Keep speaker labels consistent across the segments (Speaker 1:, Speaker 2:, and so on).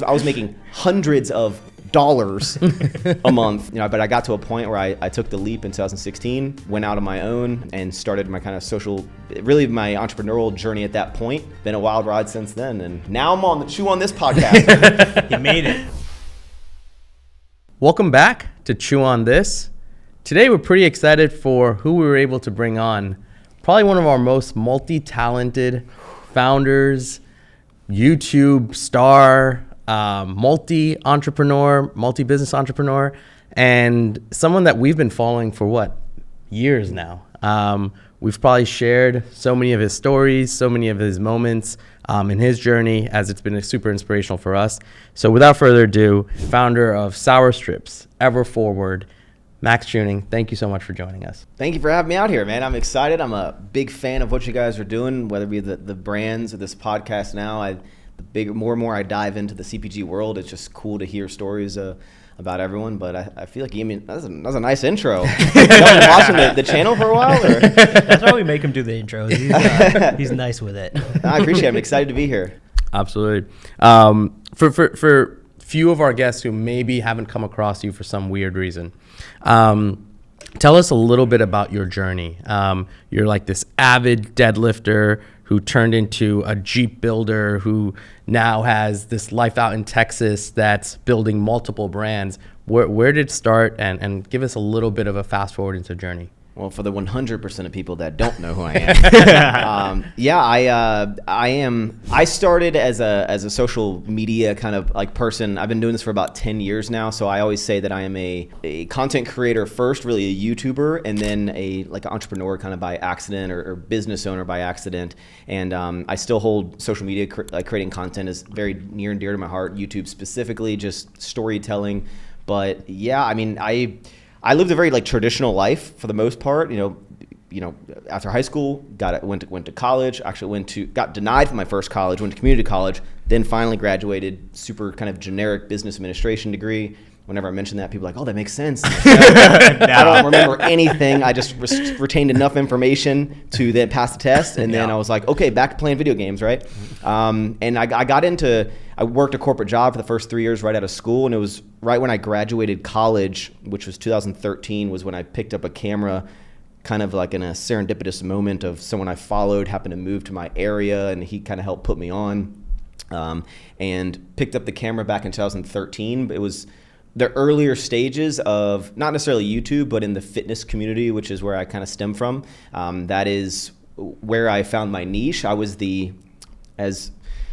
Speaker 1: I was making hundreds of dollars a month, but I got to a point where I took the leap in 2016, went out on my own and started my kind of really my entrepreneurial journey at that point. Been a wild ride since then. And now I'm on the Chew on This podcast.
Speaker 2: You made it.
Speaker 3: Welcome back to Chew on This. Today we're pretty excited for who we were able to bring on. Probably one of our most multi-talented founders, YouTube star, multi-entrepreneur, multi-business entrepreneur, and someone that we've been following for years now. We've probably shared so many of his stories, so many of his moments in his journey, as it's been super inspirational for us. So without further ado, founder of Sour Strips, Ever Forward, Maxx Chewning, thank you so much for joining us.
Speaker 1: Thank you for having me out here, man. I'm excited. I'm a big fan of what you guys are doing, whether it be the brands or this podcast now. More and more I dive into the CPG world, it's just cool to hear stories about everyone. But I feel like that was a nice intro. Y'all been watching the channel for a while? Or?
Speaker 2: That's why we make him do the intros. He's nice with it.
Speaker 1: I appreciate it. I'm excited to be here.
Speaker 3: Absolutely. For few of our guests who maybe haven't come across you for some weird reason, tell us a little bit about your journey. You're like this avid deadlifter who turned into a Jeep builder, who now has this life out in Texas that's building multiple brands. Where did it start? And give us a little bit of a fast forward into the journey.
Speaker 1: Well, for the 100% of people that don't know who I am, I started as a social media kind of like person. I've been doing this for about 10 years now. So I always say that I am a content creator first, really a YouTuber, and then an entrepreneur kind of by accident or business owner by accident. And I still hold social media creating content is very near and dear to my heart. YouTube specifically, just storytelling. But yeah, I lived a very traditional life for the most part. After high school, went to college. Actually, got denied from my first college. Went to community college. Then finally graduated. Super kind of generic business administration degree. Whenever I mention that, people are like, "Oh, that makes sense." I don't remember anything. I just retained enough information to then pass the test, and then I was like, "Okay, back to playing video games." Right? And I worked a corporate job for the first 3 years right out of school, and it was right when I graduated college, which was 2013, was when I picked up a camera, kind of like in a serendipitous moment of someone I followed happened to move to my area, and he kind of helped put me on, and picked up the camera back in 2013. It was the earlier stages of not necessarily YouTube, but in the fitness community, which is where I kind of stem from. That is where I found my niche. I was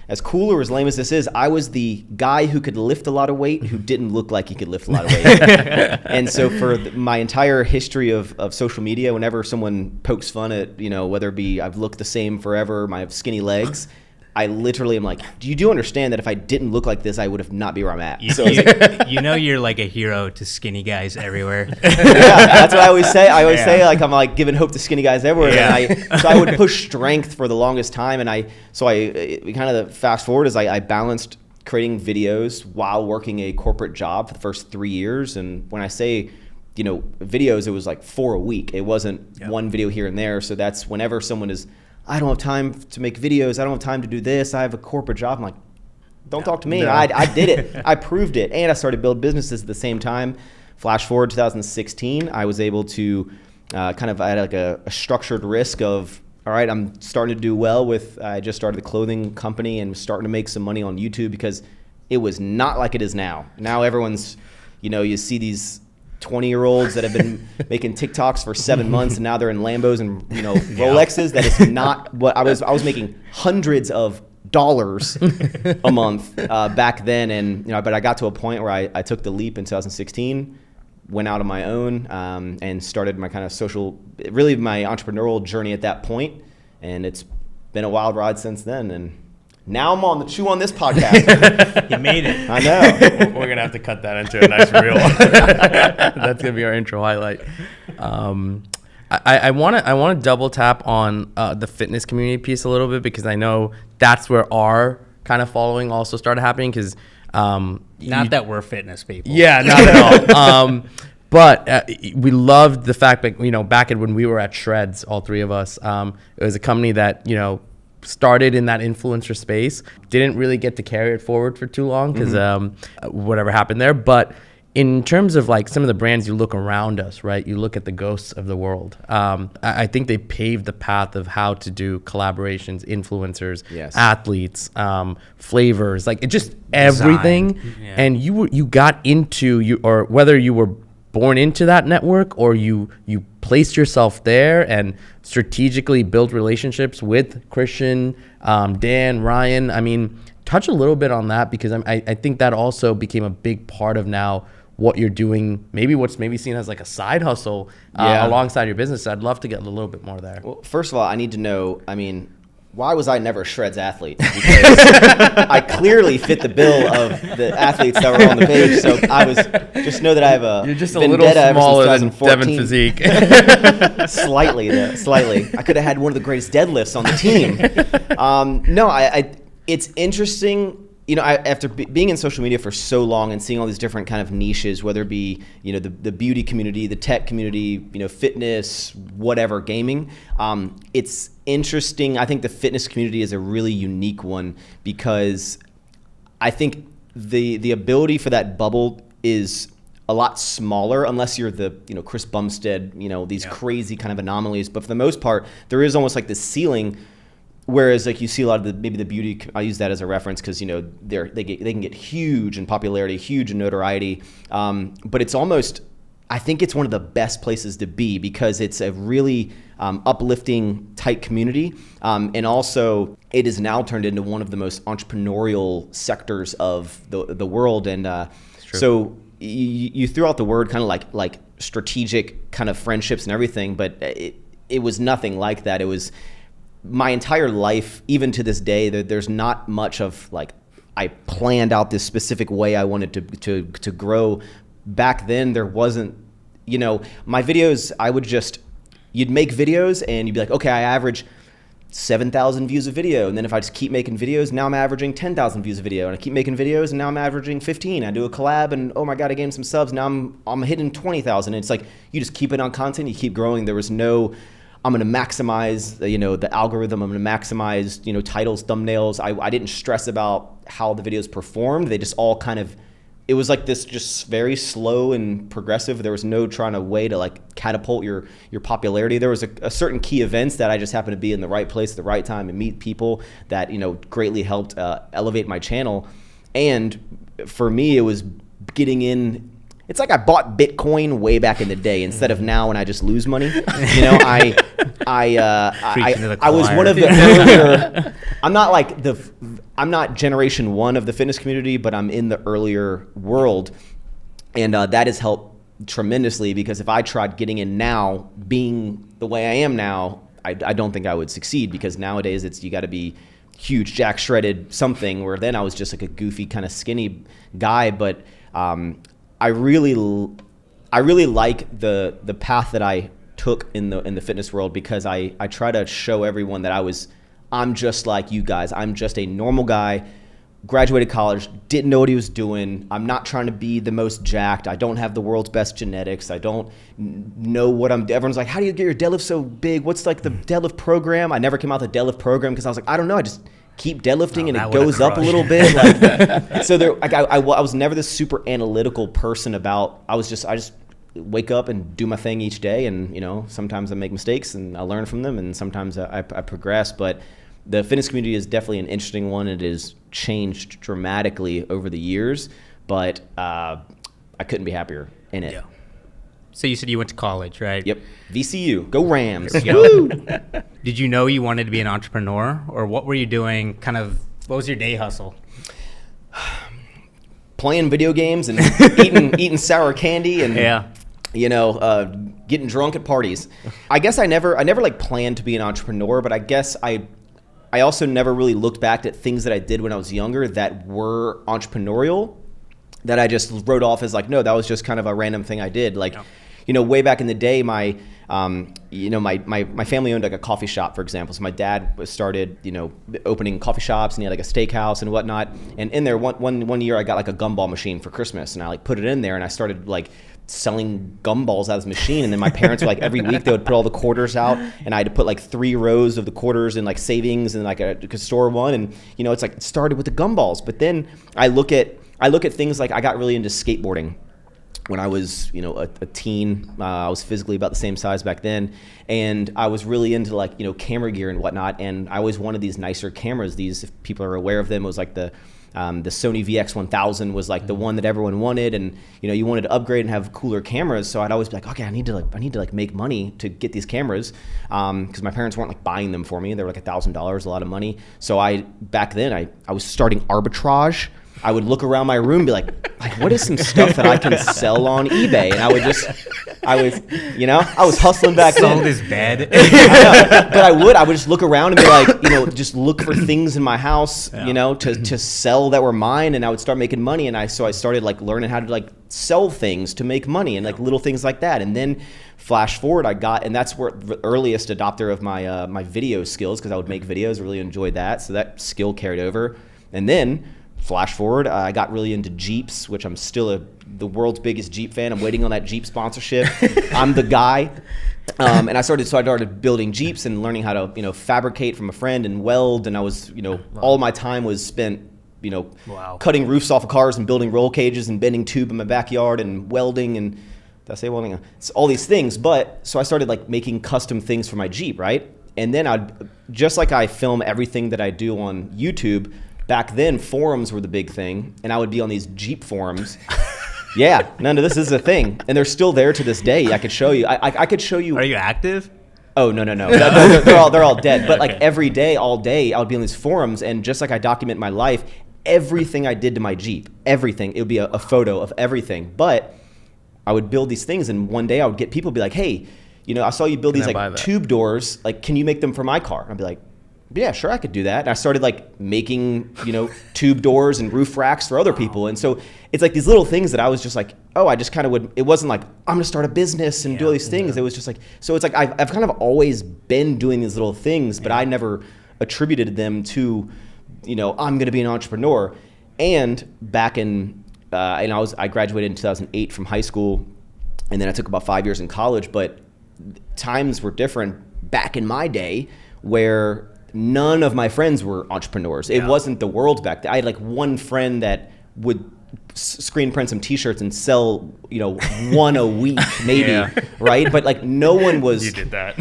Speaker 1: as cool or as lame as this is, I was the guy who could lift a lot of weight who didn't look like he could lift a lot of weight. And so for my entire history of social media, whenever someone pokes fun at, whether it be I've looked the same forever, my skinny legs, I literally am like, do you understand that if I didn't look like this, I would have not be where I'm at?
Speaker 2: You're like a hero to skinny guys everywhere.
Speaker 1: Yeah, that's what I always say. Say I'm giving hope to skinny guys everywhere. Yeah. And so I would push strength for the longest time. And kind of fast forward is I balanced creating videos while working a corporate job for the first 3 years. And when I say, videos, it was like 4 a week. It wasn't one video here and there. So that's whenever someone is, I don't have time to make videos. I don't have time to do this. I have a corporate job. I'm like, don't talk to me. No. I did it. I proved it. And I started to build businesses at the same time. Flash forward 2016, I was able to I had a structured risk of, all right, I'm starting to do well I just started a clothing company and was starting to make some money on YouTube because it was not like it is now. Now everyone's, you see these 20-year-olds that have been making TikToks for 7 months and now they're in Lambos and Rolexes. That is not what I was making hundreds of dollars a month back then, and but I got to a point where I took the leap in 2016, went out on my own, and started my kind of really my entrepreneurial journey at that point, and it's been a wild ride since then. And now I'm on the Chew on This podcast.
Speaker 2: You made it.
Speaker 1: I know.
Speaker 3: We're going to have to cut that into a nice reel. That's going to be our intro highlight. I want to double tap on the fitness community piece a little bit, because I know that's where our kind of following also started happening. Because
Speaker 2: not that we're fitness people.
Speaker 3: Yeah, not at all. But we loved the fact that, back when we were at Shreds, all three of us, it was a company that, started in that influencer space. Didn't really get to carry it forward for too long because whatever happened there. But in terms of like some of the brands you look around us, right? You look at the ghosts of the world. I think they paved the path of how to do collaborations, influencers, athletes, flavors, like it just everything. Yeah. And you got into or whether you were born into that network or you placed yourself there and strategically built relationships with Christian, Dan, Ryan. I mean, touch a little bit on that because I think that also became a big part of now what you're doing, maybe what's seen as like a side hustle alongside your business. I'd love to get a little bit more there.
Speaker 1: Well, first of all, I need to know, I mean, why was I never a Shreds athlete? Because I clearly fit the bill of the athletes that were on the page. So I was, just know that I have a
Speaker 3: You're just a little smaller than Devin physique.
Speaker 1: Slightly. I could have had one of the greatest deadlifts on the team. It's interesting. You know, after being in social media for so long and seeing all these different kind of niches, whether it be, you know, the beauty community, the tech community, you know, fitness, whatever, gaming, it's interesting. I think the fitness community is a really unique one because I think the ability for that bubble is a lot smaller unless you're the, you know, Chris Bumstead, you know, these crazy kind of anomalies. But for the most part, there is almost like this ceiling. Whereas like you see a lot of maybe the beauty, I use that as a reference because, you know, they can get huge in popularity, huge in notoriety. But it's almost, I think it's one of the best places to be because it's a really uplifting, tight community. And also it is now turned into one of the most entrepreneurial sectors of the world. And so you threw out the word kind of like strategic kind of friendships and everything, but it was nothing like that. It was my entire life, even to this day, there's not much of like I planned out this specific way I wanted to grow. Back then, there wasn't, you know, my videos. You'd make videos and you'd be like, okay, I average 7,000 views a video, and then if I just keep making videos, now I'm averaging 10,000 views a video, and I keep making videos, and now I'm averaging 15. I do a collab, and oh my god, I gained some subs. Now I'm hitting 20,000. It's like you just keep it on content, you keep growing. There was no I'm going to maximize, you know, the algorithm. I'm going to maximize, you know, titles, thumbnails. I didn't stress about how the videos performed. They just all kind of, it was like this just very slow and progressive. There was no trying to way to like catapult your popularity. There was a certain key events that I just happened to be in the right place at the right time and meet people that, you know, greatly helped elevate my channel. And for me, it was getting in. It's like I bought Bitcoin way back in the day instead of now when I just lose money. You know, I was one of the earlier. I'm not generation one of the fitness community, but I'm in the earlier world, and that has helped tremendously because if I tried getting in now, being the way I am now, I don't think I would succeed because nowadays you got to be huge, jack shredded something. Where then I was just like a goofy kind of skinny guy, but. I really like the path that I took in the fitness world because I try to show everyone that I'm just like you guys. I'm just a normal guy, graduated college, didn't know what he was doing. I'm not trying to be the most jacked. I don't have the world's best genetics. I don't know what everyone's like, how do you get your deadlift so big? What's like the deadlift program? I never came out with the deadlift program because I was like, I don't know. I just keep deadlifting and it goes up a little bit. Like, so there, like I was never this super analytical person about. I just wake up and do my thing each day, and you know sometimes I make mistakes and I learn from them, and sometimes I progress. But the fitness community is definitely an interesting one. It has changed dramatically over the years, but I couldn't be happier in it.
Speaker 2: Yeah. So you said you went to college, right?
Speaker 1: Yep. VCU. Go Rams.
Speaker 2: Woo! Did you know you wanted to be an entrepreneur, or what were you doing? What was your day hustle?
Speaker 1: Playing video games and eating sour candy and you know, getting drunk at parties. I guess I never like planned to be an entrepreneur, but I guess I also never really looked back at things that I did when I was younger that were entrepreneurial that I just wrote off as like, no, that was just kind of a random thing I did. Like, you know, way back in the day, my family owned like a coffee shop, for example. So my dad started, you know, opening coffee shops, and he had like a steakhouse and whatnot. And in there, one year, I got like a gumball machine for Christmas, and I like put it in there, and I started like selling gumballs out of this machine. And then my parents were like, every week they would put all the quarters out, and I had to put like 3 rows of the quarters in like savings, and like I could store one. And you know, it's like it started with the gumballs. But then I look at things like I got really into skateboarding when I was, you know, a teen. I was physically about the same size back then, and I was really into like, you know, camera gear and whatnot. And I always wanted these nicer cameras. These, if people are aware of them, it was like the Sony VX1000 was like the one that everyone wanted, and you know, you wanted to upgrade and have cooler cameras. So I'd always be like, okay, I need to make money to get these cameras, because my parents weren't like buying them for me. They were like $1,000, a lot of money. So back then I was starting arbitrage. I would look around my room and be like, what is some stuff that I can sell on eBay? And I was hustling back then.
Speaker 2: Sold his bed.
Speaker 1: But I would just look around and be like, you know, just look for things in my house, you know, to sell that were mine, and I would start making money. And so I started like learning how to like sell things to make money, and like little things like that. And then flash forward, and that's where the earliest adopter of my my video skills, because I would make videos, really enjoyed that. So that skill carried over. And then flash forward, I got really into Jeeps, which I'm still the world's biggest Jeep fan. I'm waiting on that Jeep sponsorship. I'm the guy. And I started building Jeeps and learning how to, you know, fabricate from a friend and weld. And I was, you know, all my time was spent, you know, cutting roofs off of cars and building roll cages and bending tube in my backyard and welding and, did I say welding? It's all these things. But so I started like making custom things for my Jeep, right? And then just like I film everything that I do on YouTube, back then, forums were the big thing, and I would be on these Jeep forums. Yeah, none of this is a thing, and they're still there to this day. I could show you. I could show you.
Speaker 2: Are you active?
Speaker 1: Oh no. They're all dead. But like every day, all day, I would be on these forums, and just like I document my life, everything I did to my Jeep, everything. It would be a photo of everything. But I would build these things, and one day I would get people be like, "Hey, you know, I saw you build these like tube doors. Like, can you make them for my car?" And I'd be like, yeah, sure, I could do that. And I started like making, you know, tube doors and roof racks for other people. And so it's like these little things that I was just like, oh, I just kind of would, it wasn't like, I'm gonna start a business and do all these things. It was just like, so it's like, I've kind of always been doing these little things, but I never attributed them to, you know, I'm gonna be an entrepreneur. And back in, and I graduated in 2008 from high school, and then I took about 5 years in college, but times were different back in my day where none of my friends were entrepreneurs. It wasn't the world back then. I had like one friend that would screen print some t-shirts and sell, you know, one a week maybe, right? But like no one was.
Speaker 2: You did that.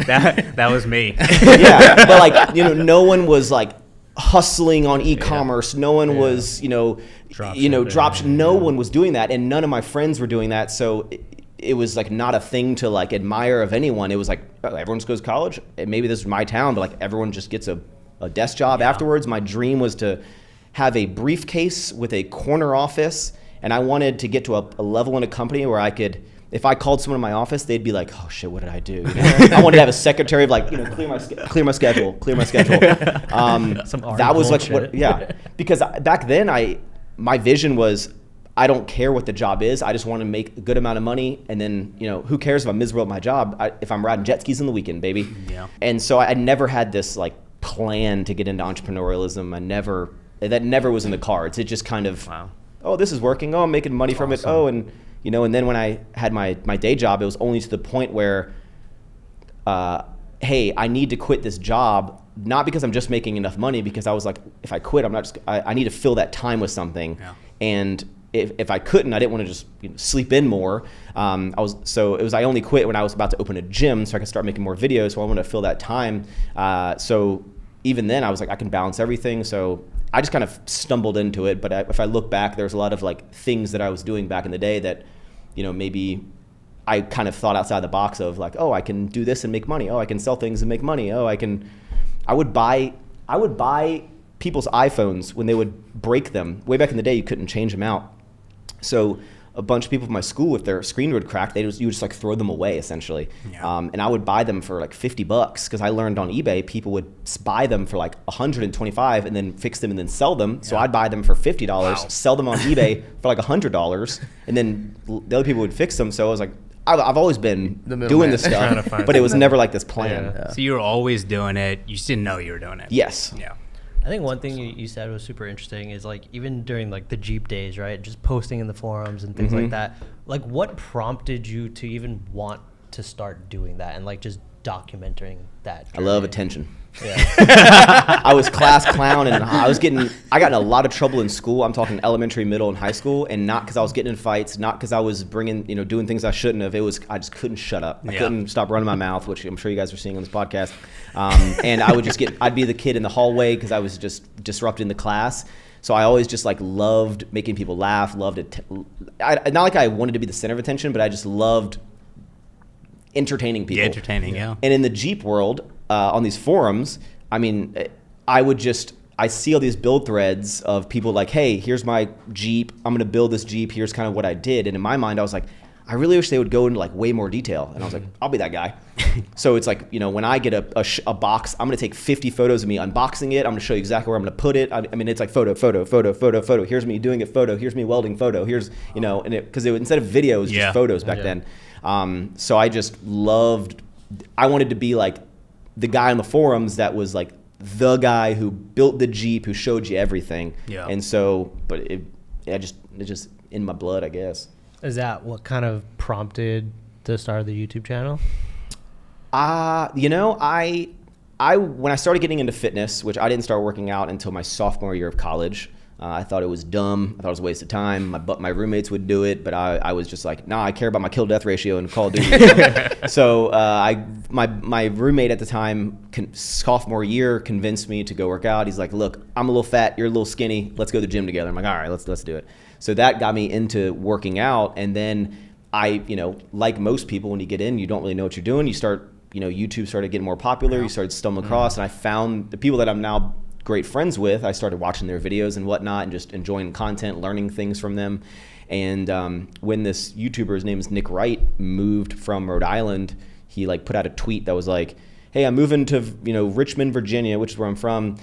Speaker 2: That was me.
Speaker 1: Yeah, but like, you know, no one was like hustling on e-commerce. No one was, you know, no one was doing that, and none of my friends were doing that. So it was like not a thing to like admire of anyone. It was like, oh, everyone just goes to college. And maybe this is my town, but like everyone just gets a desk job afterwards. My dream was to have a briefcase with a corner office, and I wanted to get to a level in a company where I could, if I called someone in my office, they'd be like, oh shit, what did I do? You know? I wanted to have a secretary of like, you know, clear my schedule. That was like because back then my vision was, I don't care what the job is. I just want to make a good amount of money. And then, you know, who cares if I'm miserable at my job if I'm riding jet skis in the weekend, baby. Yeah. And so I never had this like plan to get into entrepreneurialism. That never was in the cards. It just kind of, oh, this is working. Oh, I'm making money from it. Oh, and you know, and then when I had my day job, it was only to the point where, hey, I need to quit this job, not because I'm just making enough money, because I was like, if I quit, I need to fill that time with something. Yeah. And if I couldn't, I didn't want to just sleep in more. I only quit when I was about to open a gym so I could start making more videos. So I wanted to fill that time. So even then I was like, I can balance everything. So I just kind of stumbled into it. But if I look back, there's a lot of like things that I was doing back in the day that, you know, maybe I kind of thought outside the box of like, oh, I can do this and make money. Oh, I can sell things and make money. Oh, I would buy people's iPhones when they would break them. Way back in the day, you couldn't change them out. So a bunch of people from my school, if their screen would crack, you would just like throw them away essentially. Yeah. And I would buy them for like $50 because I learned on eBay people would buy them for like $125 and then fix them and then sell them. So I'd buy them for $50, sell them on eBay for like $100, and then the other people would fix them. So I was like, I've always been doing this stuff, but it was never like this plan.
Speaker 2: So you were always doing it. You just didn't know you were doing it.
Speaker 1: Yes.
Speaker 2: Yeah.
Speaker 4: I think one thing you said was super interesting is like even during like the Jeep days, right? Just posting in the forums and things like that. Like what prompted you to even want to start doing that and like just documenting that journey?
Speaker 1: I love attention.
Speaker 4: Yeah.
Speaker 1: I was class clown, and I got in a lot of trouble in school. I'm talking elementary, middle, and high school, and not because I was getting in fights, not because I was doing things I shouldn't have. I just couldn't shut up. I couldn't stop running my mouth, which I'm sure you guys are seeing on this podcast. And I'd be the kid in the hallway because I was just disrupting the class. So I always just like loved making people laugh, loved it. Not like I wanted to be the center of attention, but I just loved entertaining people.
Speaker 2: Yeah, entertaining, yeah.
Speaker 1: And in the Jeep world, on these forums, I mean, I see all these build threads of people like, hey, here's my Jeep. I'm going to build this Jeep. Here's kind of what I did. And in my mind, I was like, I really wish they would go into like way more detail. And I was like, I'll be that guy. So it's like, when I get a box, I'm going to take 50 photos of me unboxing it. I'm going to show you exactly where I'm going to put it. I mean, it's like photo. Here's me doing it, photo. Here's me welding, photo. Here's, because instead of video, it was just photos back then. So I just I wanted to be like the guy on the forums that was like the guy who built the Jeep, who showed you everything. Yeah. And so, but it's just in my blood, I guess.
Speaker 4: Is that what kind of prompted the start of the YouTube channel?
Speaker 1: When I started getting into fitness, which I didn't start working out until my sophomore year of college, I thought it was dumb. I thought it was a waste of time. My roommates would do it, but I was just like, nah, I care about my kill-death ratio in Call of Duty. So my roommate at the time, sophomore year, convinced me to go work out. He's like, look, I'm a little fat, you're a little skinny. Let's go to the gym together. I'm like, all right, let's do it. So that got me into working out. And then like most people, when you get in, you don't really know what you're doing. You start, YouTube started getting more popular. You started stumbling across, and I found the people that I'm now great friends with. I started watching their videos and whatnot and just enjoying content, learning things from them. And when this YouTuber, his name is Nick Wright, moved from Rhode Island, he like put out a tweet that was like, hey, I'm moving to Richmond, Virginia, which is where I'm from.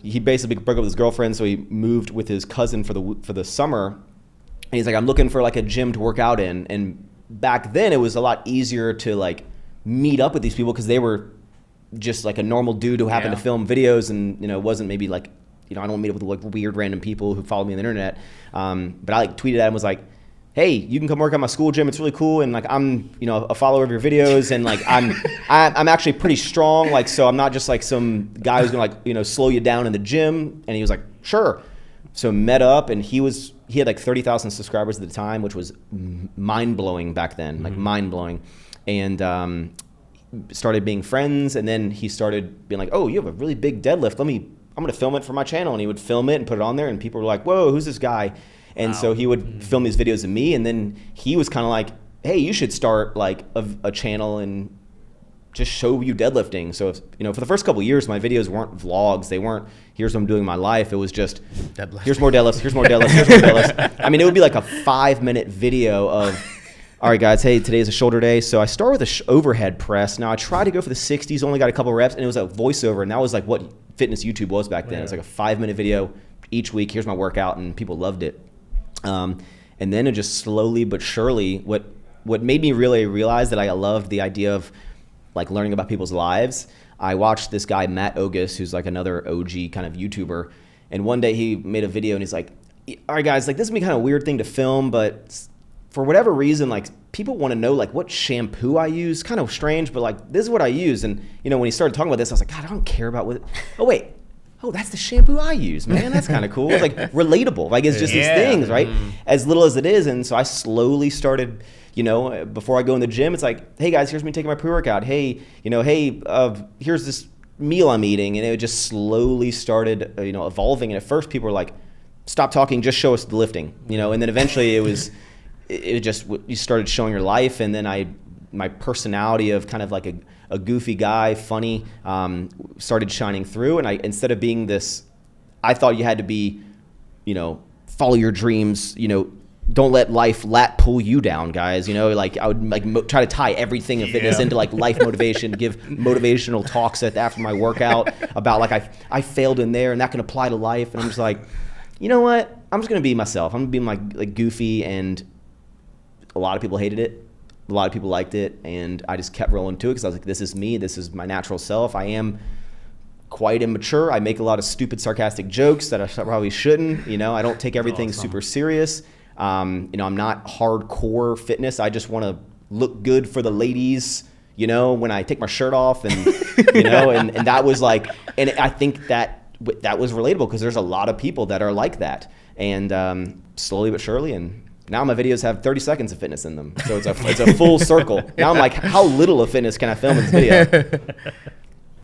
Speaker 1: He basically broke up with his girlfriend, so he moved with his cousin for the summer. And he's like, I'm looking for like a gym to work out in. And back then it was a lot easier to like meet up with these people because they were just like a normal dude who happened to film videos, and wasn't maybe like, I don't want to meet up with like weird random people who follow me on the internet. But I like tweeted at him, was like, hey, you can come work at my school gym. It's really cool. And like, I'm, a follower of your videos, and like, I'm actually pretty strong. Like, so I'm not just like some guy who's gonna like, slow you down in the gym. And he was like, sure. So met up, and he had like 30,000 subscribers at the time, which was mind blowing back then, like mind blowing. And, started being friends, and then he started being like, oh, you have a really big deadlift. I'm gonna film it for my channel. And he would film it and put it on there, and people were like, whoa, who's this guy? And so he would film these videos of me, and then he was kind of like, hey, you should start like a channel and just show you deadlifting. So for the first couple of years, my videos weren't vlogs. They weren't, here's what I'm doing in my life. It was just, here's more deadlifts, here's more deadlifts, here's more deadlifts. I mean, it would be like a 5-minute video of, all right, guys, hey, today's a shoulder day. So I start with a overhead press. Now I tried to go for the 60s, only got a couple reps, and it was a voiceover. And that was like what fitness YouTube was back then. It was like a 5-minute video each week. Here's my workout, and people loved it. And then it just slowly but surely, what made me really realize that I loved the idea of like learning about people's lives. I watched this guy, Matt Ogus, who's like another OG kind of YouTuber. And one day he made a video, and he's like, all right, guys, like this would be kind of a weird thing to film, but for whatever reason, like people want to know like what shampoo I use. Kind of strange, but like this is what I use. And when he started talking about this, I was like, God, I don't care about what. Oh wait, that's the shampoo I use, man. That's kind of cool. It's like relatable. Like it's just these things, right? As little as it is. And so I slowly started. Before I go in the gym, it's like, hey guys, here's me taking my pre-workout. Hey, here's this meal I'm eating, and it just slowly started, evolving. And at first, people were like, stop talking, just show us the lifting, And then eventually, you started showing your life, and then my personality of kind of like a goofy guy, funny, started shining through. And instead of being this, I thought you had to be, follow your dreams, don't let life pull you down, guys. Like I would like try to tie everything of fitness into like life motivation, give motivational talks after my workout about like I failed in there, and that can apply to life. And I'm just like, you know what? I'm just gonna be myself. I'm gonna be like goofy, and a lot of people hated it. A lot of people liked it, and I just kept rolling to it because I was like, this is me. This is my natural self. I am quite immature. I make a lot of stupid, sarcastic jokes that I probably shouldn't. I don't take everything super serious. I'm not hardcore fitness. I just want to look good for the ladies, when I take my shirt off and, and that was like, and I think that was relatable because there's a lot of people that are like that. And slowly but surely, and now my videos have 30 seconds of fitness in them. So it's a full circle. Now I'm like, how little of fitness can I film in this video?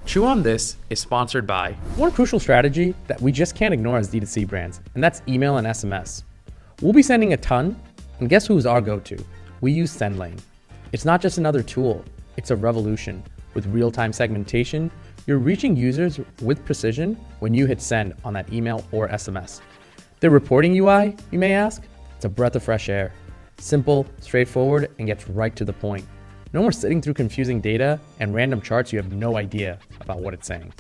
Speaker 3: Chew on This is sponsored by one crucial strategy that we just can't ignore as D2C brands, and that's email and SMS. We'll be sending a ton, and guess who's our go-to? We use SendLane. It's not just another tool, it's a revolution. With real-time segmentation, you're reaching users with precision when you hit send on that email or SMS. Their reporting UI, you may ask? It's a breath of fresh air. Simple, straightforward, and gets right to the point. No more sitting through confusing data and random charts you have no idea about what it's saying.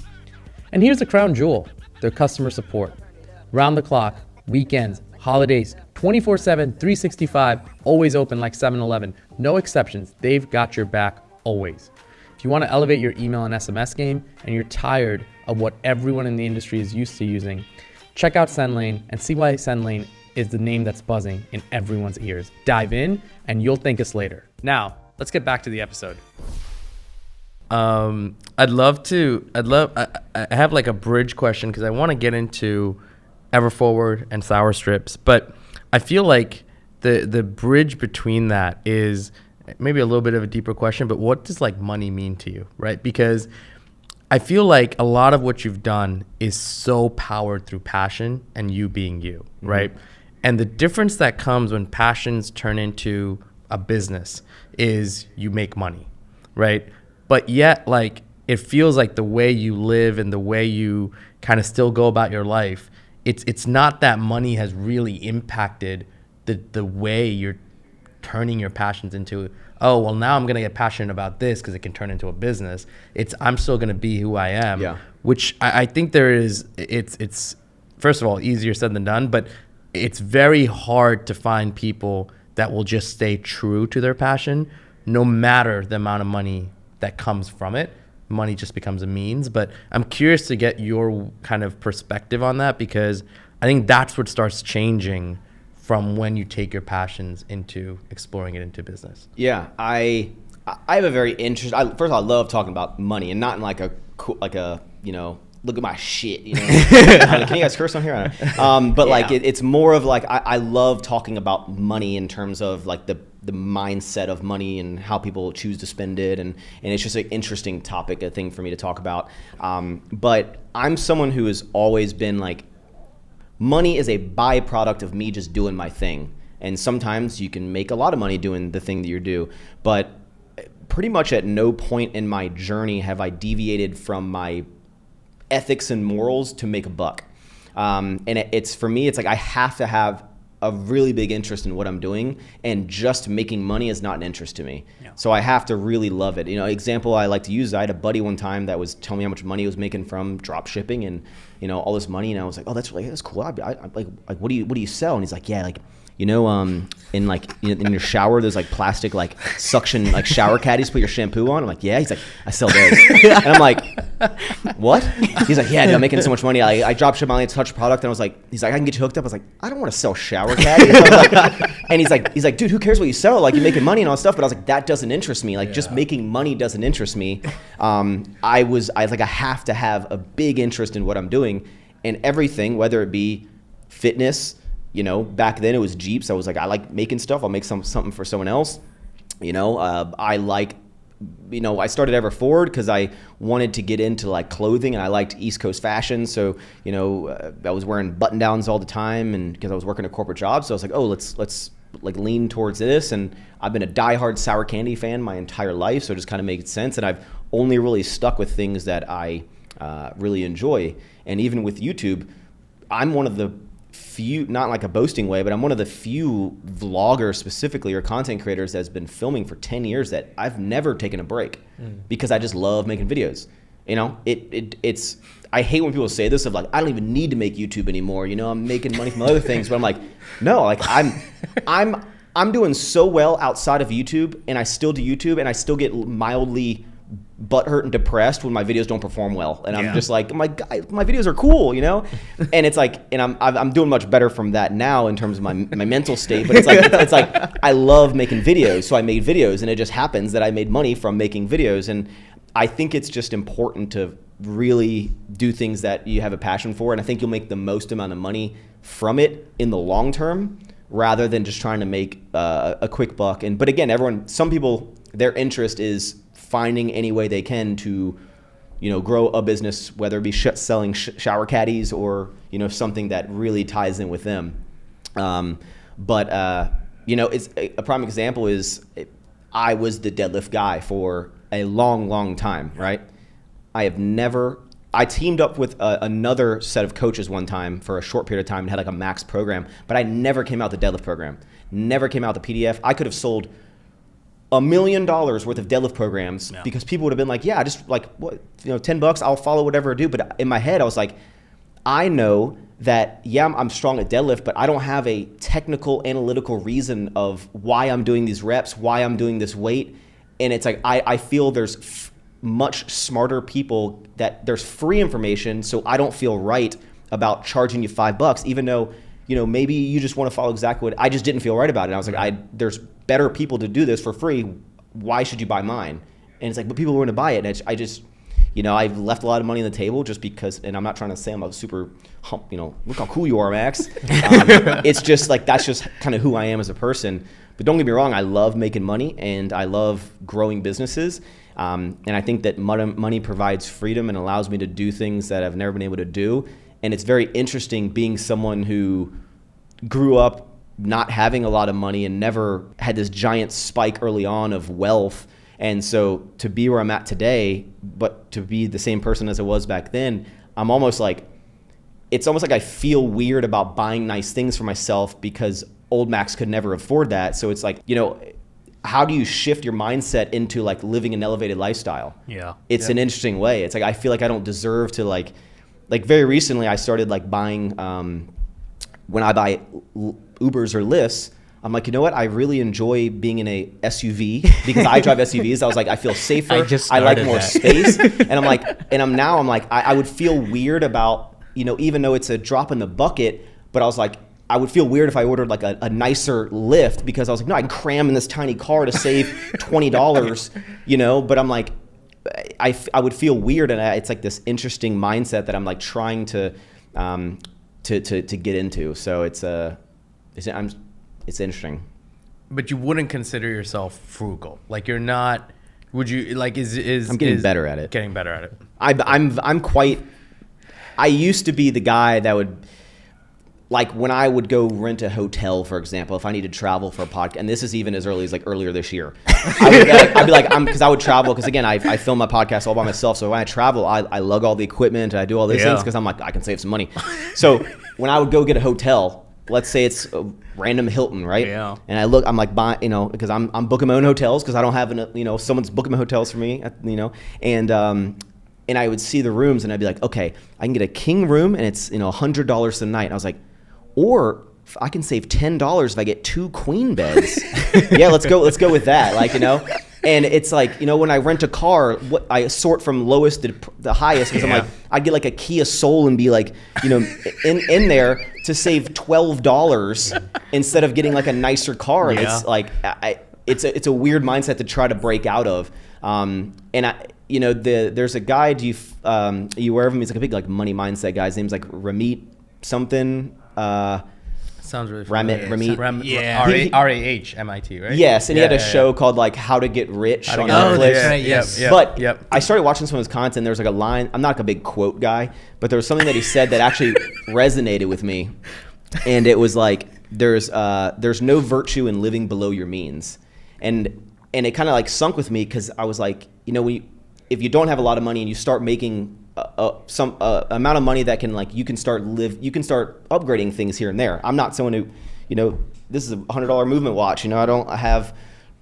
Speaker 3: And here's the crown jewel, their customer support. Round the clock, weekends, holidays, 24/7, 365, always open like 7-Eleven. No exceptions, they've got your back always. If you want to elevate your email and SMS game and you're tired of what everyone in the industry is used to using, check out SendLane and see why SendLane is the name that's buzzing in everyone's ears. Dive in and you'll thank us later. Now, let's get back to the episode. I have like a bridge question because I want to get into Ever Forward and Sour Strips, but I feel like the bridge between that is maybe a little bit of a deeper question, but what does like money mean to you, right? Because I feel like a lot of what you've done is so powered through passion and you being you, right? And the difference that comes when passions turn into a business is you make money, right? But yet, like, it feels like the way you live and the way you kind of still go about your life, it's not that money has really impacted the way you're turning your passions into, oh, well, now I'm going to get passionate about this because it can turn into a business. I'm still going to be who I am, which I think it's first of all, easier said than done, but it's very hard to find people that will just stay true to their passion, no matter the amount of money that comes from it. Money just becomes a means. But I'm curious to get your kind of perspective on that, because I think that's what starts changing from when you take your passions into exploring it into business.
Speaker 1: Yeah, I have a very interesting. First of all, I love talking about money, and not in like a look at my shit, Can you guys curse on here? But like it's more of like I love talking about money in terms of like the mindset of money and how people choose to spend it, and it's just an interesting topic, a thing for me to talk about. But I'm someone who has always been like, money is a byproduct of me just doing my thing, and sometimes you can make a lot of money doing the thing that you do, but pretty much at no point in my journey have I deviated from my ethics and morals to make a buck. And it's for me, it's like I have to have a really big interest in what I'm doing, and just making money is not an interest to me. Yeah. So I have to really love it. Example I like to use, I had a buddy one time that was telling me how much money he was making from drop shipping and all this money, and I was like, oh, that's cool. I like what do you sell? And he's like, yeah, like in your shower, there's like plastic like suction like shower caddies to put your shampoo on. I'm like, yeah. He's like, I sell those. And I'm like, what? He's like, yeah, dude, I'm making so much money. I drop ship my only touch product, and he's like, I can get you hooked up. I was like, I don't want to sell shower caddies. And he's like, dude, who cares what you sell? Like, you're making money and all that stuff. But I was like, that doesn't interest me. Like, just making money doesn't interest me. I have to have a big interest in what I'm doing, and everything, whether it be fitness. Back then it was Jeeps. I was like, I like making stuff. I'll make something for someone else. I started Ever Forward because I wanted to get into like clothing, and I liked East Coast fashion. So, I was wearing button downs all the time, and because I was working a corporate job. So I was like, oh, let's like lean towards this. And I've been a diehard sour candy fan my entire life. So it just kind of made sense. And I've only really stuck with things that I really enjoy. And even with YouTube, I'm one of the few, not like a boasting way, but I'm one of the few vloggers specifically, or content creators, that's been filming for 10 years that I've never taken a break because I just love making videos. It's I hate when people say this of like, I don't even need to make YouTube anymore. I'm making money from other things, but I'm like, no, like I'm doing so well outside of YouTube, and I still do YouTube, and I still get mildly butthurt and depressed when my videos don't perform well, and I'm just like, my videos are cool, you know, and it's like, and I'm doing much better from that now in terms of my mental state. But it's like I love making videos, so I made videos, and it just happens that I made money from making videos, and I think it's just important to really do things that you have a passion for, and I think you'll make the most amount of money from it in the long term, rather than just trying to make a quick buck. But again, some people, their interest is finding any way they can to, you know, grow a business, whether it be selling shower caddies or, you know, something that really ties in with them. You know, it's a prime example is I was the deadlift guy for a long time, right? I teamed up with another set of coaches one time for a short period of time and had like a Maxx program, but I never came out the deadlift program, never came out the PDF. I could have sold $1 million worth of deadlift programs because people would have been like, yeah, just like, what, you know, $10, I'll follow whatever I do. But in my head, I was like, I know that, yeah, I'm strong at deadlift, but I don't have a technical, analytical reason of why I'm doing these reps, why I'm doing this weight. And it's like, I feel there's much smarter people that there's free information, so I don't feel right about charging you $5, even though, you know, maybe you just want to follow exactly what I just didn't feel right about it. And I was like, there's better people to do this for free. Why should you buy mine? And it's like, but people were going to buy it. And I just, you know, I've left a lot of money on the table just because, and I'm not trying to say I'm a super you know, look how cool you are, Max. It's just like, that's just kind of who I am as a person. But don't get me wrong, I love making money and I love growing businesses. And I think that money provides freedom and allows me to do things that I've never been able to do. And it's very interesting being someone who grew up not having a lot of money and never had this giant spike early on of wealth. And so to be where I'm at today, but to be the same person as I was back then, I'm almost like, it's almost like I feel weird about buying nice things for myself because old Max could never afford that. So it's like, you know, how do you shift your mindset into like living an elevated lifestyle? Yeah. It's an interesting way. It's like, I feel like I don't deserve to like very recently I started like buying, when I buy Ubers or Lyfts, I'm like, you know what? I really enjoy being in a SUV because I drive SUVs. I was like, I feel safer. I like more space. And I'm like, I would feel weird about, you know, even though it's a drop in the bucket, but I was like, I would feel weird if I ordered like a nicer Lyft because I was like, no, I can cram in this tiny car to save $20, you know, but I'm like, I would feel weird. And it's like this interesting mindset that I'm like trying to get into. So it's interesting. But you wouldn't consider yourself frugal. Like you're not, would you like, I'm getting better at it. Getting better at it. I'm quite, I used to be the guy that would, like when I would go rent a hotel, for example, if I needed to travel for a podcast, and this is even as early as like earlier this year, I'd be like, because I would travel, because again, I film my podcast all by myself. So when I travel, I lug all the equipment and I do all these things because I'm like, I can save some money. So when I would go get a hotel, let's say it's a random Hilton, right? Yeah. And I'm like buying, you know, because I'm booking my own hotels because I don't have, you know, someone's booking my hotels for me, you know, and I would see the rooms and I'd be like, okay, I can get a king room and it's, you know, $100 a night. And I was like, or I can save $10 if I get 2 queen beds. Yeah, let's go with that. Like, you know, and it's like, you know, when I rent a car, I sort from lowest to the highest because I'm like, I'd get like a Kia Soul and be like, you know, in there to save $12 instead of getting like a nicer car. And it's like, it's a weird mindset to try to break out of. And you know, there's a guy, you aware of him? He's like a big like money mindset guy. His name's like Ramit something. Sounds really familiar. Ramit. R-A-H-M-I-T, right? Yes, and he had a show called like How to Get Rich on Netflix. But I started watching some of his content. There was like a line, I'm not like a big quote guy, but there was something that he said that actually resonated with me. And it was like, there's no virtue in living below your means. And it kind of like sunk with me because I was like, you know, if you don't have a lot of money and you start making some amount of money that can like you can start upgrading things here and there. I'm not someone who, you know, this is a $100 movement watch. You know, I don't have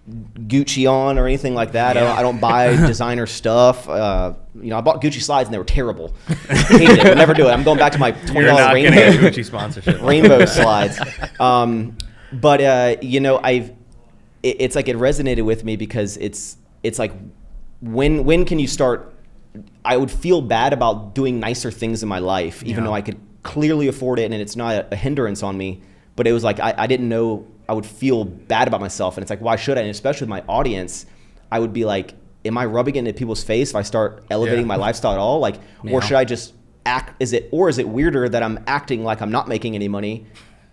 Speaker 1: Gucci on or anything like that. I don't buy designer stuff. You know, I bought Gucci slides and they were terrible. Hated it. Would never do it. I'm going back to my $20 rainbow Gucci sponsorship. Rainbow slides. But you know, it's like it resonated with me because it's like when can you start? I would feel bad about doing nicer things in my life, even though I could clearly afford it and it's not a hindrance on me. But it was like, I didn't know I would feel bad about myself. And it's like, why should I? And especially with my audience, I would be like, am I rubbing it into people's face if I start elevating my lifestyle at all? Like, or should I just act, is it weirder that I'm acting like I'm not making any money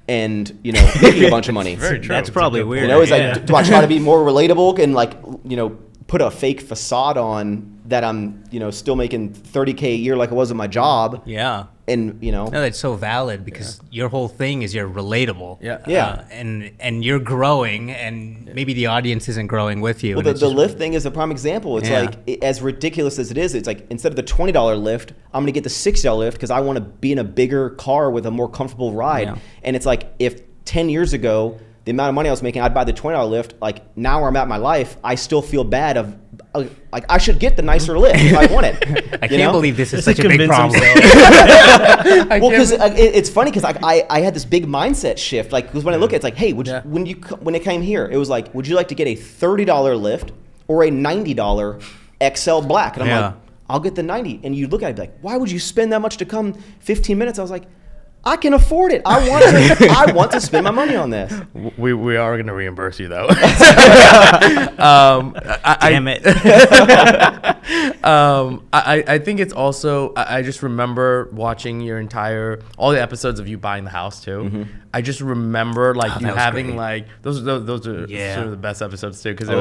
Speaker 1: and, you know, making a bunch of money?
Speaker 3: Very true.
Speaker 2: That's probably weird.
Speaker 1: You know, it's like, do I try to be more relatable and like, you know, put a fake facade on that I'm, you know, still making $30K a year like I was at my job?
Speaker 2: Yeah.
Speaker 1: And, you know.
Speaker 2: No, that's so valid because your whole thing is you're relatable.
Speaker 1: Yeah.
Speaker 2: And you're growing and maybe the audience isn't growing with you.
Speaker 1: Well, the lift thing is a prime example. It's like, as ridiculous as it is, it's like instead of the $20 lift, I'm going to get the $60 lift because I want to be in a bigger car with a more comfortable ride.
Speaker 2: Yeah.
Speaker 1: And it's like, if 10 years ago, the amount of money I was making, I'd buy the $20 lift. Like now where I'm at in my life, I still feel bad of, like I should get the nicer lift if I want it.
Speaker 2: I can't believe this is such a big problem.
Speaker 1: Well, because it's funny because I had this big mindset shift. Like, because when I look at it, it's like, hey, when it came here, it was like, would you like to get a $30 lift or a $90 XL black? And I'm like, I'll get the 90. And you look at it and be like, why would you spend that much to come 15 minutes? I was like, I can afford it. I want to spend my money on this.
Speaker 3: We are going to reimburse you though.
Speaker 2: Damn it.
Speaker 3: I think it's also, I just remember watching all the episodes of you buying the house too.
Speaker 1: Mm-hmm.
Speaker 3: I just remember like you having
Speaker 2: great.
Speaker 3: like, those are sort of the best episodes too. Cause it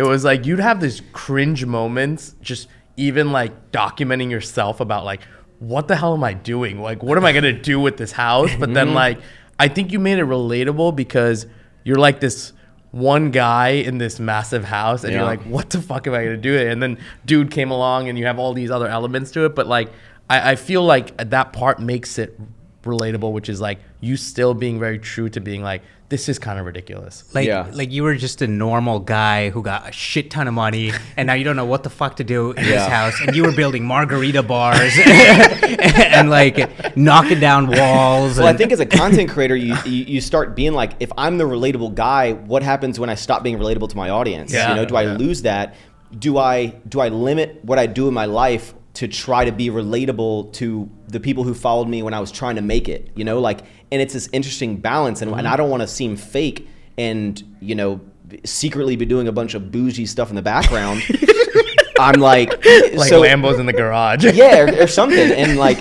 Speaker 3: was like you'd have these cringe moments, just even like documenting yourself about like, what the hell am I doing? Like, what am I going to do with this house? But then like, I think you made it relatable because you're like this one guy in this massive house and you're like, what the fuck am I going to do? And then dude came along and you have all these other elements to it. But like, I feel like that part makes it relatable, which is like you still being very true to being like, this is kind of ridiculous.
Speaker 2: Like you were just a normal guy who got a shit ton of money and now you don't know what the fuck to do in this house, and you were building margarita bars and like knocking down walls.
Speaker 1: Well, I think as a content creator, you start being like, if I'm the relatable guy, what happens when I stop being relatable to my audience? You know, do I lose that? Do I limit what I do in my life to try to be relatable to the people who followed me when I was trying to make it, you know, like, and it's this interesting balance, and I don't want to seem fake and, you know, secretly be doing a bunch of bougie stuff in the background. I'm like
Speaker 3: Lambos in the garage.
Speaker 1: or something. And like,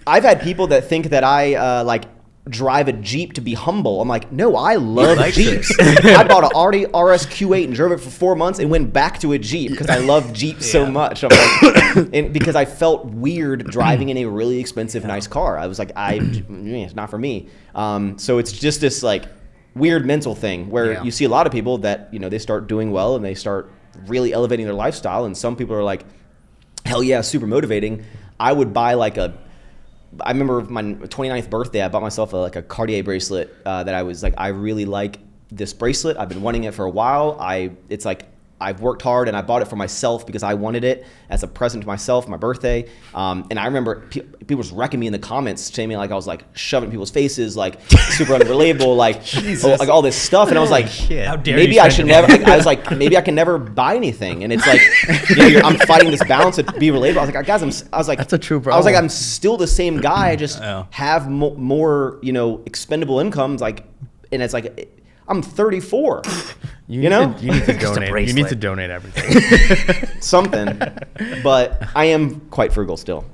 Speaker 1: I've had people that think that I like drive a Jeep to be humble. I'm like, no, I love Jeeps. I bought an Audi RS Q8 and drove it for 4 months and went back to a Jeep because I love Jeeps so much. I'm like, and because I felt weird driving in a really expensive, nice car. I was like, it's not for me. So it's just this like weird mental thing where you see a lot of people that, you know, they start doing well and they start really elevating their lifestyle. And some people are like, hell yeah, super motivating. I would buy like I remember my 29th birthday, I bought myself a Cartier bracelet that I was like, I really like this bracelet. I've been wanting it for a while. It's like, I've worked hard and I bought it for myself because I wanted it as a present to myself, my birthday. And I remember people was wrecking me in the comments, saying me like I was like shoving people's faces, like super unrelatable, like like all this stuff. And I was like,
Speaker 4: How dare
Speaker 1: maybe
Speaker 4: you
Speaker 1: I should never. I was like, maybe I can never buy anything. And it's like, you know, I'm fighting this balance to be relatable. I was like, guys, I was like,
Speaker 3: that's a true problem.
Speaker 1: I was like, I'm still the same guy. I just have more, you know, expendable incomes. Like, and it's like, I'm 34. You know,
Speaker 3: you need to donate. You need to donate everything.
Speaker 1: Something, but I am quite frugal still.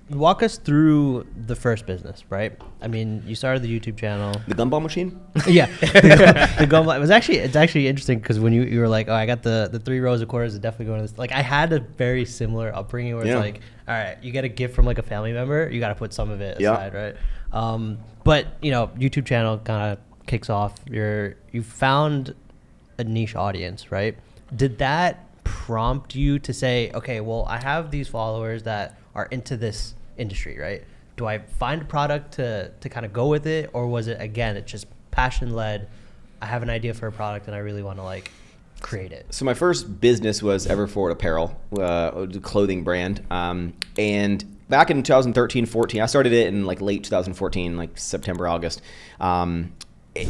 Speaker 4: Walk us through the first business, right? I mean, you started the YouTube channel.
Speaker 1: The gumball machine?
Speaker 4: Yeah, the gumball. It's actually interesting because when you were like, oh, I got the 3 rows of quarters, definitely going to this. Like, I had a very similar upbringing where it's like, all right, you get a gift from like a family member, you got to put some of it aside, right? But you know, YouTube channel kind of kicks off. You found a niche audience, right? Did that prompt you to say, okay, well, I have these followers that are into this industry, right? Do I find a product to kind of go with it, or was it, again, it's just passion led? I have an idea for a product and I really want to like create it.
Speaker 1: So my first business was Ever Forward Apparel, a clothing brand, and back in 2013, 14, I started it in like late 2014, like September, August.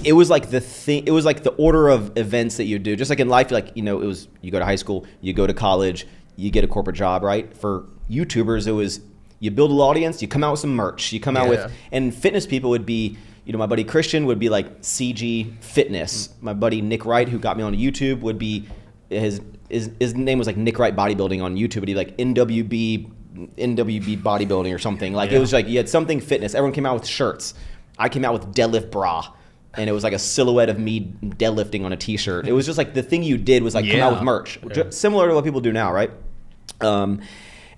Speaker 1: it was like the thing. It was like the order of events that you do. Just like in life, like it was you go to high school, you go to college, you get a corporate job, right? For YouTubers, it was you build an audience, you come out with some merch, you come out with, and fitness people would be, my buddy Christian would be like CG Fitness. My buddy Nick Wright, who got me on YouTube, would be his name was like Nick Wright Bodybuilding on YouTube. It'd be like NWB Bodybuilding or something. Like it was like you had something fitness. Everyone came out with shirts. I came out with deadlift bra. And it was like a silhouette of me deadlifting on a t-shirt. It was just like the thing you did was like come out with merch, similar to what people do now, right?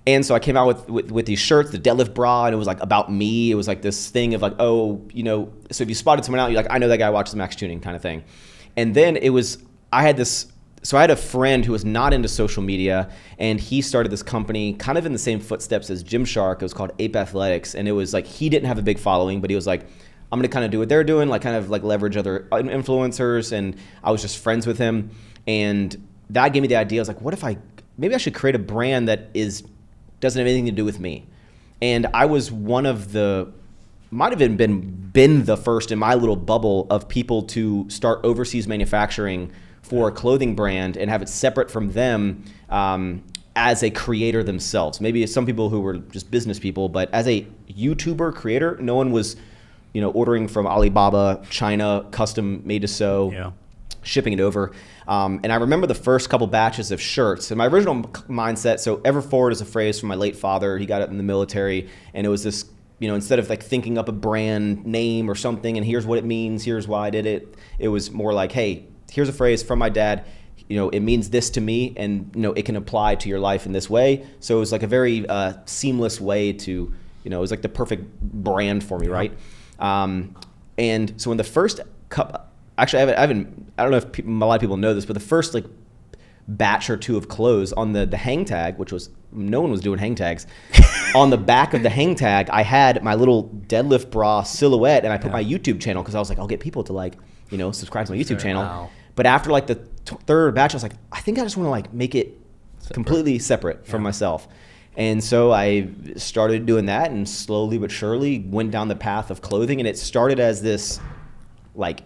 Speaker 1: And so I came out with these shirts, the deadlift bra, and it was like about me. It was like this thing of like, so if you spotted someone out, you're like, I know that guy watches Maxx Chewning kind of thing. And then I had a friend who was not into social media, and he started this company kind of in the same footsteps as Gymshark. It was called Ape Athletics, and it was like he didn't have a big following, but he was like, I'm going to kind of do what they're doing, like kind of like leverage other influencers. And I was just friends with him. And that gave me the idea. I was like, maybe I should create a brand that doesn't have anything to do with me. And I was one of might have been the first in my little bubble of people to start overseas manufacturing for a clothing brand and have it separate from them as a creator themselves. Maybe some people who were just business people, but as a YouTuber creator, no one was ordering from Alibaba, China, custom made to sew, shipping it over. And I remember the first couple batches of shirts. And my original mindset, so Ever Forward is a phrase from my late father. He got it in the military. And it was this, instead of like thinking up a brand name or something, and here's what it means, here's why I did it, it was more like, hey, here's a phrase from my dad. It means this to me, and it can apply to your life in this way. So it was like a very seamless way to, it was like the perfect brand for me, right? And so when the first cup, actually, I don't know if a lot of people know this, but the first like batch or two of clothes on the hang tag, which was, no one was doing hang tags. On the back of the hang tag, I had my little deadlift bra silhouette, and I put my YouTube channel because I was like, I'll get people to like, subscribe to my YouTube channel.
Speaker 2: Wow.
Speaker 1: But after like the third batch, I was like, I think I just want to like make it completely separate from myself. And so I started doing that, and slowly but surely went down the path of clothing. And it started as this, like,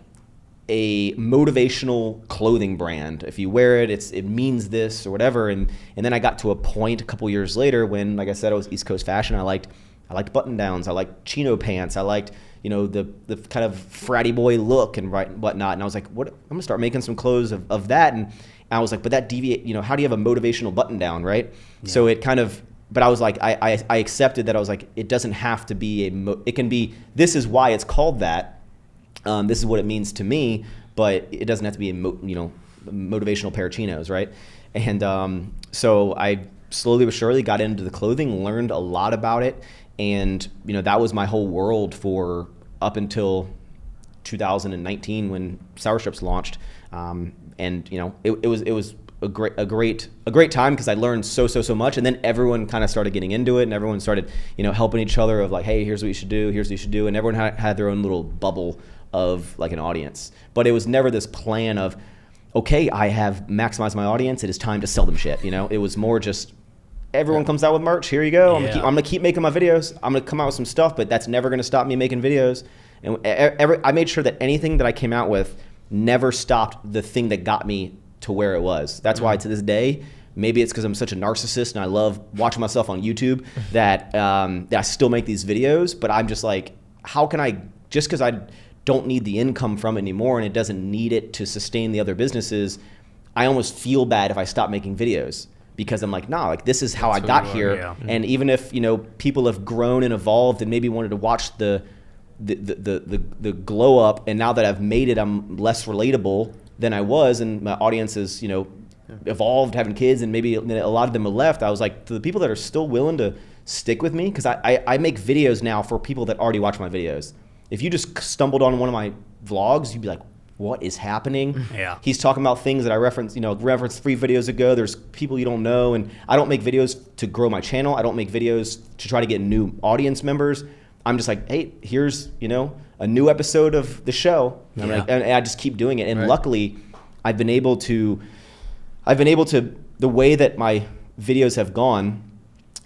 Speaker 1: a motivational clothing brand. If you wear it, it means this or whatever. And then I got to a point a couple years later when, like I said, I was East Coast fashion. I liked button downs. I liked chino pants. I liked, the kind of fratty boy look and whatnot. And I was like, I'm gonna start making some clothes of that. And I was like, but that deviate. How do you have a motivational button down, right? Yeah. So it kind of. But I was like, I accepted that. I was like, it doesn't have to be it can be, this is why it's called that. This is what it means to me, but it doesn't have to be a motivational pair of chinos, right? And so I slowly but surely got into the clothing, learned a lot about it. And, that was my whole world for up until 2019 when Sour Strips launched. And, it was a great time because I learned so much, and then everyone kind of started getting into it, and everyone started helping each other of like, hey, here's what you should do, and everyone had their own little bubble of like an audience. But it was never this plan of, okay, I have maximized my audience, it is time to sell them shit. It was more just everyone comes out with merch, here you go. I'm gonna keep making my videos, I'm gonna come out with some stuff, but that's never gonna stop me making videos. And I made sure that anything that I came out with never stopped the thing that got me to where it was. That's why to this day, maybe it's because I'm such a narcissist and I love watching myself on YouTube that I still make these videos, but I'm just like, how can I, just because I don't need the income from it anymore and it doesn't need it to sustain the other businesses, I almost feel bad if I stop making videos because I'm like, nah, like this is how I got here. Yeah. And even if, people have grown and evolved and maybe wanted to watch the glow up, and now that I've made it, I'm less relatable than I was, and my audience is, evolved, having kids, and maybe a lot of them have left. I was like, to the people that are still willing to stick with me, because I make videos now for people that already watch my videos. If you just stumbled on one of my vlogs, you'd be like, what is happening? Yeah. He's talking about things that I referenced 3 videos ago. There's people you don't know, and I don't make videos to grow my channel. I don't make videos to try to get new audience members. I'm just like, hey, here's, a new episode of the show. Yeah. And I just keep doing it. And luckily, I've been able to, the way that my videos have gone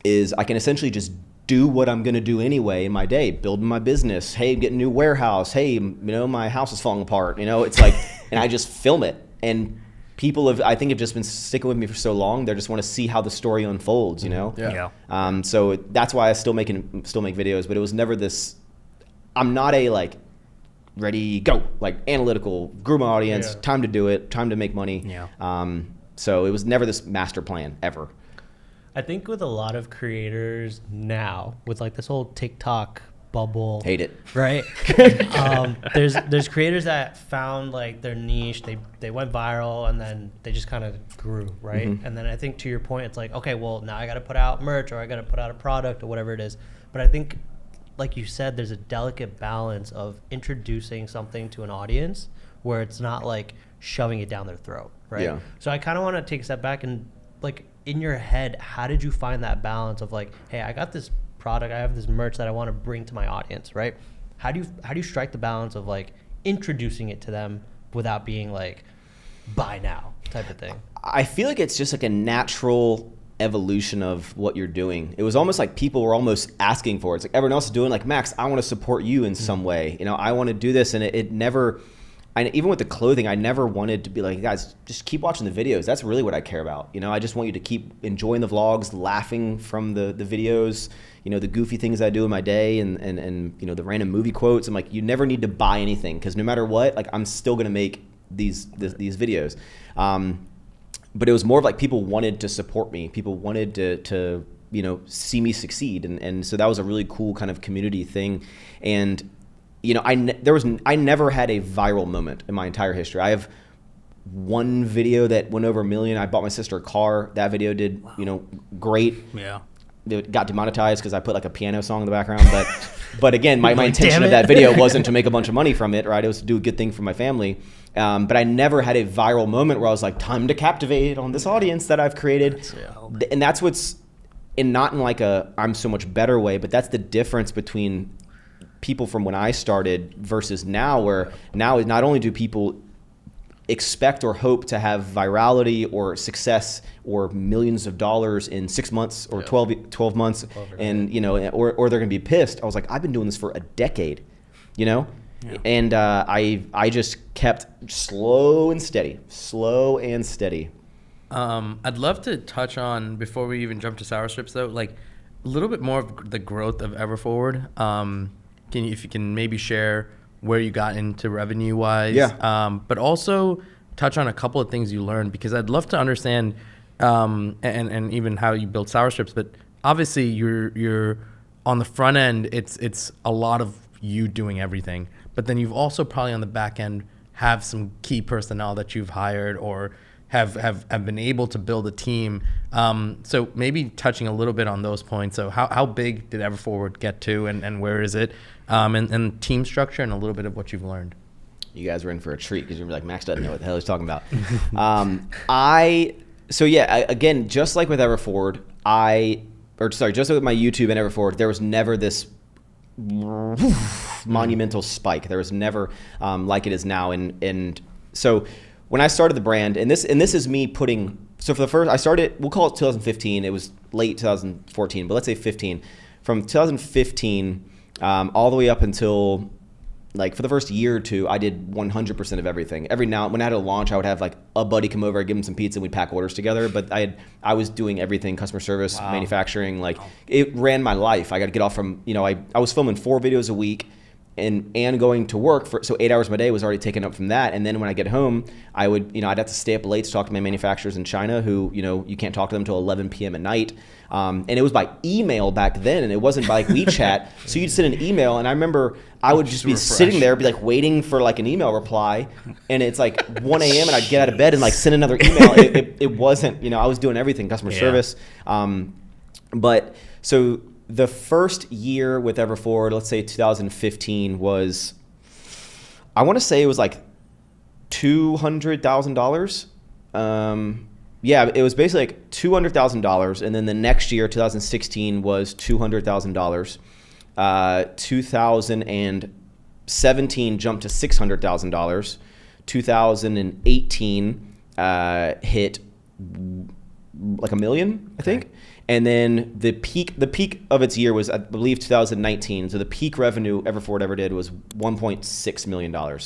Speaker 1: is I can essentially just do what I'm going to do anyway in my day, building my business. Hey, getting a new warehouse. Hey, my house is falling apart. It's like, and I just film it. And people I think have just been sticking with me for so long. They just want to see how the story unfolds,
Speaker 3: Yeah.
Speaker 1: So that's why I still make videos, but it was never this, I'm not a like, ready, go, like analytical, grew my audience, time to do it, time to make money.
Speaker 2: Yeah.
Speaker 1: So it was never this master plan ever.
Speaker 4: I think with a lot of creators now, with like this whole TikTok bubble,
Speaker 1: Hate it.
Speaker 4: right? There's creators that found like their niche, they went viral, and then they just kind of grew, right? And then I think to your point, it's like, okay, well now I got to put out merch, or I got to put out a product, or whatever it is. But I think, like you said, there's a delicate balance of introducing something to an audience where it's not like shoving it down their throat, right?
Speaker 1: Yeah.
Speaker 4: So I kind of want to take a step back and, like, in your head, how did you find that balance of like, hey, I got this product, I have this merch that I want to bring to my audience, right? How do you strike the balance of like introducing it to them without being like, buy now type of thing?
Speaker 1: I feel like it's just like a natural evolution of what you're doing. It was almost like people were almost asking for it. It's like everyone else is doing, like, Max, I want to support you in some way. I want to do this. And it never, even with the clothing, I never wanted to be like, guys, just keep watching the videos. That's really what I care about. I just want you to keep enjoying the vlogs, laughing from the videos, the goofy things I do in my day, and the random movie quotes. I'm like, you never need to buy anything, because no matter what, like, I'm still going to make these videos. But it was more of like people wanted to support me. People wanted to see me succeed. And so that was a really cool kind of community thing. And, I never had a viral moment in my entire history. I have one video that went over 1 million. I bought my sister a car. That video did, great.
Speaker 2: Yeah.
Speaker 1: It got demonetized because I put like a piano song in the background. But again, my intention of that video wasn't to make a bunch of money from it, right? It was to do a good thing for my family. But I never had a viral moment where I was like, time to captivate on this audience that I've created. And that's not in like a I'm so much better way, but that's the difference between people from when I started versus now, where now not only do people expect or hope to have virality or success or millions of dollars in 6 months or 12 months, and or they're gonna be pissed. I was like, I've been doing this for a decade, and I just kept slow and steady.
Speaker 3: I'd love to touch on, before we even jump to sour strips though, like a little bit more of the growth of Ever Forward. If you can maybe share where you got into revenue wise, but also touch on a couple of things you learned, because I'd love to understand, and even how you built sour strips. But obviously you're on the front end, it's a lot of you doing everything, but then you've also probably on the back end have some key personnel that you've hired or have been able to build a team. So maybe touching a little bit on those points. So how big did Ever Forward get to, and where is it? And team structure, and a little bit of what you've learned.
Speaker 1: You guys were in for a treat, because you're like, Max doesn't know what the hell he's talking about. Again, just like with Ever Forward, just like with my YouTube and Ever Forward, there was never this monumental spike. There was never like it is now. And so when I started the brand, and this is me putting, so for the first, I started, we'll call it 2015. It was late 2014, but let's say 15. From 2015 all the way up until, like, for the first year or two, I did 100% of everything. When I had a launch, I would have like a buddy come over, I'd give him some pizza, and we'd pack orders together. But I was doing everything, customer service, manufacturing, like it ran my life. I got to get off from, I was filming 4 videos a week and going to work so 8 hours of my day was already taken up from that. And then when I get home, I would, I'd have to stay up late to talk to my manufacturers in China, who, you can't talk to them until 11 p.m. at night. And it was by email back then, and it wasn't by like WeChat. So you'd send an email, and I remember I would just be sitting there, be like waiting for like an email reply, and it's like 1 a.m. and I'd get out of bed and like send another email. It wasn't, I was doing everything, customer service. But so the first year with Ever Forward, let's say 2015, was, I want to say it was like $200,000. Yeah, it was basically like $200,000, and then the next year, 2016, was $200,000. 2017 jumped to $600,000. 2018 hit like $1 million, I think. And then the peak of its year was, I believe, 2019. So the peak revenue Ever Forward ever did was $1.6 million.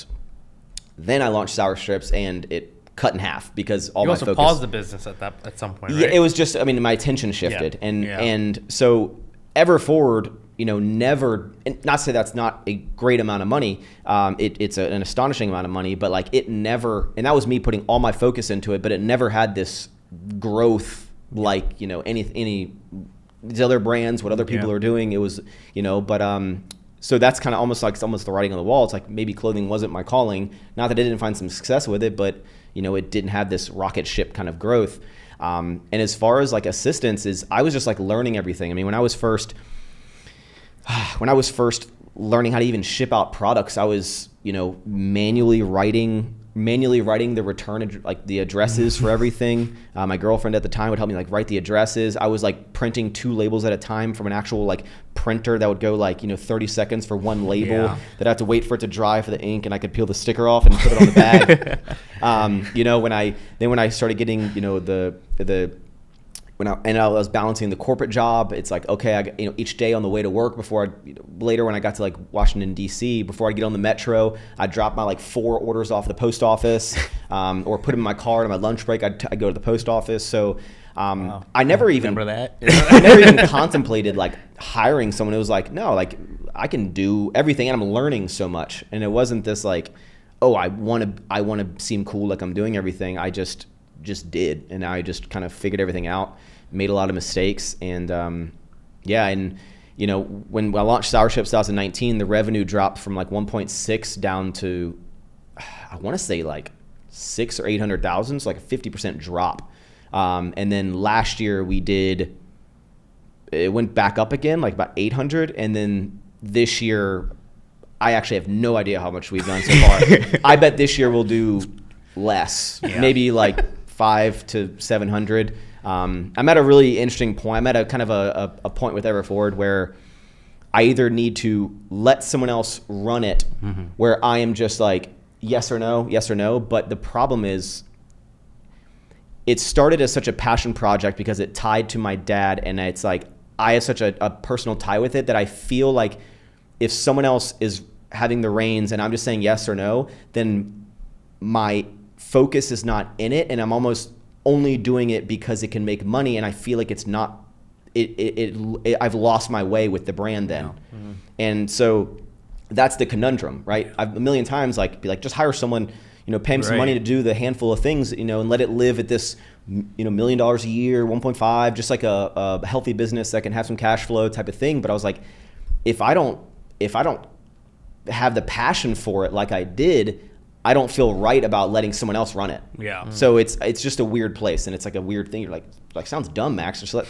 Speaker 1: Then I launched Sour Strips, and it cut in half because all
Speaker 3: You
Speaker 1: my
Speaker 3: also
Speaker 1: focus.
Speaker 3: paused the business at some point, right?
Speaker 1: Yeah, it was just, I mean, my attention shifted. And so Ever Forward, never, and not to say that's not a great amount of money. It's an astonishing amount of money, but like it never, and that was me putting all my focus into it, but it never had this growth like, any these other brands, what other people are doing. It was, so that's kind of almost like, it's almost the writing on the wall. It's like maybe clothing wasn't my calling. Not that I didn't find some success with it, but it didn't have this rocket ship kind of growth. And as far as like assistance I was just like learning everything. I mean, when I was first learning how to even ship out products, I was, manually writing the return, like the addresses for everything. My girlfriend at the time would help me like write the addresses. I was like printing 2 labels at a time from an actual like printer that would go like, 30 seconds for one label that I had to wait for it to dry for the ink, and I could peel the sticker off and put it on the bag. When I started getting, when I was balancing the corporate job, it's like, okay, each day on the way to work later when I got to like Washington, D.C., before I get on the metro, I'd drop my like 4 orders off the post office, or put them in my car, and on my lunch break, I'd go to the post office. So I never even,
Speaker 2: Remember that?
Speaker 1: I never even contemplated like hiring someone. It was like, no, like I can do everything, and I'm learning so much. And it wasn't this like, oh, I want to seem cool like I'm doing everything. I just did, and I just kind of figured everything out, made a lot of mistakes, and when I launched Sour Strips 2019, the revenue dropped from like 1.6 down to, I want to say like 600,000 or 800,000, so like a 50% drop. And then last year it went back up again, like about 800, and then this year, I actually have no idea how much we've done so far. I bet this year we'll do less, maybe like 500 to 700. I'm at a really interesting point. I'm at a kind of a point with Ever Forward where I either need to let someone else run it, where I am just like, yes or no. But the problem is, it started as such a passion project because it tied to my dad, and it's like, I have such a personal tie with it that I feel like if someone else is having the reins and I'm just saying yes or no, then my focus is not in it, and I'm almost only doing it because it can make money, and I feel like it's not, I've lost my way with the brand then. And so that's the conundrum, right? I've a million times be like, just hire someone, pay them some money to do the handful of things, and let it live at this, $1 million a year, 1.5, just like a healthy business that can have some cash flow type of thing. But I was like, if I don't have the passion for it like I did, I don't feel right about letting someone else run it.
Speaker 2: Yeah.
Speaker 1: So it's just a weird place, and it's like a weird thing. You're like sounds dumb, Max. Just let.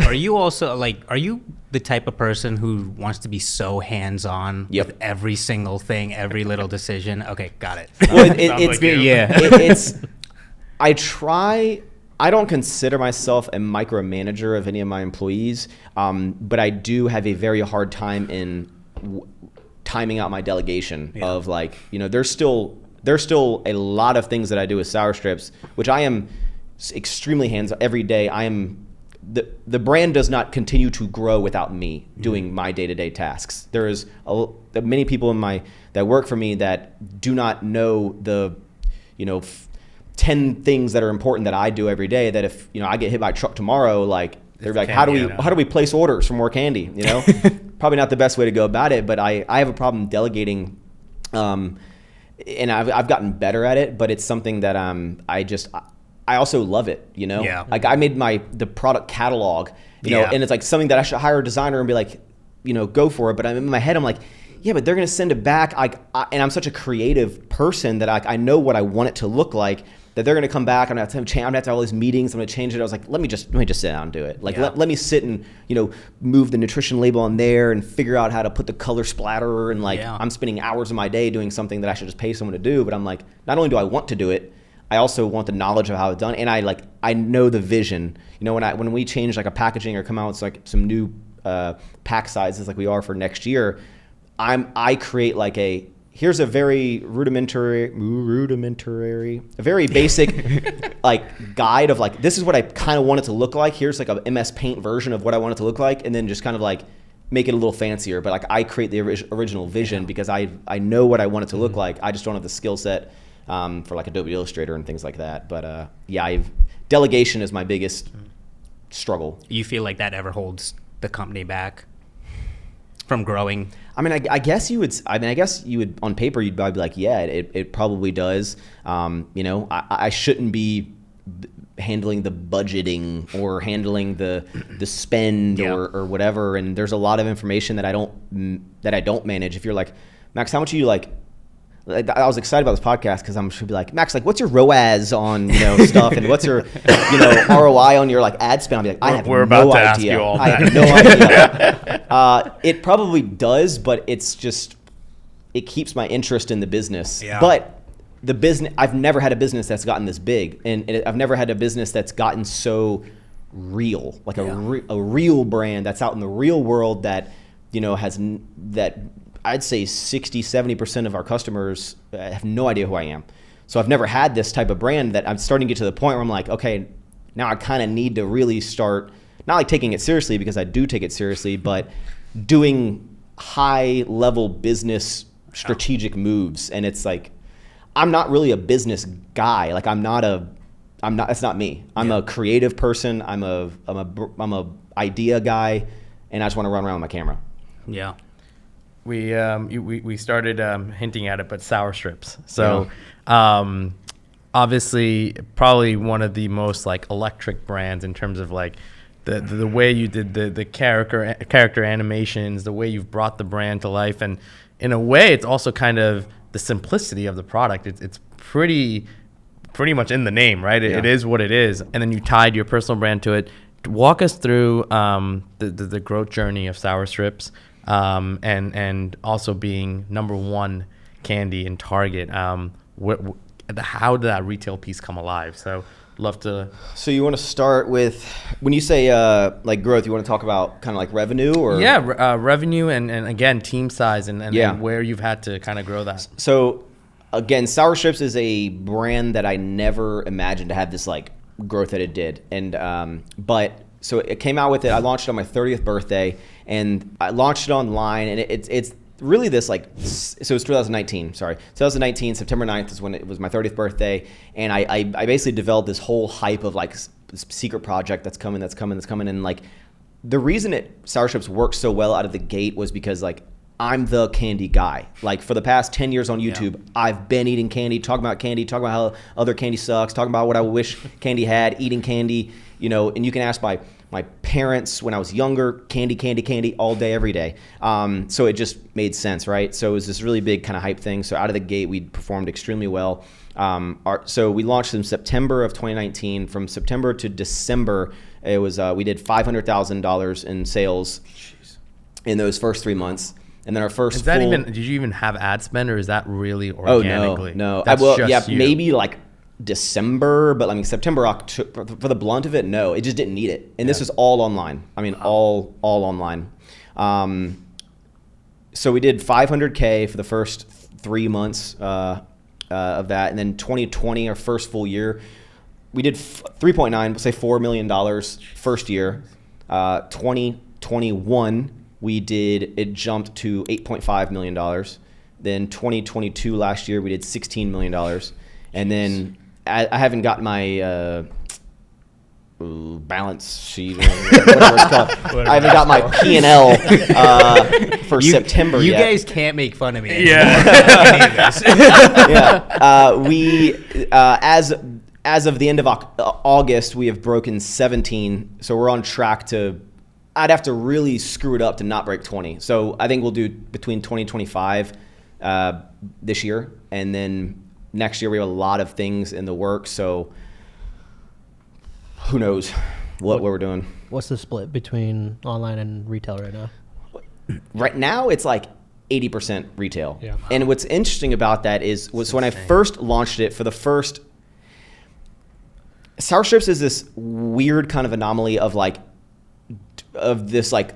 Speaker 2: Are you also are you the type of person who wants to be so hands-on with every single thing, every little decision? Okay, got it.
Speaker 1: Well, it's I try. I don't consider myself a micromanager of any of my employees, but I do have a very hard time in timing out my delegation of there's still a lot of things that I do with Sour Strips, which I am extremely hands-on every day. I am the brand does not continue to grow without me doing my day-to-day tasks. There is many people that work for me that do not know the 10 things that are important that I do every day, that if I get hit by a truck tomorrow, they're like, how do we place orders for more candy? Probably not the best way to go about it, but I have a problem delegating, and I've gotten better at it, but it's something that I also love it, Like I made the product catalog, and it's like something that I should hire a designer and be like, go for it. But I'm in my head, I'm like, yeah, but they're gonna send it back. And I'm such a creative person that I know what I want it to look like, that they're gonna come back. I'm gonna have to have all these meetings. I'm gonna change it. I was like, let me just sit down and do it. Let me sit and move the nutrition label on there and figure out how to put the color splatter. And I'm spending hours of my day doing something that I should just pay someone to do. But I'm like, not only do I want to do it, I also want the knowledge of how it's done, and I know the vision. When we change a packaging or come out with some new pack sizes like we are for next year, I create here's a very rudimentary, a very basic like guide of like, this is what I kind of want it to look like. Here's like a MS Paint version of what I want it to look like. And then just kind of like make it a little fancier. But like I create the original vision because I know what I want it to look like. I just don't have the skill set for like Adobe Illustrator and things like that. But delegation is my biggest struggle.
Speaker 2: You feel like that ever holds the company back from growing?
Speaker 1: I mean, I guess you would. I mean, I guess you would. On paper, you'd probably be like, yeah, it probably does. You know, I shouldn't be handling the budgeting or handling the spend or whatever. And there's a lot of information that I don't manage. If you're like, Max, how much are you like? I was excited about this podcast because I'm should be like, Max, like, what's your ROAS on stuff, and what's your ROI on your like ad spend? I'll be like, I have
Speaker 3: We're
Speaker 1: no
Speaker 3: about to
Speaker 1: idea.
Speaker 3: ask you all
Speaker 1: I have no idea. It probably does, but it's just it keeps my interest in the business.
Speaker 2: Yeah.
Speaker 1: But the business, I've never had a business that's gotten this big, and I've never had a business that's gotten so real, like a real brand that's out in the real world that has that. I'd say 60-70% of our customers have no idea who I am. So I've never had this type of brand that I'm starting to get to the point where I'm like, okay, now I kind of need to really start, not like taking it seriously because I do take it seriously, but doing high level business strategic moves. And it's like, I'm not really a business guy. Like that's not me. I'm a creative person. I'm a idea guy, and I just want to run around with my camera.
Speaker 2: Yeah.
Speaker 3: We started hinting at it, but sour strips. So obviously probably one of the most like electric brands in terms of like the way you did the character animations, the way you've brought the brand to life, and in a way it's also kind of the simplicity of the product. It's pretty much in the name, right? It is what it is, and then you tied your personal brand to it. Walk us through the growth journey of sour strips. And also being number one candy in Target. How did that retail piece come alive? So love to.
Speaker 1: So you want to start with, when you say like growth, you want to talk about kind of like revenue or?
Speaker 3: Yeah, revenue and again, team size and where you've had to kind of grow that.
Speaker 1: So again, Sour Strips is a brand that I never imagined to have this like growth that it did. And, so it came out with it. I launched it on my 30th birthday, and I launched it online, and it's really this like, so it's 2019, sorry. 2019, September 9th is when it was my 30th birthday, and I basically developed this whole hype of like this secret project that's coming, and like the reason Sour Strips worked so well out of the gate was because like I'm the candy guy. Like for the past 10 years on YouTube, I've been eating candy, talking about how other candy sucks, talking about what I wish candy had, eating candy, and you can ask my parents when I was younger, candy all day, every day. So it just made sense, right? So it was this really big kind of hype thing. So out of the gate, we performed extremely well. So we launched in September of 2019. From September to December, it was we did $500,000 in sales in those first 3 months. And then our first
Speaker 3: did you even have ad spend, or is that really organically?
Speaker 1: Oh, no.
Speaker 3: That's
Speaker 1: maybe like December, but I mean September, October, for the blunt of it, no, it just didn't need it. And this was all online. I mean, all online. So we did 500K for the first 3 months of that. And then 2020, our first full year, we did 3.9, say $4 million first year. 2021, it jumped to $8.5 million. Then 2022, last year, we did $16 million. And then I haven't got my balance sheet, or whatever it's called. I haven't got my P&L for September
Speaker 2: you
Speaker 1: yet.
Speaker 2: You guys can't make fun of me anymore.
Speaker 1: As of the end of August, we have broken 17. So we're on track to. I'd have to really screw it up to not break 20. So I think we'll do between 20 and 25 this year, and then next year we have a lot of things in the works. So who knows what we're doing.
Speaker 4: What's the split between online and retail right now?
Speaker 1: Right now it's like 80% retail.
Speaker 4: Yeah.
Speaker 1: And what's interesting about that was when I first launched it, Sour Strips is this weird kind of anomaly of like, of this like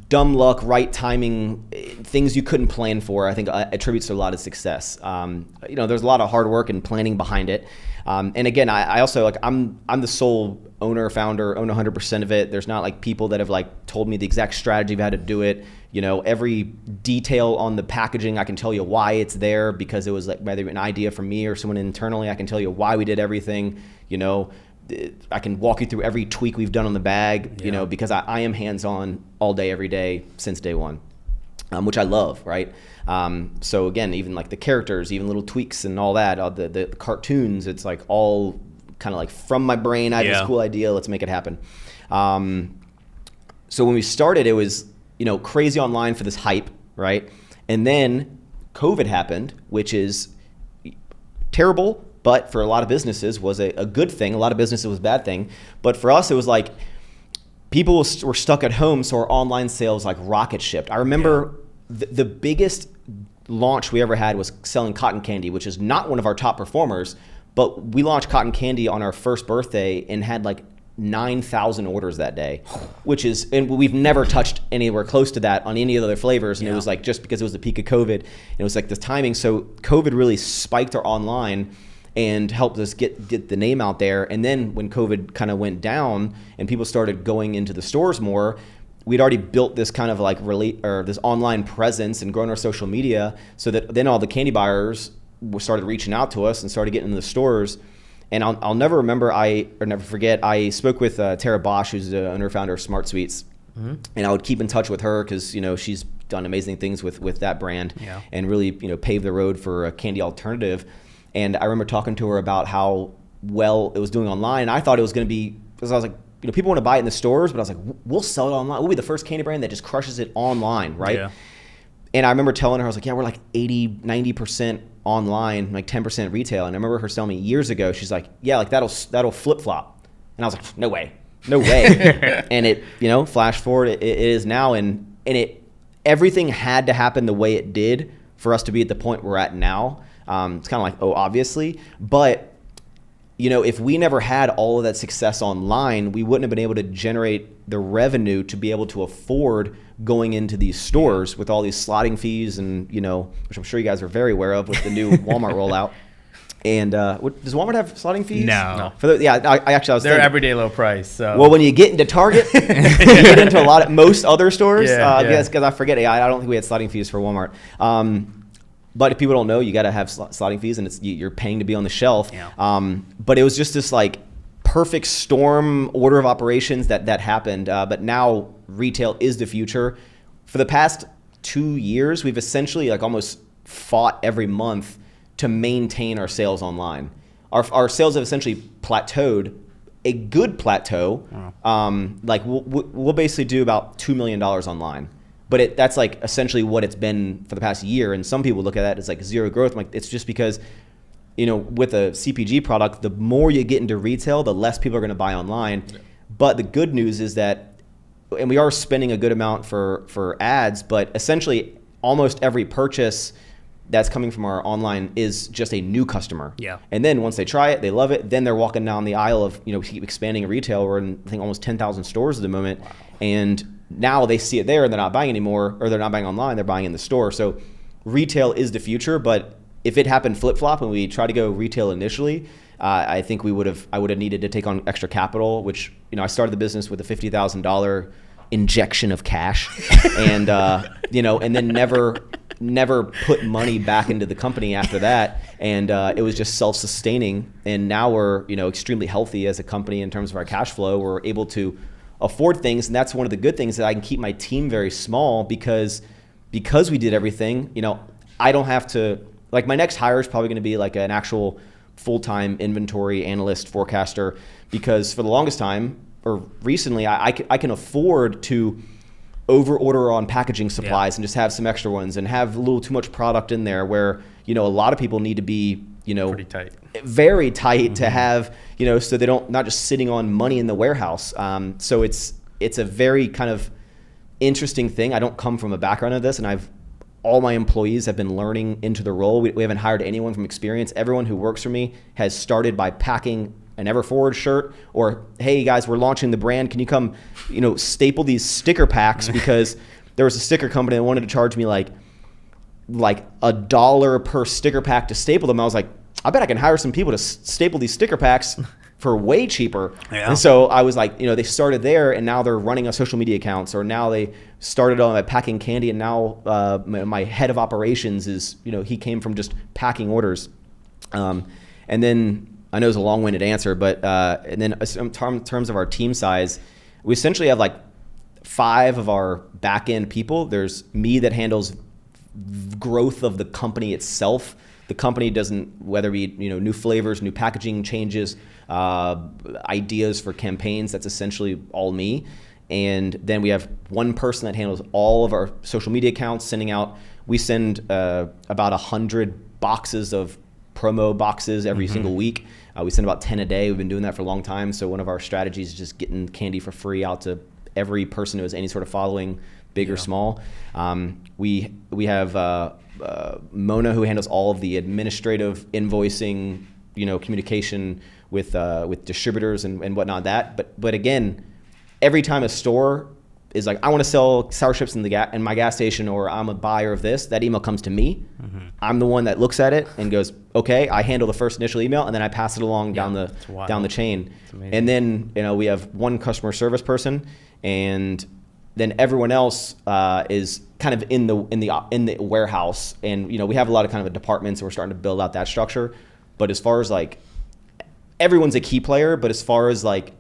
Speaker 1: dumb luck, right timing, things you couldn't plan for, I think attributes to a lot of success. There's a lot of hard work and planning behind it. And again, I also like, I'm the sole owner, founder, own 100% of it. There's not like people that have like told me the exact strategy of how to do it. Every detail on the packaging, I can tell you why it's there, because it was like whether an idea from me or someone internally. I can tell you why we did everything. I can walk you through every tweak we've done on the bag, because I am hands-on all day, every day since day one, which I love, right? So again, even like the characters, even little tweaks and all that, the cartoons, it's like all kind of like from my brain. I have this cool idea, let's make it happen. So when we started, it was, crazy online for this hype, right? And then COVID happened, which is terrible, but for a lot of businesses was a good thing. A lot of businesses was a bad thing. But for us, it was like people were stuck at home, so our online sales like rocket shipped. I remember the biggest launch we ever had was selling cotton candy, which is not one of our top performers, but we launched cotton candy on our first birthday and had like 9,000 orders that day, and we've never touched anywhere close to that on any of the other flavors. And it was like, just because it was the peak of COVID, and it was like the timing. So COVID really spiked our online and helped us get the name out there. And then when COVID kind of went down and people started going into the stores more, we'd already built this kind of like this online presence and grown our social media, so that then all the candy buyers started reaching out to us and started getting into the stores. And I'll never forget, I spoke with Tara Bosch, who's the owner founder of Smart Sweets. Mm-hmm. And I would keep in touch with her because, she's done amazing things with that brand and really, paved the road for a candy alternative. And I remember talking to her about how well it was doing online. And I thought it was going to be, because I was like, people want to buy it in the stores, but I was like, we'll sell it online. We'll be the first candy brand that just crushes it online, right? Yeah. And I remember telling her, I was like, we're like 80, 90% online, like 10% retail. And I remember her telling me years ago, she's like, like that'll flip flop. And I was like, no way. And it, flash forward, it is now. And everything had to happen the way it did for us to be at the point we're at now. It's kind of like, obviously, but if we never had all of that success online, we wouldn't have been able to generate the revenue to be able to afford going into these stores with all these slotting fees and, which I'm sure you guys are very aware of with the new Walmart rollout. And does Walmart have slotting fees?
Speaker 2: No.
Speaker 1: They're
Speaker 3: thinking, everyday low price. So.
Speaker 1: Well, when you get into Target, you get into most other stores. Because I forget, I don't think we had slotting fees for Walmart. But if people don't know, you got to have slotting fees, and you're paying to be on the shelf. Yeah. But it was just this like perfect storm order of operations that happened. But now retail is the future. For the past 2 years, we've essentially like almost fought every month to maintain our sales online. Our sales have essentially plateaued, a good plateau. Wow. Like we'll basically do about $2 million online. But that's like essentially what it's been for the past year. And some people look at that as like zero growth. I'm like, it's just because, with a CPG product, the more you get into retail, the less people are going to buy online. Yeah. But the good news is that, and we are spending a good amount for ads, but essentially almost every purchase that's coming from our online is just a new customer. Yeah. And then once they try it, they love it, then they're walking down the aisle of, keep expanding retail. We're in, I think, almost 10,000 stores at the moment. Wow. And now they see it there and they're not buying anymore, or they're not buying online, they're buying in the store. So retail is the future, but if it happened flip-flop and we tried to go retail initially, I think I would have needed to take on extra capital, which, I started the business with a $50,000 injection of cash and, and then never put money back into the company after that. And it was just self-sustaining. And now we're, extremely healthy as a company in terms of our cash flow. We're able to afford things, and that's one of the good things, that I can keep my team very small because we did everything. I don't have to, like, my next hire is probably going to be like an actual full-time inventory analyst forecaster, because for the longest time, or recently, I can afford to over order on packaging supplies and just have some extra ones and have a little too much product in there, where a lot of people need to be
Speaker 3: pretty tight,
Speaker 1: very tight to have, so they not just sitting on money in the warehouse. So it's a very kind of interesting thing. I don't come from a background of this, and all my employees have been learning into the role. We haven't hired anyone from experience. Everyone who works for me has started by packing an Ever Forward shirt, or hey guys, we're launching the brand. Can you come, staple these sticker packs? Because there was a sticker company that wanted to charge me like $1 per sticker pack to staple them. I was like, I bet I can hire some people to staple these sticker packs for way cheaper. Yeah. And so I was like, they started there, and now they're running a social media accounts, or now they started on packing candy, and now my head of operations is, he came from just packing orders. And then I know it's a long-winded answer, but and then in terms of our team size, we essentially have like 5 of our back-end people. There's me that handles growth of the company itself. The company doesn't, whether it be new flavors, new packaging changes, ideas for campaigns, that's essentially all me. And then we have one person that handles all of our social media accounts, we send about 100 boxes of promo boxes every single week. We send about 10 a day. We've been doing that for a long time. So one of our strategies is just getting candy for free out to every person who has any sort of following, big or small. We have Mona, who handles all of the administrative invoicing, communication with distributors and whatnot. But again, every time a store is like, I want to sell sour chips in my gas station, or I'm a buyer of this, that email comes to me. I'm the one that looks at it and goes, okay, I handle the first initial email, and then I pass it along down the chain. And then we have one customer service person, and then everyone else is kind of in the warehouse, and we have a lot of kind of departments, and we're starting to build out that structure. But as far as like, everyone's a key player, but as far as like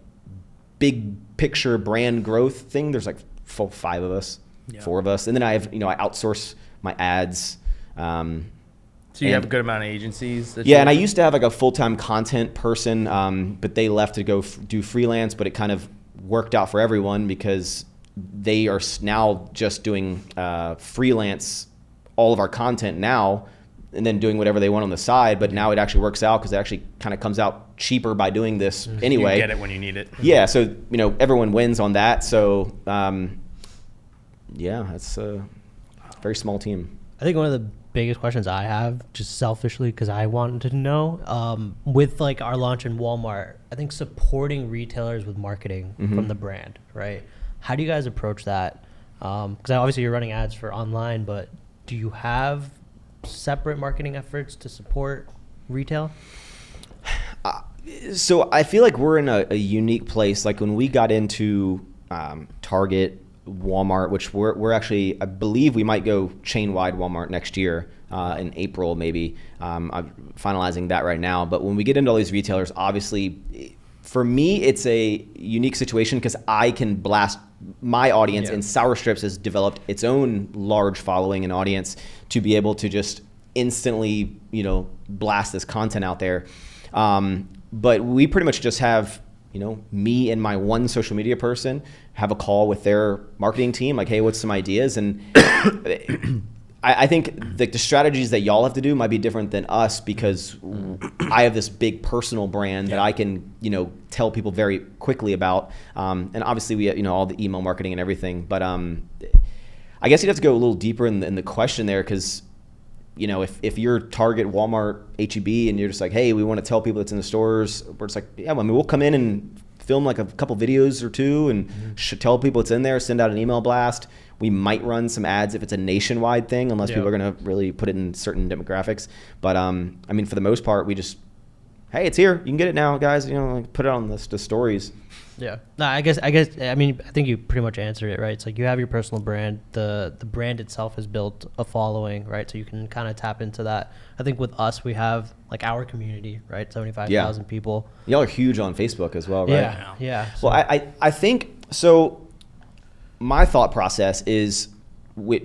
Speaker 1: big picture brand growth thing, there's like 5 of us, 4 of us, and then I have I outsource my ads.
Speaker 3: So you have a good amount of agencies.
Speaker 1: And I used to have like a full-time content person, but they left to go do freelance. But it kind of worked out for everyone because they are now just doing freelance all of our content now, and then doing whatever they want on the side. But now it actually works out because it actually kind of comes out cheaper by doing this anyway.
Speaker 3: You get it when you need it.
Speaker 1: Yeah, so everyone wins on that. So it's a very small team.
Speaker 4: I think one of the biggest questions I have, just selfishly, because I wanted to know, with like our launch in Walmart, I think supporting retailers with marketing from the brand, right? How do you guys approach that? Because obviously you're running ads for online, but do you have separate marketing efforts to support retail?
Speaker 1: So I feel like we're in a unique place. Like when we got into Target, Walmart, which we're actually, I believe we might go chain-wide Walmart next year in April maybe. I'm finalizing that right now. But when we get into all these retailers, obviously, for me, it's a unique situation because I can blast my audience, and Sour Strips has developed its own large following and audience to be able to just instantly, blast this content out there. But we pretty much just have, me and my one social media person have a call with their marketing team, like, hey, what's some ideas? And I think the strategies that y'all have to do might be different than us because I have this big personal brand that I can, tell people very quickly about. And obviously we have, all the email marketing and everything. But I guess you'd have to go a little deeper in the question there because, if you're Target, Walmart, H-E-B, and you're just like, hey, we want to tell people it's in the stores, we're just like, we'll come in and film like a couple videos or 2 and tell people it's in there, send out an email blast. We might run some ads if it's a nationwide thing, unless people are going to really put it in certain demographics. But for the most part, we just, hey, it's here. You can get it now, guys. Put it on the stories.
Speaker 4: Yeah. No, I guess. I think you pretty much answered it, right? It's like you have your personal brand. The brand itself has built a following, right? So you can kind of tap into that. I think with us, we have like our community, right? 75,000 people.
Speaker 1: Y'all are huge on Facebook as well, right?
Speaker 4: Yeah.
Speaker 1: So. Well, I think so. My thought process is, what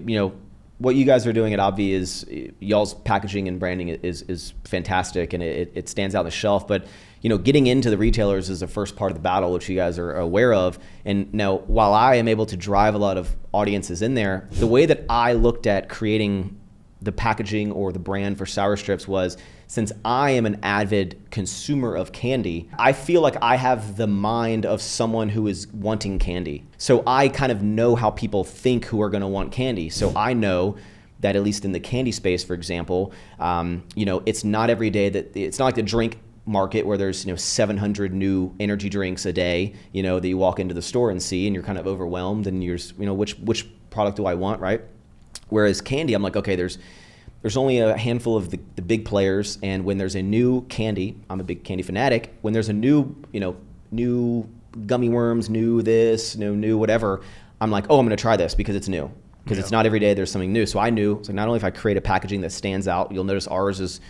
Speaker 1: you guys are doing at Obvi is y'all's packaging and branding is fantastic, and it stands out on the shelf. But getting into the retailers is the first part of the battle, which you guys are aware of. And now, while I am able to drive a lot of audiences in there, the way that I looked at creating the packaging or the brand for Sour Strips was, since I am an avid consumer of candy, I feel like I have the mind of someone who is wanting candy. So I kind of know how people think who are going to want candy. So I know that at least in the candy space, for example, it's not every day that it's not like to drink market where there's 700 new energy drinks a day, that you walk into the store and see, and you're kind of overwhelmed, and you're which product do I want, right? Whereas candy, I'm like, okay, there's only a handful of the big players, and when there's a new candy, I'm a big candy fanatic. When there's a new gummy worms, new this, new whatever, I'm like, oh, I'm gonna try this because it's new. Because it's not every day there's something new. So I knew, so not only if I create a packaging that stands out, you'll notice ours is,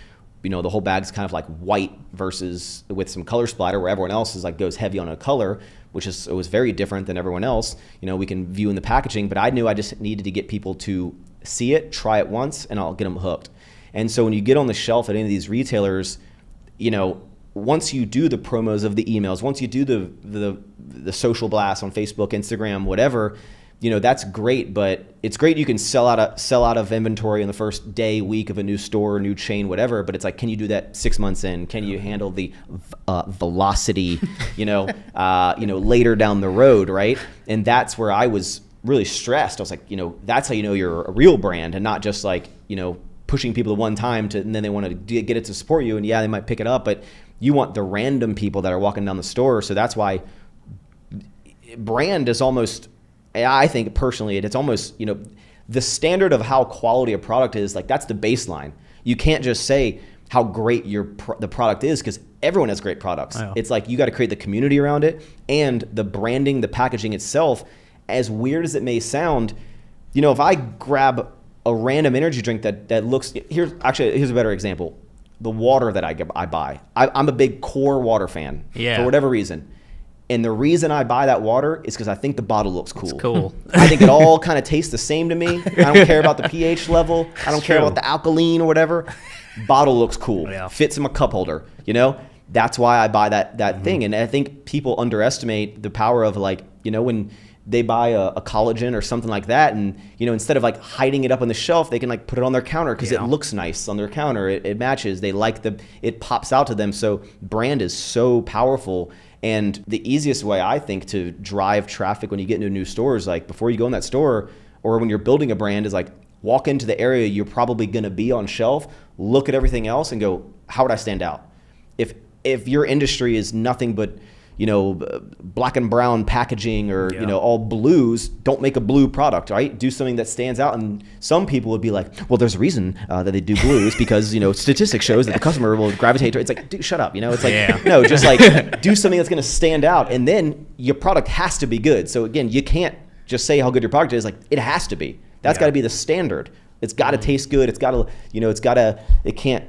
Speaker 1: the whole bag's kind of like white versus with some color splatter, where everyone else is like goes heavy on a color, it was very different than everyone else. We can view in the packaging, but I knew I just needed to get people to see it, try it once, and I'll get them hooked. And so when you get on the shelf at any of these retailers, once you do the promos of the emails, once you do the social blasts on Facebook, Instagram, whatever, that's great, but it's great you can sell out of inventory in the first day, week of a new store, new chain, whatever, but it's like, can you do that 6 months in? Can you handle the velocity, later down the road, right? And that's where I was really stressed. I was like, that's how you're a real brand, and not just like, pushing people at one time and then they want to get it to support you, and yeah, they might pick it up, but you want the random people that are walking down the store. So that's why brand is almost, I think personally, it's almost, the standard of how quality a product is, like that's the baseline. You can't just say how great the product is, because everyone has great products. Oh. It's like you got to create the community around it, and the branding, the packaging itself, as weird as it may sound, if I grab a random energy drink that looks, here's a better example. The water that I buy. I'm a big Core water fan for whatever reason. And the reason I buy that water is because I think the bottle looks cool.
Speaker 2: It's cool.
Speaker 1: I think it all kind of tastes the same to me. I don't care about the pH level. I don't care about the alkaline or whatever. Bottle looks cool. Yeah. Fits in my cup holder. That's why I buy that thing. And I think people underestimate the power of when they buy a collagen or something like that, and instead of like hiding it up on the shelf, they can like put it on their counter because it looks nice on their counter. It matches. They like it pops out to them. So brand is so powerful. And the easiest way, I think, to drive traffic when you get into new stores, like before you go in that store or when you're building a brand, is like walk into the area you're probably going to be on shelf, look at everything else and go, how would I stand out? If your industry is nothing but black and brown packaging or all blues, don't make a blue product, right? Do something that stands out. And some people would be like, well, there's a reason that they do blues because statistics shows that the customer will gravitate to it. It's like, dude, shut up, it's like no, just like do something that's going to stand out, and then your product has to be good. So again, you can't just say how good your product is. Like, it has to be. That's got to be the standard. It's got to taste good. It's got to it can't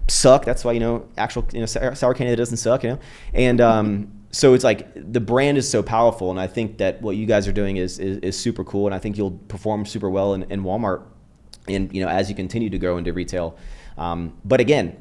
Speaker 1: suck. That's why actual sour candy that doesn't suck, and so it's like the brand is so powerful, and I think that what you guys are doing is super cool, and I think you'll perform super well in Walmart, and as you continue to grow into retail. But again,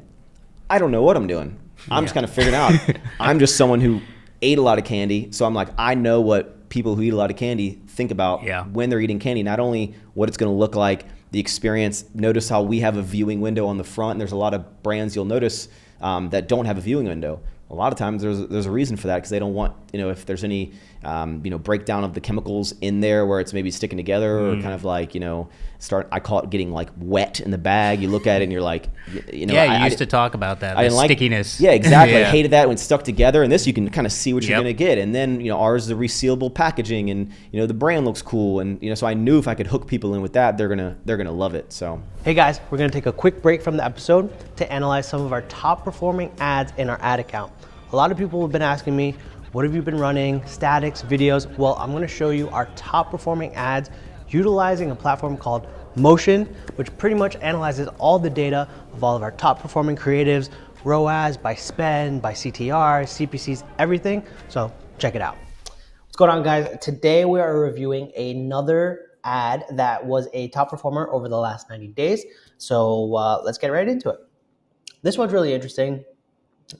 Speaker 1: I don't know what I'm doing. I'm just kind of figuring out. I'm just someone who ate a lot of candy, so I'm like, I know what people who eat a lot of candy think about when they're eating candy. Not only what it's going to look like, the experience. Notice how we have a viewing window on the front, and there's a lot of brands you'll notice that don't have a viewing window. A lot of times there's a reason for that, because they don't want, if there's any, breakdown of the chemicals in there where it's maybe sticking together or kind of like, I call it getting like wet in the bag. You look at it and you're like,
Speaker 2: you used to talk about that, the stickiness.
Speaker 1: Yeah, exactly. I hated that when it's stuck together, and this you can kind of see what you're going to get. And then, ours is the resealable packaging, and, the brand looks cool. And, so I knew if I could hook people in with that, they're going to love it. So,
Speaker 4: hey guys, we're going to take a quick break from the episode to analyze some of our top performing ads in our ad account. A lot of people have been asking me, what have you been running, statics, videos? Well, I'm gonna show you our top performing ads utilizing a platform called Motion, which pretty much analyzes all the data of all of our top performing creatives, ROAS, by spend, by CTR, CPCs, everything. So check it out. What's going on, guys? Today we are reviewing another ad that was a top performer over the last 90 days. So let's get right into it. This one's really interesting.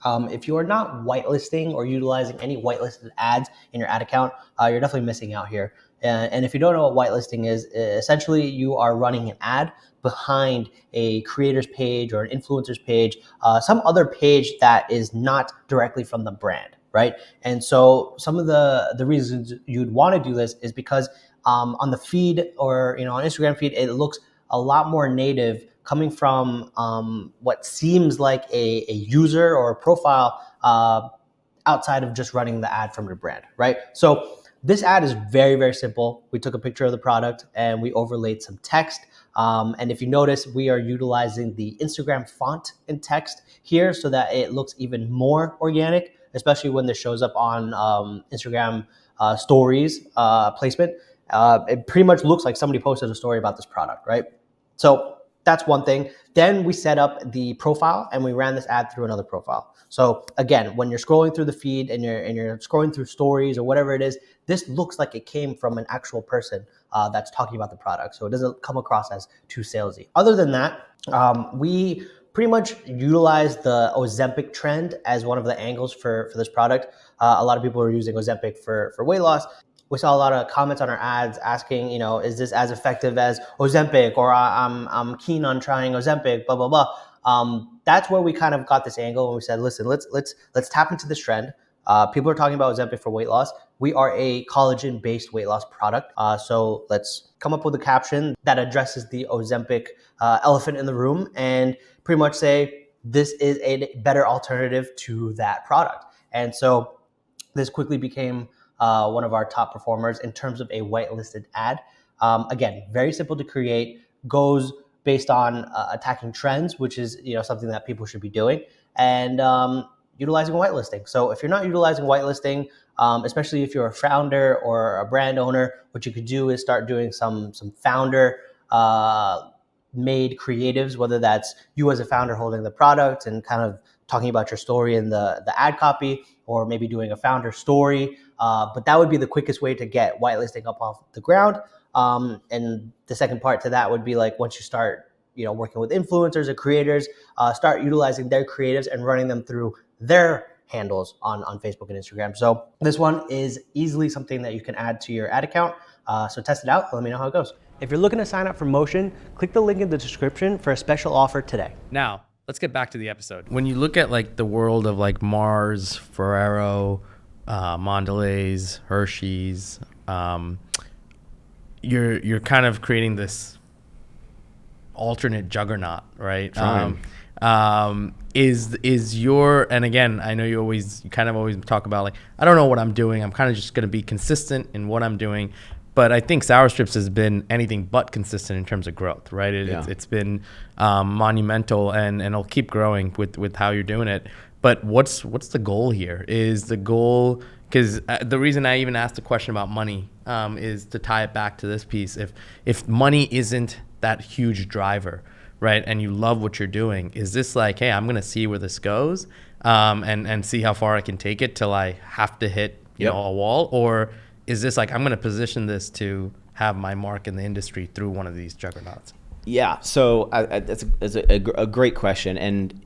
Speaker 4: If you are not whitelisting or utilizing any whitelisted ads in your ad account, you're definitely missing out here. And if you don't know what whitelisting is, essentially you are running an ad behind a creator's page or an influencer's page, some other page that is not directly from the brand, right? And so some of the reasons you'd want to do this is because on the feed or on Instagram feed, it looks a lot more native, coming from what seems like a user or a profile outside of just running the ad from your brand, right? So this ad is very, very simple. We took a picture of the product and we overlaid some text. And if you notice, we are utilizing the Instagram font and text here so that it looks even more organic, especially when this shows up on Instagram stories placement. It pretty much looks like somebody posted a story about this product, right? So that's one thing. Then we set up the profile and we ran this ad through another profile. So again, when you're scrolling through the feed and you're scrolling through stories or whatever it is, this looks like it came from an actual person that's talking about the product. So it doesn't come across as too salesy. Other than that, we pretty much utilize the Ozempic trend as one of the angles for this product. A lot of people are using Ozempic for weight loss. We saw a lot of comments on our ads asking, is this as effective as Ozempic, or I'm keen on trying Ozempic, blah, blah, blah. That's where we kind of got this angle and we said, listen, let's tap into this trend. People are talking about Ozempic for weight loss. We are a collagen-based weight loss product. So let's come up with a caption that addresses the Ozempic elephant in the room and pretty much say, this is a better alternative to that product. And so this quickly became one of our top performers in terms of a whitelisted ad. Again, very simple to create, goes based on attacking trends, which is something that people should be doing, and utilizing whitelisting. So if you're not utilizing whitelisting, especially if you're a founder or a brand owner, what you could do is start doing some founder made creatives, whether that's you as a founder holding the product and kind of talking about your story in the ad copy, or maybe doing a founder story. But that would be the quickest way to get whitelisting up off the ground. And the second part to that would be like, once you start, working with influencers or creators, start utilizing their creatives and running them through their handles on Facebook and Instagram. So this one is easily something that you can add to your ad account. So test it out and let me know how it goes. If you're looking to sign up for Motion, click the link in the description for a special offer today.
Speaker 3: Now, let's get back to the episode. When you look at like the world of like Mars, Ferrero, Mondelez, Hershey's, you're kind of creating this alternate juggernaut, right? Is your, and again, I know you kind of always talk about like, I don't know what I'm doing. I'm kind of just going to be consistent in what I'm doing. But I think Sour Strips has been anything but consistent in terms of growth, right? It's been monumental, and it'll keep growing with how you're doing it. But what's the goal here? Is the goal, because the reason I even asked the question about money is to tie it back to this piece. If money isn't that huge driver, right, and you love what you're doing, is this like, hey, I'm gonna see where this goes, and see how far I can take it till I have to hit a wall, or is this like, I'm gonna position this to have my mark in the industry through one of these juggernauts?
Speaker 1: Yeah, so that's a great question, and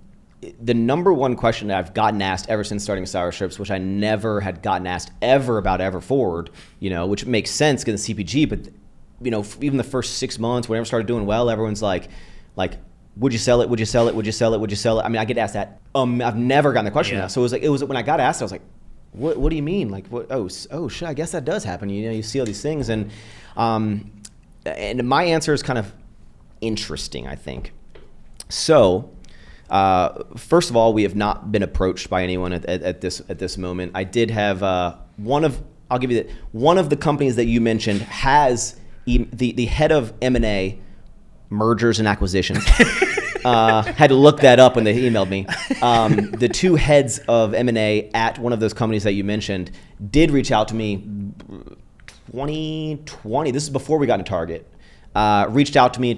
Speaker 1: the number one question that I've gotten asked ever since starting Sour Strips, which I never had gotten asked ever about Ever Forward, which makes sense because CPG, but even the first 6 months, whenever I started doing well, everyone's like, would you sell it? Would you sell it? Would you sell it? Would you sell it? I mean, I get asked that. I've never gotten the question. Yeah. So it was when I got asked, I was like, what do you mean? Like, what? Oh, shit, I guess that does happen. You see all these things, and my answer is kind of interesting, I think. So, first of all, we have not been approached by anyone at this moment. I did have one of the companies that you mentioned has the head of M&A, mergers and acquisitions. Had to look that up when they emailed me. The two heads of M&A at one of those companies that you mentioned did reach out to me 2020. This is before we got into Target. Reached out to me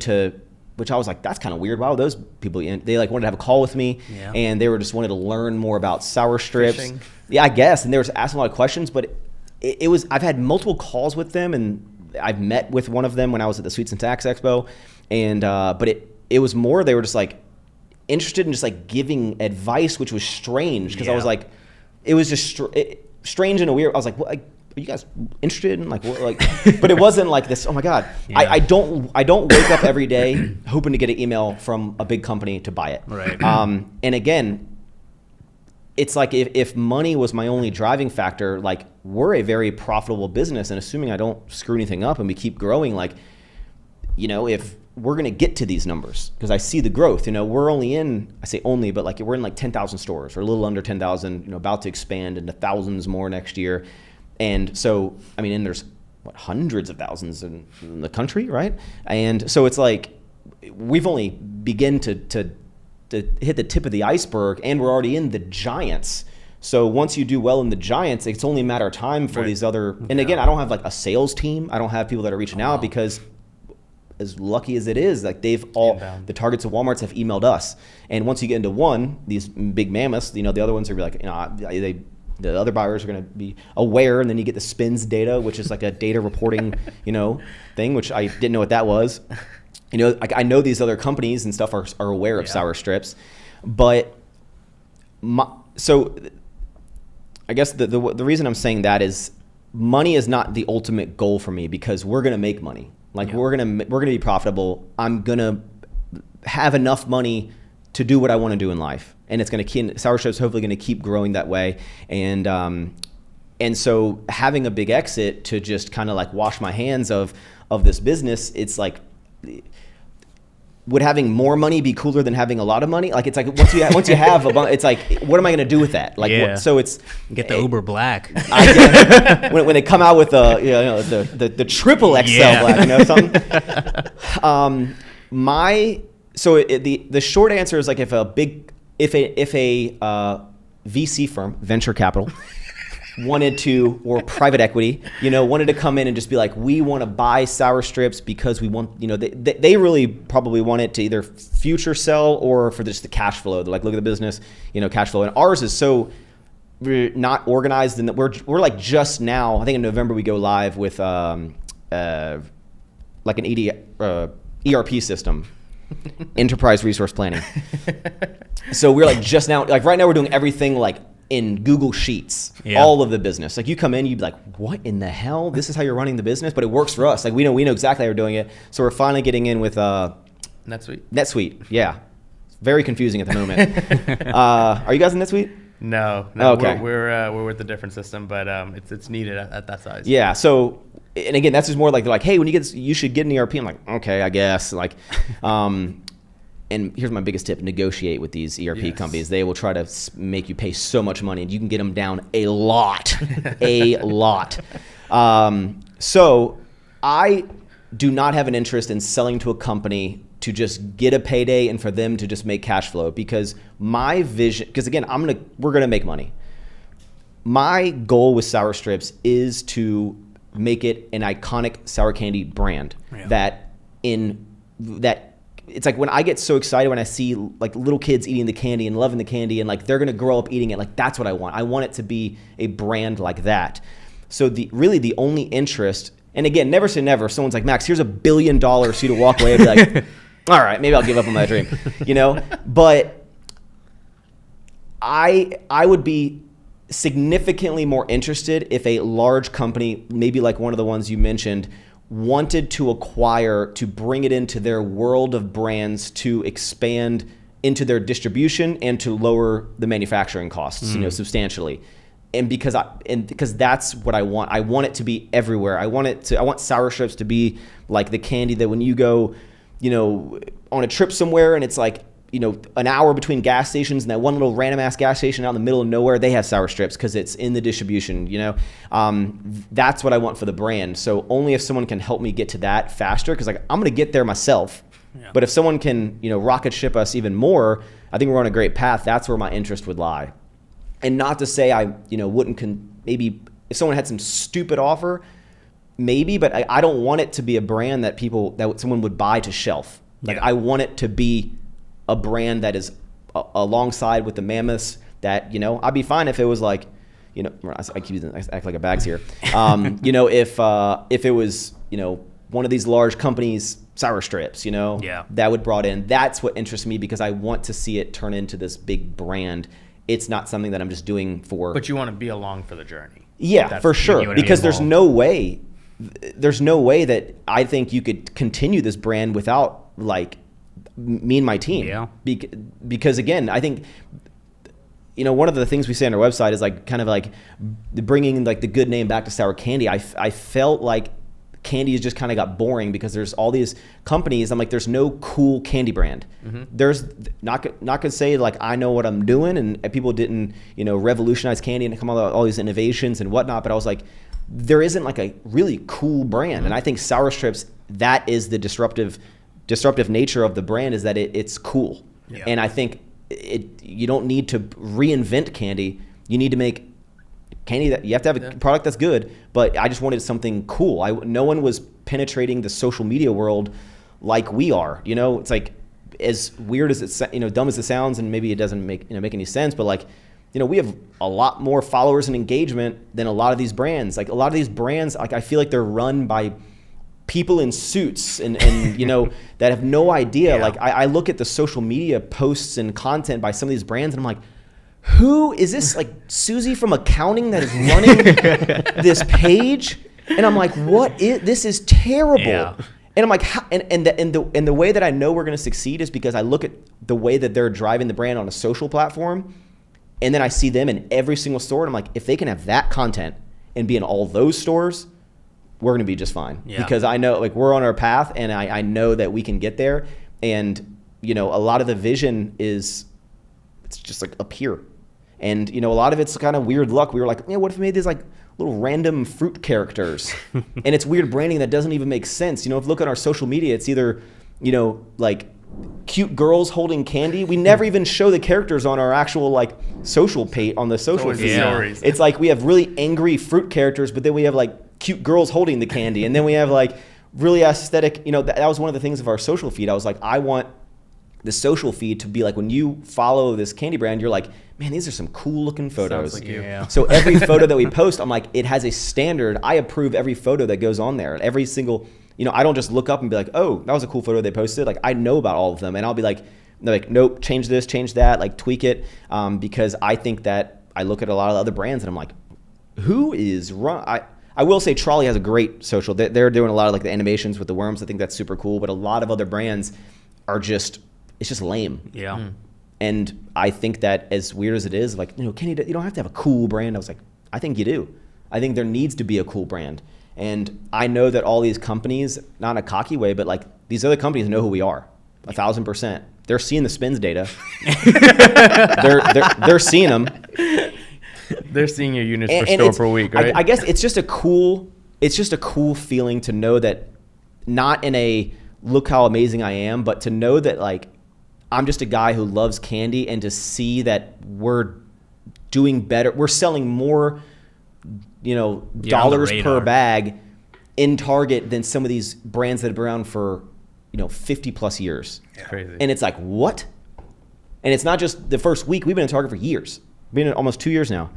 Speaker 1: which I was like, that's kind of weird. Why would those people, they like wanted to have a call with me, and they were just wanted to learn more about Sour Strips. Fishing. Yeah, I guess. And they were asking a lot of questions, but it was, I've had multiple calls with them, and I've met with one of them when I was at the Sweets and Tax Expo. And, but it was more, they were just like interested in just like giving advice, which was strange. Cause I was like, it was just strange and a weird, I was like, what, like, are you guys interested in like, what, like, but it wasn't like this. Oh my God. Yeah. I don't wake up every day hoping to get an email from a big company to buy it. Right. And again, it's like if money was my only driving factor, like we're a very profitable business, and assuming I don't screw anything up and we keep growing, like, if we're going to get to these numbers because I see the growth. We're only in, I say only, but like we're in like 10,000 stores or a little under 10,000, about to expand into thousands more next year. And so, I mean, and there's hundreds of thousands in the country, right? And so it's like we've only begun to hit the tip of the iceberg, and we're already in the giants. So once you do well in the giants, it's only a matter of time for these other. And again, I don't have like a sales team. I don't have people that are reaching out because, as lucky as it is, like they've all the Targets of Walmarts have emailed us. And once you get into one, these big mammoths, the other ones are like, the other buyers are going to be aware, and then you get the spins data, which is like a data reporting, thing, which I didn't know what that was. I know these other companies and stuff are aware of sour strips, but so I guess the reason I'm saying that is money is not the ultimate goal for me, because we're going to make money. Like we're going to be profitable. I'm going to have enough money to do what I want to do in life. And it's going to keep, Sour Strip's hopefully going to keep growing that way. And so having a big exit to just kind of like wash my hands of this business, it's like, would having more money be cooler than having a lot of money? Like, it's like once you have it's like, what am I going to do with that? Like, so it's
Speaker 2: get the Uber Black.
Speaker 1: When they come out with the triple XL Black, something. The short answer is like if a VC firm, venture capital, wanted to, or private equity, wanted to come in and just be like, we want to buy Sour Strips because we want, they really probably want it to either future sell or for just the cash flow. They're like, look at the business, cash flow. And ours is so not organized, and that we're like just now, I think in November we go live with like an ERP system. Enterprise resource planning. So we're like just now, like right now we're doing everything like in Google Sheets, all of the business. Like you come in, you'd be like, what in the hell? This is how you're running the business, but it works for us. Like we know exactly how we're doing it. So we're finally getting in with NetSuite. Yeah. It's very confusing at the moment. Are you guys in NetSuite?
Speaker 3: No.
Speaker 1: Okay.
Speaker 3: We're with a different system, but it's needed at that size.
Speaker 1: Yeah. So, and again, that's just more like they're like, hey, when you get this, you should get an ERP. I'm like, okay, I guess. Like, and here's my biggest tip: negotiate with these ERP companies. They will try to make you pay so much money, and you can get them down a lot, a lot. So I do not have an interest in selling to a company to just get a payday and for them to just make cash flow, because my vision, because again, we're gonna make money. My goal with Sour Strips is to make it an iconic sour candy brand that it's like when I get so excited when I see like little kids eating the candy and loving the candy and like they're gonna grow up eating it, like that's what I want. I want it to be a brand like that. So the only interest, and again, never say never. If someone's like, Max, here's $1 billion so you to walk away, I'd be like, all right, maybe I'll give up on my dream, But I would be significantly more interested if a large company, maybe like one of the ones you mentioned, wanted to acquire, to bring it into their world of brands, to expand into their distribution and to lower the manufacturing costs, substantially. And because that's what I want. I want it to be everywhere. I want Sour Strips to be like the candy that when you go, on a trip somewhere and it's like, an hour between gas stations, and that one little random ass gas station out in the middle of nowhere, they have Sour Strips because it's in the distribution, that's what I want for the brand. So only if someone can help me get to that faster, because like I'm going to get there myself. Yeah. But if someone can, rocket ship us even more, I think we're on a great path. That's where my interest would lie. And not to say I, maybe if someone had some stupid offer, maybe, but I don't want it to be a brand that someone would buy to shelf. Like I want it to be a brand that is alongside with the mammoths that, I'd be fine if it was like, I keep using, I act like a bags here. If it was, one of these large companies, Sour Strips, that would brought in, that's what interests me, because I want to see it turn into this big brand. It's not something that I'm just doing for.
Speaker 3: But you want to be along for the journey.
Speaker 1: Yeah, for sure. Because there's no way that I think you could continue this brand without like me and my team. Yeah. Because again, I think, one of the things we say on our website is like kind of like bringing like the good name back to sour candy. I felt like candy has just kind of got boring because there's all these companies. I'm like, there's no cool candy brand. There's not gonna say like I know what I'm doing, and people didn't, you know, revolutionize candy and come out with all these innovations and whatnot. But I was like, there isn't like a really cool brand. And I think Sour Strips, that is the disruptive nature of the brand, is that it's cool.
Speaker 2: Yeah.
Speaker 1: And I think you don't need to reinvent candy. You need to make candy that you have to have a product that's good, but I just wanted something cool. No one was penetrating the social media world like we are. You know, it's like, as weird as it, you know, dumb as it sounds, and maybe it doesn't make any sense, but like, you know, we have a lot more followers and engagement than a lot of these brands. Like a lot of these brands, like I feel like they're run by people in suits and you know, that have no idea.
Speaker 2: Yeah.
Speaker 1: Like I look at the social media posts and content by some of these brands, and I'm like, who is this? Like Susie from accounting that is running this page? And I'm like, this is terrible.
Speaker 2: Yeah.
Speaker 1: And I'm like, and the way that I know we're going to succeed is because I look at the way that they're driving the brand on a social platform, and then I see them in every single store, and I'm like, if they can have that content and be in all those stores, we're going to be just fine.
Speaker 2: Yeah.
Speaker 1: Because I know, like, we're on our path, and I know that we can get there. And, you know, a lot of the vision is, it's just like up here. And, you know, a lot of it's kind of weird luck. We were like, what if we made these like little random fruit characters? And it's weird branding that doesn't even make sense. You know, if you look at our social media, it's either, you know, like cute girls holding candy. We never even show the characters on our actual like social page on the social
Speaker 3: always the
Speaker 1: feed.
Speaker 3: stories.
Speaker 1: It's like we have really angry fruit characters, but then we have like cute girls holding the candy. And then we have like really aesthetic, you know, that was one of the things of our social feed. I was like, I want the social feed to be like, when you follow this candy brand, you're like, man, these are some cool looking photos.
Speaker 3: Sounds like you.
Speaker 2: Yeah.
Speaker 1: So every photo that we post, I'm like, it has a standard. I approve every photo that goes on there. Every single, you know, I don't just look up and be like, oh, that was a cool photo they posted. Like, I know about all of them, and I'll be like, nope, change this, change that, like tweak it, because I think that I look at a lot of other brands and I'm like, who is wrong? I will say Trolley has a great social. They're doing a lot of like the animations with the worms. I think that's super cool. But a lot of other brands are just, it's just lame.
Speaker 2: Yeah.
Speaker 1: And I think that, as weird as it is, like, you know, Kenny, you don't have to have a cool brand. I was like, I think you do. I think there needs to be a cool brand. And I know that all these companies, not in a cocky way, but like these other companies know who we are, 1,000%. They're seeing the spins data. they're seeing them.
Speaker 3: They're seeing your units per store per week, right?
Speaker 1: I guess it's just a cool feeling to know that, not in a look how amazing I am, but to know that like I'm just a guy who loves candy, and to see that we're doing better. We're selling more, you know, dollars per bag in Target than some of these brands that have been around for, you know, 50 plus years.
Speaker 3: It's crazy.
Speaker 1: And it's like, what? And it's not just the first week. We've been in Target for years. Been in almost 2 years now,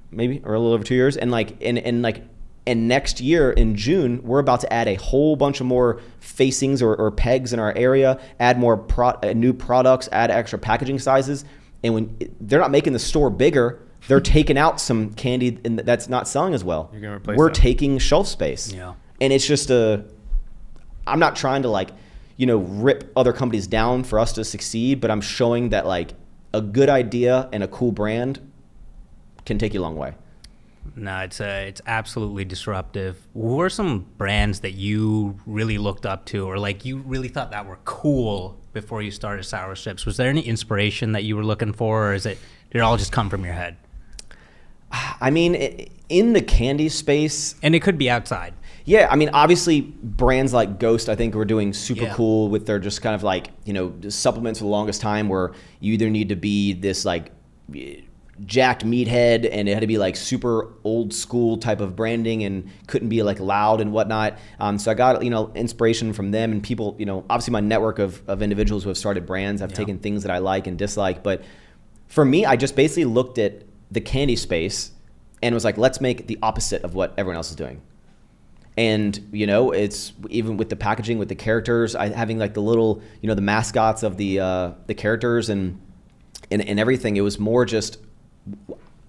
Speaker 1: maybe, or a little over 2 years. And like, and next year in June, we're about to add a whole bunch of more facings or pegs in our area, add more new products, add extra packaging sizes. And when they're not making the store bigger, they're taking out some candy that's not selling as well.
Speaker 3: You're gonna replace
Speaker 1: We're
Speaker 3: that.
Speaker 1: taking shelf space.
Speaker 2: Yeah.
Speaker 1: And it's just I'm not trying to like, you know, rip other companies down for us to succeed, but I'm showing that like a good idea and a cool brand can take you a long way.
Speaker 2: No, it's absolutely disruptive. Who are some brands that you really looked up to, or like you really thought that were cool before you started Sour Strips? Was there any inspiration that you were looking for, or did it all just come from your head?
Speaker 1: I mean, in the candy space,
Speaker 2: And it could be outside.
Speaker 1: yeah, I mean, obviously brands like Ghost, I think, were doing super
Speaker 2: Yeah.
Speaker 1: cool with their just kind of like, you know, supplements for the longest time, where you either need to be this like jacked meathead, and it had to be like super old school type of branding and couldn't be like loud and whatnot. So I got, you know, inspiration from them, and people, you know, obviously my network of individuals who have started brands. I've taken things that I like and dislike. But for me, I just basically looked at the candy space and was like, let's make the opposite of what everyone else is doing. And, you know, it's even with the packaging, with the characters, having like the little, you know, the mascots of the characters and everything. It was more just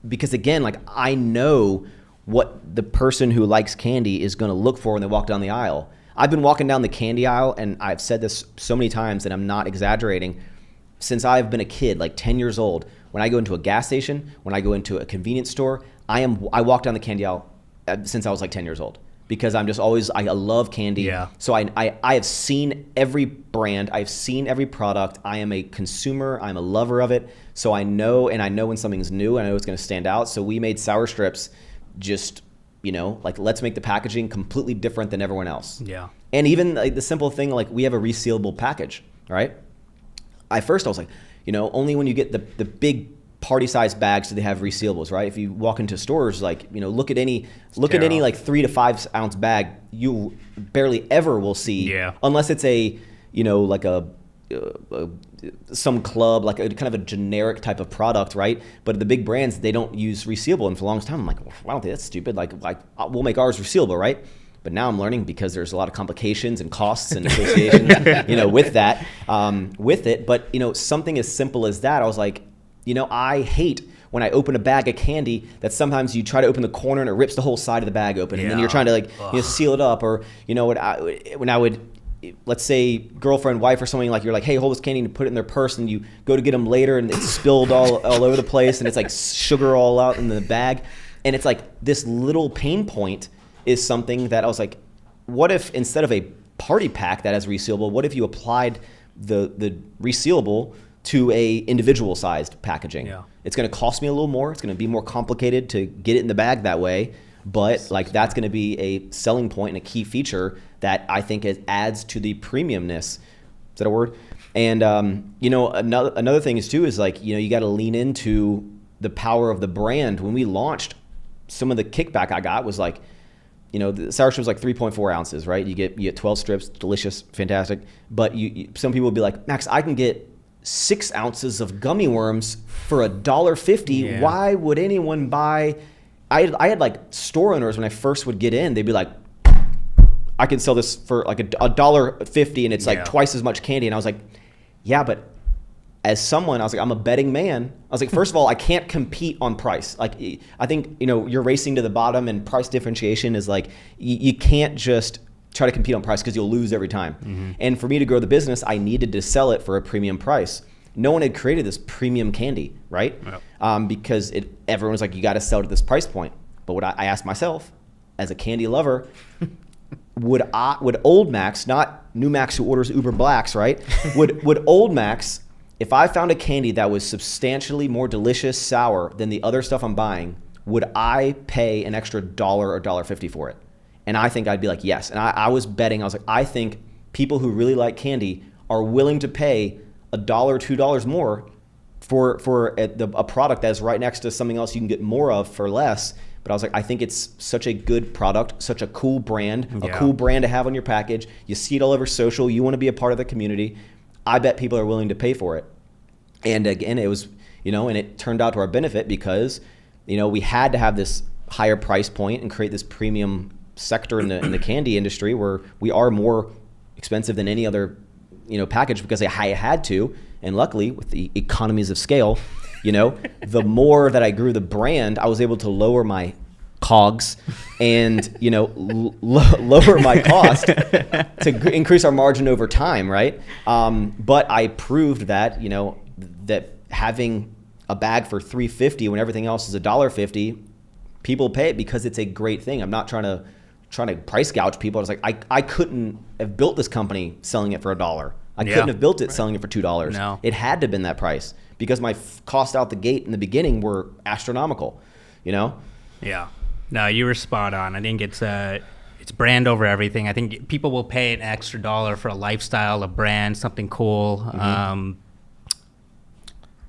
Speaker 1: because, again, like I know what the person who likes candy is going to look for when they walk down the aisle. I've been walking down the candy aisle, and I've said this so many times, and I'm not exaggerating, since I've been a kid, like 10 years old. When I go into a gas station, when I go into a convenience store, I walk down the candy aisle since I was like 10 years old. because I'm just always, I love candy.
Speaker 2: Yeah.
Speaker 1: So I have seen every brand, I've seen every product. I am a consumer, I'm a lover of it. So I know when something's new, I know it's going to stand out. So we made sour strips just, like, let's make the packaging completely different than everyone else.
Speaker 2: Yeah.
Speaker 1: And even like the simple thing, like we have a resealable package, right? I was like, only when you get the big party size bags do they have resealables, right? If you walk into stores, like, look at any like 3 to 5 ounce bag, you barely ever will see, unless it's a, like some club, like a kind of a generic type of product, right? But the big brands, they don't use resealable. And for the longest time, I'm like, well, I don't think that's stupid. Like we'll make ours resealable, right? But now I'm learning, because there's a lot of complications and costs and associations, with that, with it. But, something as simple as that, I was like, I hate when I open a bag of candy that sometimes you try to open the corner and it rips the whole side of the bag open. And then you're trying to like, seal it up. Or, when I would, let's say girlfriend, wife or something, like you're like, hey, hold this candy and put it in their purse, and you go to get them later and it's spilled all over the place and it's like sugar all out in the bag. And it's like this little pain point is something that I was like, what if instead of a party pack that has resealable, what if you applied the resealable to a individual sized packaging? Yeah. It's going to cost me a little more. It's going to be more complicated to get it in the bag that way. But like that's going to be a selling point and a key feature that I think it adds to the premiumness. Is that a word? And another thing is too is like, you got to lean into the power of the brand. When we launched, some of the kickback I got was like, the sour strip was like 3.4 ounces, right? You get 12 strips, delicious, fantastic. But some people would be like, Max, I can get 6 ounces of gummy worms for $1.50. Yeah. Why would anyone buy? I had like store owners when I first would get in, they'd be like, I can sell this for like $1.50 and it's like twice as much candy. And I was like, yeah, but as someone, I was like, I'm a betting man. I was like, first of all, I can't compete on price. Like, I think, you're racing to the bottom, and price differentiation is like, you can't just try to compete on price because you'll lose every time. Mm-hmm. And for me to grow the business, I needed to sell it for a premium price. No one had created this premium candy, right? Yep. Because everyone was like, you got to sell to this price point. But what I asked myself, as a candy lover, would old Max, not new Max who orders Uber Blacks, right? would old Max, if I found a candy that was substantially more delicious, sour than the other stuff I'm buying, would I pay an extra $1 or $1.50 for it? And I think I'd be like, yes. And I was betting, I was like, I think people who really like candy are willing to pay $1, $2 more for a product that's right next to something else you can get more of for less. But I was like, I think it's such a good product, such a cool brand, a cool brand to have on your package. You see it all over social. You want to be a part of the community. I bet people are willing to pay for it. And again, it was, and it turned out to our benefit because, we had to have this higher price point and create this premium sector in the candy industry where we are more expensive than any other, package, because I had to. And luckily, with the economies of scale, the more that I grew the brand, I was able to lower my COGS and lower my cost to increase our margin over time, right? But I proved that that having a bag for $3.50 when everything else is $1.50, people pay it because it's a great thing. I'm not trying to price gouge people. I was like, I couldn't have built this company selling it for $1. I couldn't have built it selling it for $2.
Speaker 2: No.
Speaker 1: It had to have been that price because my costs out the gate in the beginning were astronomical,
Speaker 2: Yeah. No, you were spot on. I think it's brand over everything. I think people will pay an extra $1 for a lifestyle, a brand, something cool. Mm-hmm.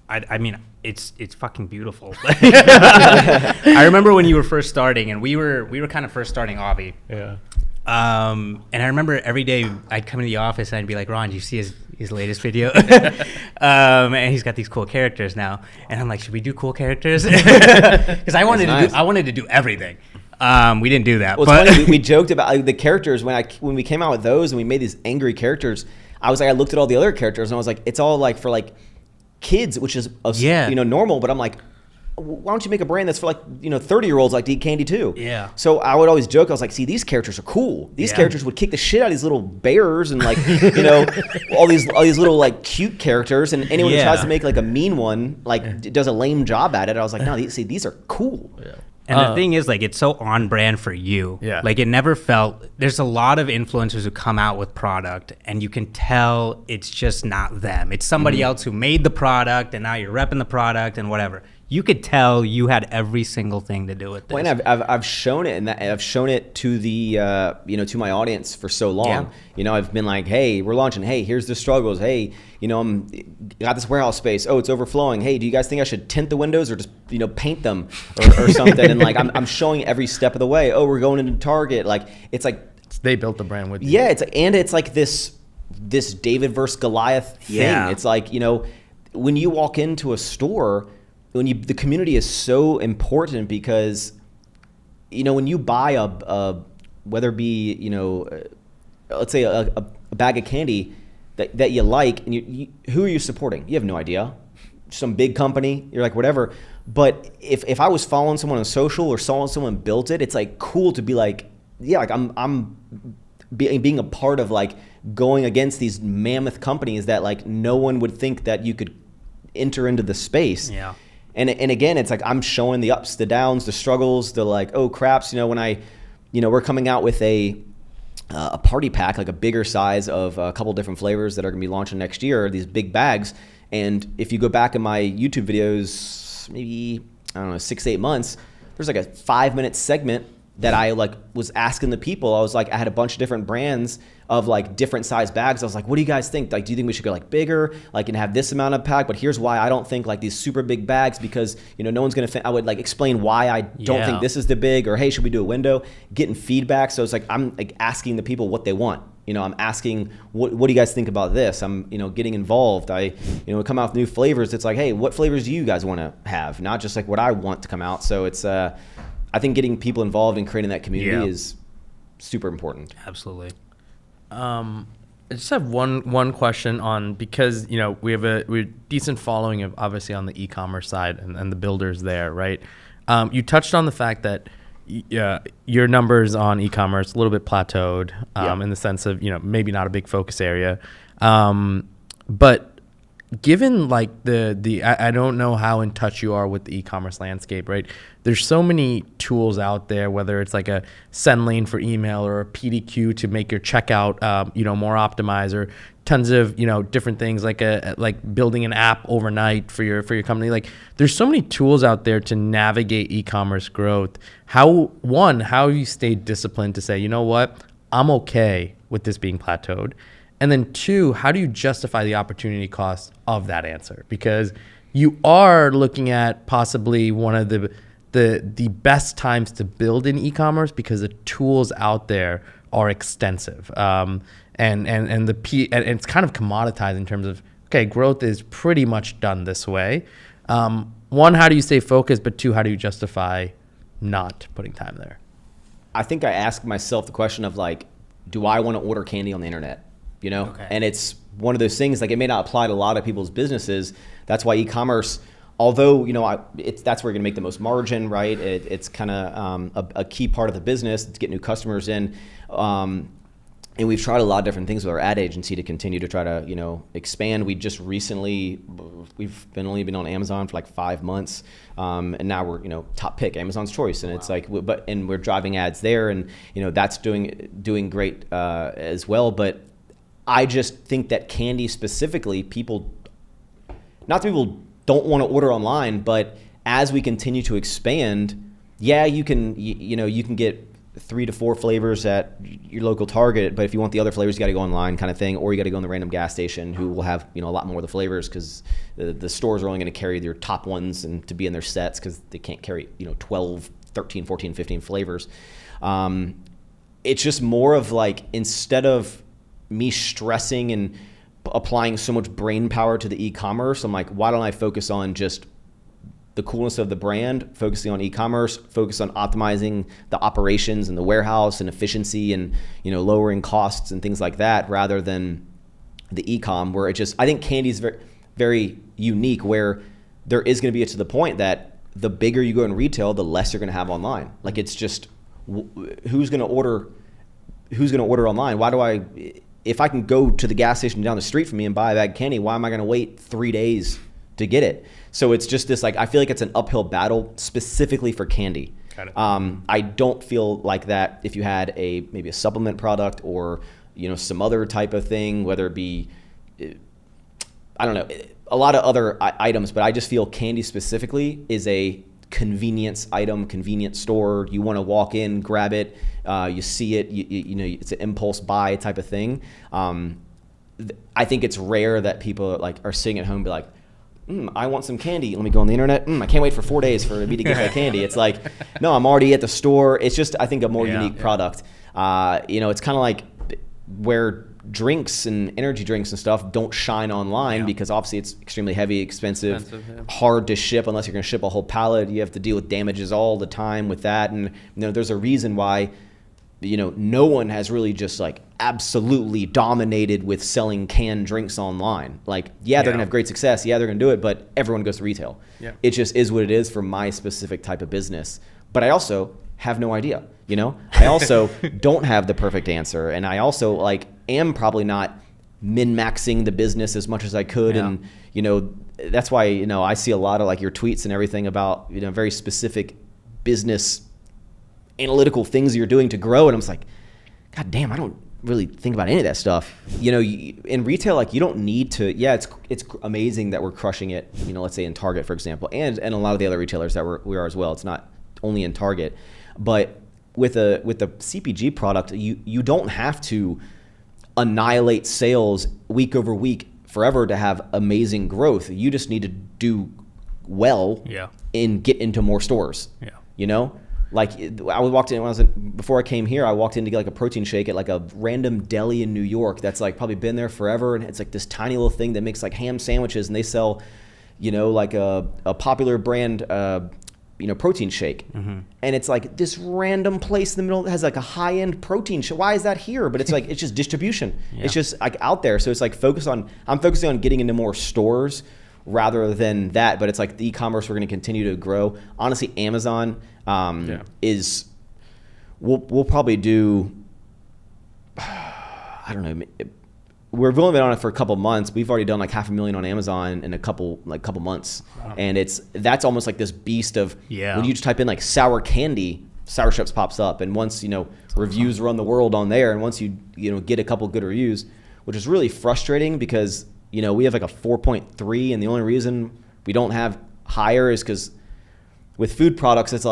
Speaker 2: I mean, it's fucking beautiful. I remember when you were first starting, and we were kind of first starting Avi.
Speaker 3: Yeah.
Speaker 2: And I remember every day I'd come into the office and I'd be like, Ron, did you see his latest video? And he's got these cool characters now. And I'm like, should we do cool characters? Because I wanted to do everything. We didn't do that.
Speaker 1: Well, it's funny. We joked about the characters when we came out with those and we made these angry characters. I was like, I looked at all the other characters and I was like, it's all like for like kids, which is normal. But I'm like, why don't you make a brand that's for 30-year-olds like to eat candy too?
Speaker 2: Yeah.
Speaker 1: So I would always joke. I was like, see, these characters are cool. These characters would kick the shit out of these little bears and all these little like cute characters. And anyone who tries to make like a mean one does a lame job at it. I was like, no, these are cool. Yeah.
Speaker 2: And the thing is, like, it's so on brand for you.
Speaker 3: Yeah.
Speaker 2: Like, it never felt, there's a lot of influencers who come out with product and you can tell it's just not them. It's somebody else who made the product and now you're repping the product and whatever. You could tell you had every single thing to do with this.
Speaker 1: Well, and I've shown it, and I've shown it to the to my audience for so long.
Speaker 2: Yeah.
Speaker 1: I've been like, hey, we're launching. Hey, here's the struggles. Hey, I'm got this warehouse space. Oh, it's overflowing. Hey, do you guys think I should tint the windows or just paint them or something? And like I'm showing every step of the way. Oh, we're going into Target. Like it's like
Speaker 3: They built the brand with you.
Speaker 1: yeah. It's like this David versus Goliath thing.
Speaker 2: Yeah.
Speaker 1: It's like when you walk into a store. The community is so important because, when you buy a whether it be, let's say a bag of candy that you like, and who are you supporting? You have no idea. Some big company, you're like, whatever. But if I was following someone on social or saw someone built it, it's like cool to be like, yeah, like I'm being a part of like going against these mammoth companies that like no one would think that you could enter into the space.
Speaker 2: Yeah.
Speaker 1: And again, it's like I'm showing the ups, the downs, the struggles, the like, oh craps, when we're coming out with a party pack, like a bigger size of a couple different flavors that are gonna be launching next year, these big bags. And if you go back in my YouTube videos, maybe, I don't know, 6-8 months, there's like a 5-minute segment that I like was asking the people. I was like, I had a bunch of different brands of like different size bags. I was like, what do you guys think? Like, do you think we should go like bigger, like and have this amount of pack? But here's why I don't think like these super big bags because no one's gonna. I would like explain why I don't think this is the big, or hey, should we do a window? Getting feedback. So it's like I'm like asking the people what they want. I'm asking what do you guys think about this? I'm getting involved. I we come out with new flavors. It's like, hey, what flavors do you guys want to have? Not just like what I want to come out. So it's I think getting people involved and creating that community is super important.
Speaker 2: Absolutely.
Speaker 3: I just have one question on, because we have a decent following of obviously on the e-commerce side and the builders there, right? You touched on the fact that your numbers on e-commerce a little bit plateaued in the sense of maybe not a big focus area, but given like I don't know how in touch you are with the e-commerce landscape, right? There's so many tools out there, whether it's like a send lane for email or a PDQ to make your checkout, more optimized, or tons of, different things like building an app overnight for your company. Like there's so many tools out there to navigate e-commerce growth. How have you stayed disciplined to say, you know what, I'm okay with this being plateaued? And then 2, how do you justify the opportunity cost of that answer? Because you are looking at possibly one of the best times to build in e-commerce because the tools out there are extensive. And it's kind of commoditized in terms of, okay, growth is pretty much done this way. 1, how do you stay focused? But 2, how do you justify not putting time there?
Speaker 1: I think I ask myself the question of like, do I want to order candy on the internet?
Speaker 2: Okay.
Speaker 1: And it's one of those things, like it may not apply to a lot of people's businesses. That's why e-commerce, although, that's where you're gonna make the most margin, right? It's kind of a key part of the business to get new customers in. And we've tried a lot of different things with our ad agency to continue to try to, expand. We just recently, we've only been on Amazon for like 5 months. And now we're, top pick, Amazon's choice. And it's like, and we're driving ads there, and, that's doing great as well. But I just think that candy specifically, not that people don't want to order online, but as we continue to expand, you can get 3 to 4 flavors at your local Target, but if you want the other flavors, you got to go online, kind of thing, or you got to go in the random gas station who will have a lot more of the flavors, because the stores are only going to carry their top ones and to be in their sets, because they can't carry 12, 13, 14, 15 flavors. It's just more of like, instead of me stressing and applying so much brain power to the e-commerce, I'm like, why don't I focus on just the coolness of the brand, focusing on e-commerce, focus on optimizing the operations and the warehouse and efficiency and lowering costs and things like that, rather than the e-com, where I think candy is very, very unique, where there is going to be to the point that the bigger you go in retail, the less you're going to have online. Like, it's just who's going to order online? Why do I? If I can go to the gas station down the street from me and buy a bag of candy, why am I going to wait 3 days to get it? So it's just this, like, I feel like it's an uphill battle specifically for candy.
Speaker 3: Got it.
Speaker 1: I don't feel like that if you had maybe a supplement product or some other type of thing, whether it be I don't know, a lot of other items, but I just feel candy specifically is a convenience item, convenience store. You want to walk in, grab it, you see it, it's an impulse buy type of thing. I think it's rare that people are sitting at home and be like, I want some candy. Let me go on the internet. I can't wait for 4 days for me to get my candy. It's like, no, I'm already at the store. It's just, I think, a more unique product. It's kind of like where drinks and energy drinks and stuff don't shine online because obviously it's extremely heavy, expensive, hard to ship unless you're going to ship a whole pallet. You have to deal with damages all the time with that. And there's a reason why no one has really just absolutely dominated with selling canned drinks online. They're gonna have great success. Yeah, they're gonna do it, but everyone goes to retail. Yeah. It just is what it is for my specific type of business. But I also have no idea. I also don't have the perfect answer, and I also am probably not min-maxing the business as much as I could. Yeah. And that's why I see a lot of your tweets and everything about very specific business analytical things you're doing to grow, and I'm just like, God damn, I don't really think about any of that stuff. In retail, you don't need to. Yeah, it's amazing that we're crushing it. Let's say in Target, for example, and a lot of the other retailers that we are as well. It's not only in Target, but with a CPG product, you don't have to annihilate sales week over week forever to have amazing growth. You just need to do well and get into more stores. Yeah. I walked in before I came here. I walked in to get a protein shake at a random deli in New York that's probably been there forever, and it's this tiny little thing that makes ham sandwiches, and they sell, a popular brand, protein shake, and it's this random place in the middle that has a high end protein shake. Why is that here? But it's it's just distribution. Yeah. It's just out there. So it's I'm focusing on getting into more stores rather than that. But it's the e-commerce we're going to continue to grow. Honestly, Amazon is we'll probably do I don't know. We've only been on it for a couple months. We've already done $500,000 on Amazon in a couple months. Wow. And that's almost this beast of when you just type in sour candy, Sour Strips pops up. And once reviews run the world on there, and once you get a couple good reviews, which is really frustrating because we have a 4.3, and the only reason we don't have higher is because with food products it's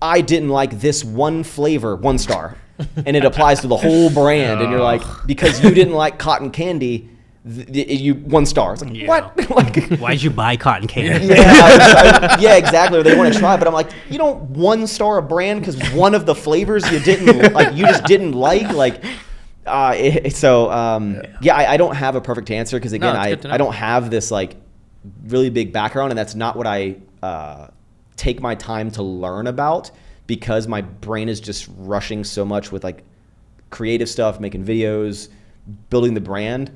Speaker 1: I didn't like this one flavor, 1 star. And it applies to the whole brand, and you're because you didn't like cotton candy, you 1 star. It's what?
Speaker 2: Why'd you buy cotton candy?
Speaker 1: Yeah, exactly. Or they want to try, but I'm you don't 1 star a brand because one of the flavors you didn't you just didn't like. I don't have a perfect answer because again, I don't have this really big background, and that's not what I take my time to learn about. Because my brain is just rushing so much with creative stuff, making videos, building the brand,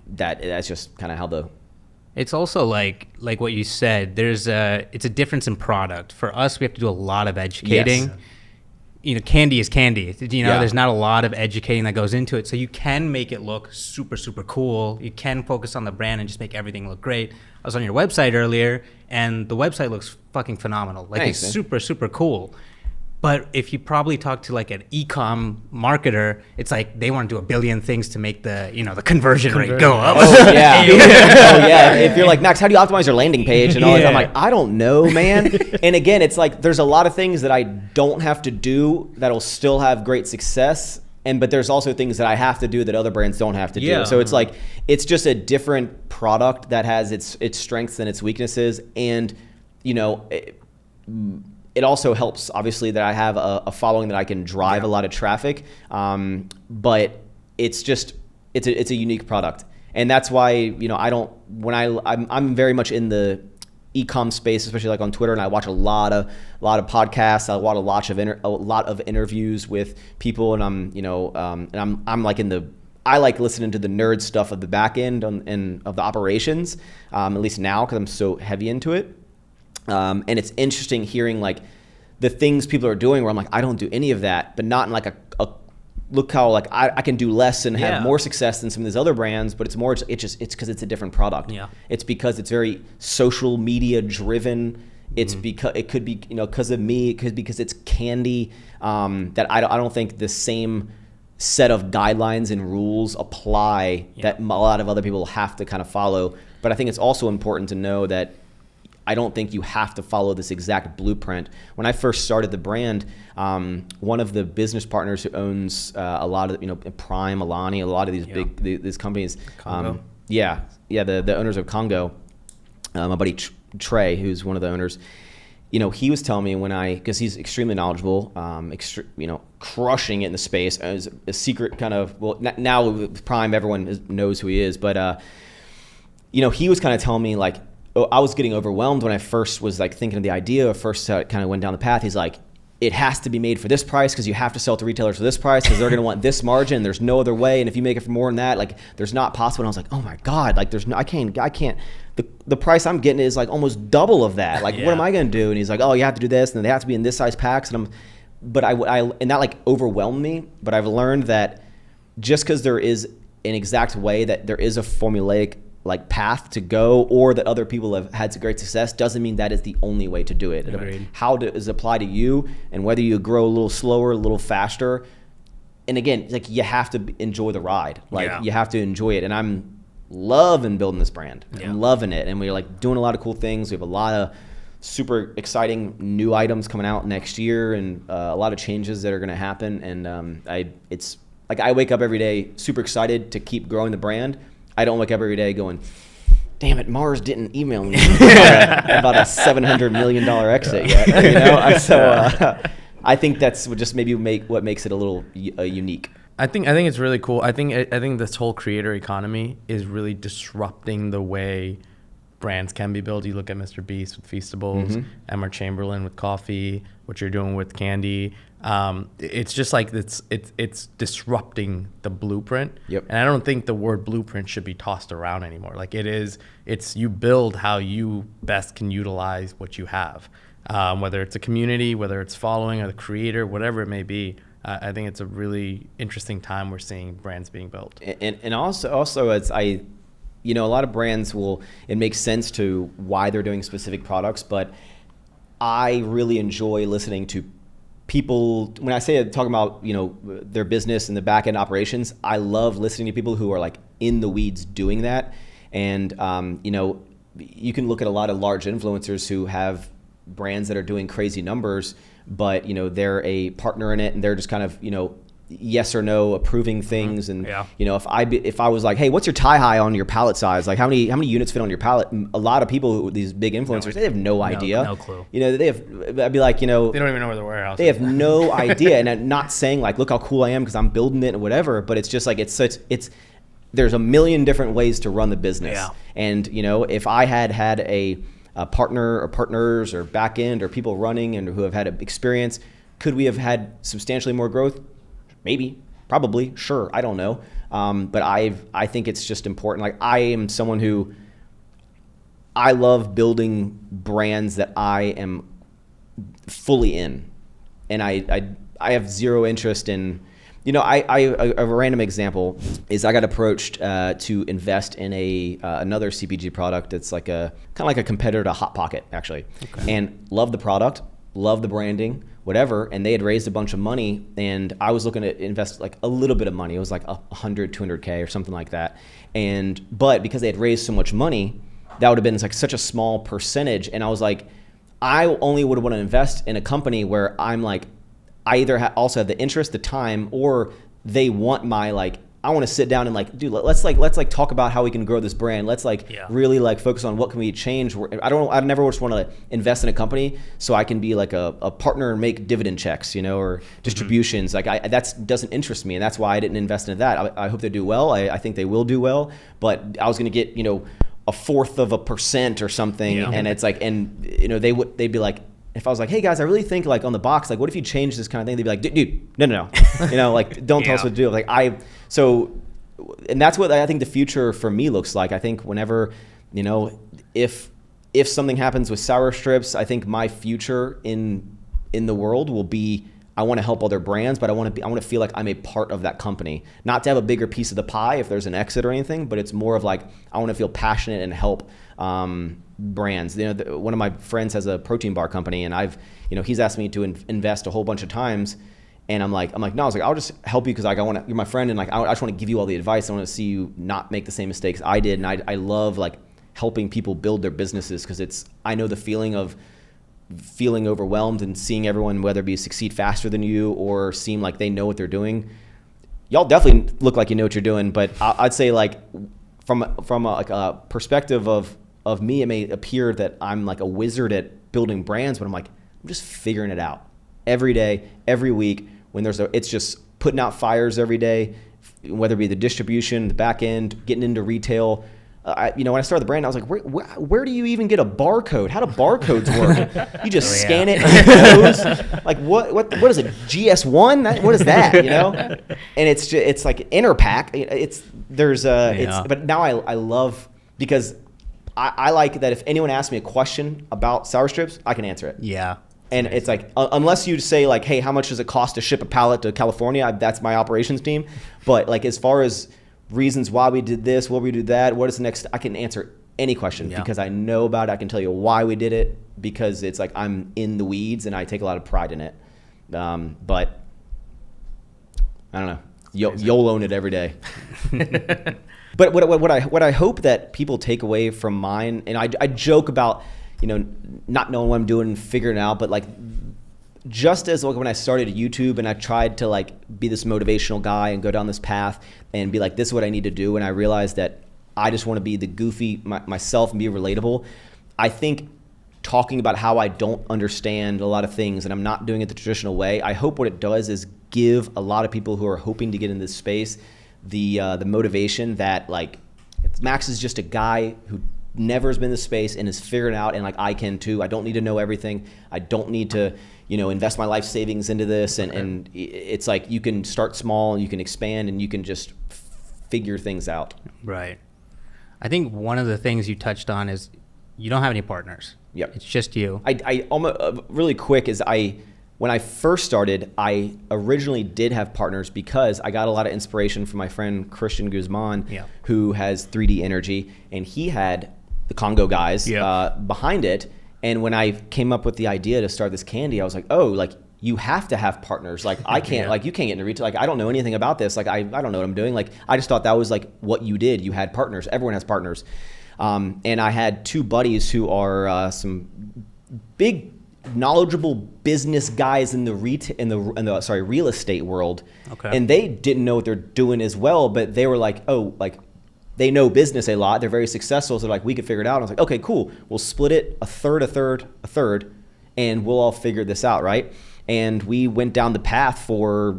Speaker 1: that's just kind of how
Speaker 2: It's also like what you said. It's a difference in product. For us, we have to do a lot of educating. Yes. Candy is candy. There's not a lot of educating that goes into it. So you can make it look super, super cool. You can focus on the brand and just make everything look great. I was on your website earlier, and the website looks fucking phenomenal.
Speaker 1: Thanks,
Speaker 2: it's super, super cool. But if you probably talk to an e-com marketer, it's they want to do a billion things to make the the conversion rate go up.
Speaker 1: Oh yeah. Oh yeah. If you're Max, how do you optimize your landing page and all that? I'm I don't know, man. And again, it's there's a lot of things that I don't have to do that'll still have great success. But there's also things that I have to do that other brands don't have to do. So it's it's just a different product that has its strengths and its weaknesses. And it also helps, obviously, that I have a following that I can drive a lot of traffic. But it's just it's a unique product, and that's why I'm very much in the e-com space, especially on Twitter, and I watch a lot of podcasts. I watch a lot of interviews with people, and I like listening to the nerd stuff of the back end and of the operations, at least now because I'm so heavy into it. And it's interesting hearing the things people are doing where I'm I don't do any of that, but not in a look how I can do less and have more success than some of these other brands, but it's because it's a different product. Yeah. It's because it's very social media driven. It's because it could be, because of me, it could be because it's candy, that I don't think the same set of guidelines and rules apply that a lot of other people have to kind of follow. But I think it's also important to know that I don't think you have to follow this exact blueprint. When I first started the brand, one of the business partners who owns a lot of, Prime, Alani, a lot of these these companies, the owners of Congo, my buddy Tthe, who's one of the owners, he was telling me because he's extremely knowledgeable, crushing it in the space as a secret kind of, now with Prime, everyone knows who he is, but he was kind of telling me like, I was getting overwhelmed when I first was like thinking of the idea, first kind of went down the path. He's like, it has to be made for this price because you have to sell to retailers for this price because they're going to want this margin. There's no other way. And if you make it for more than that, like there's not possible. And I was like, oh my God, like I can't, the price I'm getting is like almost double of that. Like, what am I going to do? And he's like, oh, you have to do this. And then they have to be in this size packs. And and that like overwhelmed me. But I've learned that just because there is an exact way, that there is a formulaic like path to go, or that other people have had great success, doesn't mean that is the only way to do it.
Speaker 3: Agreed.
Speaker 1: How does it apply to you, and whether you grow a little slower, a little faster. And again, like you have to enjoy the ride. Like you have to enjoy it. And I'm loving building this brand. I'm loving it. And we're like doing a lot of cool things. We have a lot of super exciting new items coming out next year, and a lot of changes that are going to happen. And it's like I wake up every day super excited to keep growing the brand. I don't wake up every day going, damn it, Mars didn't email me about a $700 million exit yet. So I think that's just maybe what makes it a little unique.
Speaker 3: I think it's really cool. I think this whole creator economy is really disrupting the way brands can be built. You look at Mr. Beast with Feastables, Emma Chamberlain with coffee, what you're doing with candy. It's just like it's disrupting the blueprint.
Speaker 1: Yep.
Speaker 3: And I don't think the word blueprint should be tossed around anymore. Like it's you build how you best can utilize what you have, whether it's a community, whether it's following or the creator, whatever it may be. I think it's a really interesting time we're seeing brands being built.
Speaker 1: And also as a lot of brands it makes sense to why they're doing specific products, but I really enjoy listening to people. When I say talking about their business and the back end operations, I love listening to people who are like in the weeds doing that. And you can look at a lot of large influencers who have brands that are doing crazy numbers, but they're a partner in it, and they're just kind of yes or no approving things. And if I was like, hey, what's your tie-high on your pallet size? Like how many units fit on your pallet? A lot of people, these big influencers, they have no idea.
Speaker 2: No clue.
Speaker 1: I'd be like,
Speaker 3: they don't even know where the warehouse
Speaker 1: they
Speaker 3: is.
Speaker 1: have no idea. And I'm not saying like, look how cool I am because I'm building it or whatever, but it's just like it's there's a million different ways to run the business.
Speaker 2: Yeah.
Speaker 1: And if I had a partner or partners or back end or people running and who have had experience, could we have had substantially more growth? Maybe, probably, sure, I don't know. But I think it's just important. Like I am someone who, I love building brands that I am fully in. And I have zero interest in, a random example is I got approached to invest in another CPG product that's like kind of like a competitor to Hot Pocket, actually. Okay. And love the product, love the branding, whatever, and they had raised a bunch of money, and I was looking to invest like a little bit of money. It was like 100, 200K or something like that. But because they had raised so much money, that would have been like such a small percentage. And I was like, I only would want to invest in a company where I'm like, I either also have the interest, the time, or they want my like, I want to sit down and like, dude, let's talk about how we can grow this brand. Let's really like focus on what can we change. I never just want to invest in a company so I can be like a partner and make dividend checks, or distributions. Like that doesn't interest me, and that's why I didn't invest in that. I hope they do well. I think they will do well, but I was going to get 0.1% or something, and it's like, and they'd be like, if I was like, hey guys, I really think like on the box, like what if you change this kind of thing? They'd be like, dude, no. Like don't tell us what to do. And that's what I think the future for me looks like. I think whenever, if something happens with sour strips, I think my future in the world will be I want to help other brands, but I want to feel like I'm a part of that company. Not to have a bigger piece of the pie if there's an exit or anything, but it's more of like I want to feel passionate and help brands. One of my friends has a protein bar company, and he's asked me to invest a whole bunch of times, and I'm like, no, I was like, I'll just help you because like you're my friend, and like I just want to give you all the advice. I want to see you not make the same mistakes I did, and I love like helping people build their businesses because I know the feeling of feeling overwhelmed and seeing everyone, whether it be succeed faster than you or seem like they know what they're doing. Y'all definitely look like you know what you're doing, but I'd say like from a perspective of me, it may appear that I'm like a wizard at building brands, but I'm just figuring it out every day, every week. It's just putting out fires every day, whether it be the distribution, the back end, getting into retail. When I started the brand, I was like, where do you even get a barcode? How do barcodes work? You just scan it and it goes. Like what is it? GS1? What is that? And it's like Interpack. But now I love, because I like that if anyone asks me a question about sour strips, I can answer it.
Speaker 2: Yeah.
Speaker 1: And it's like, unless you say like, hey, how much does it cost to ship a pallet to California? That's my operations team. But like, as far as reasons why we did this, what we did that, what is the next, I can answer any question because I know about it. I can tell you why we did it because it's like I'm in the weeds and I take a lot of pride in it. But I don't know, you'll own it every day. But what I hope that people take away from mine, and I joke about, not knowing what I'm doing and figuring it out, but like, just as like when I started YouTube and I tried to like be this motivational guy and go down this path and be like, this is what I need to do. And I realized that I just want to be the goofy myself and be relatable. I think talking about how I don't understand a lot of things and I'm not doing it the traditional way, I hope what it does is give a lot of people who are hoping to get in this space the motivation that like Maxx is just a guy who never has been in this space and is figuring it out, and like I can too. I don't need to know everything. I don't need to invest my life savings into this, and it's like you can start small and you can expand and you can just figure things out.
Speaker 2: Right. I think one of the things you touched on is you don't have any partners.
Speaker 1: Yep.
Speaker 2: It's just you.
Speaker 1: I almost really quick is when I first started, I originally did have partners because I got a lot of inspiration from my friend Christian Guzman, who has 3D Energy, and he had the Congo guys behind it. And when I came up with the idea to start this candy, I was like, oh, like you have to have partners. Like I can't, like you can't get into retail. Like I don't know anything about this. Like I don't know what I'm doing. Like I just thought that was like what you did. You had partners. Everyone has partners. And I had two buddies who are some big, knowledgeable business guys in the real estate world. Okay. And they didn't know what they're doing as well, but they were like, oh, like they know business a lot. They're very successful. So like, we could figure it out. I was like, okay, cool. We'll split it a third, and we'll all figure this out, right? And we went down the path for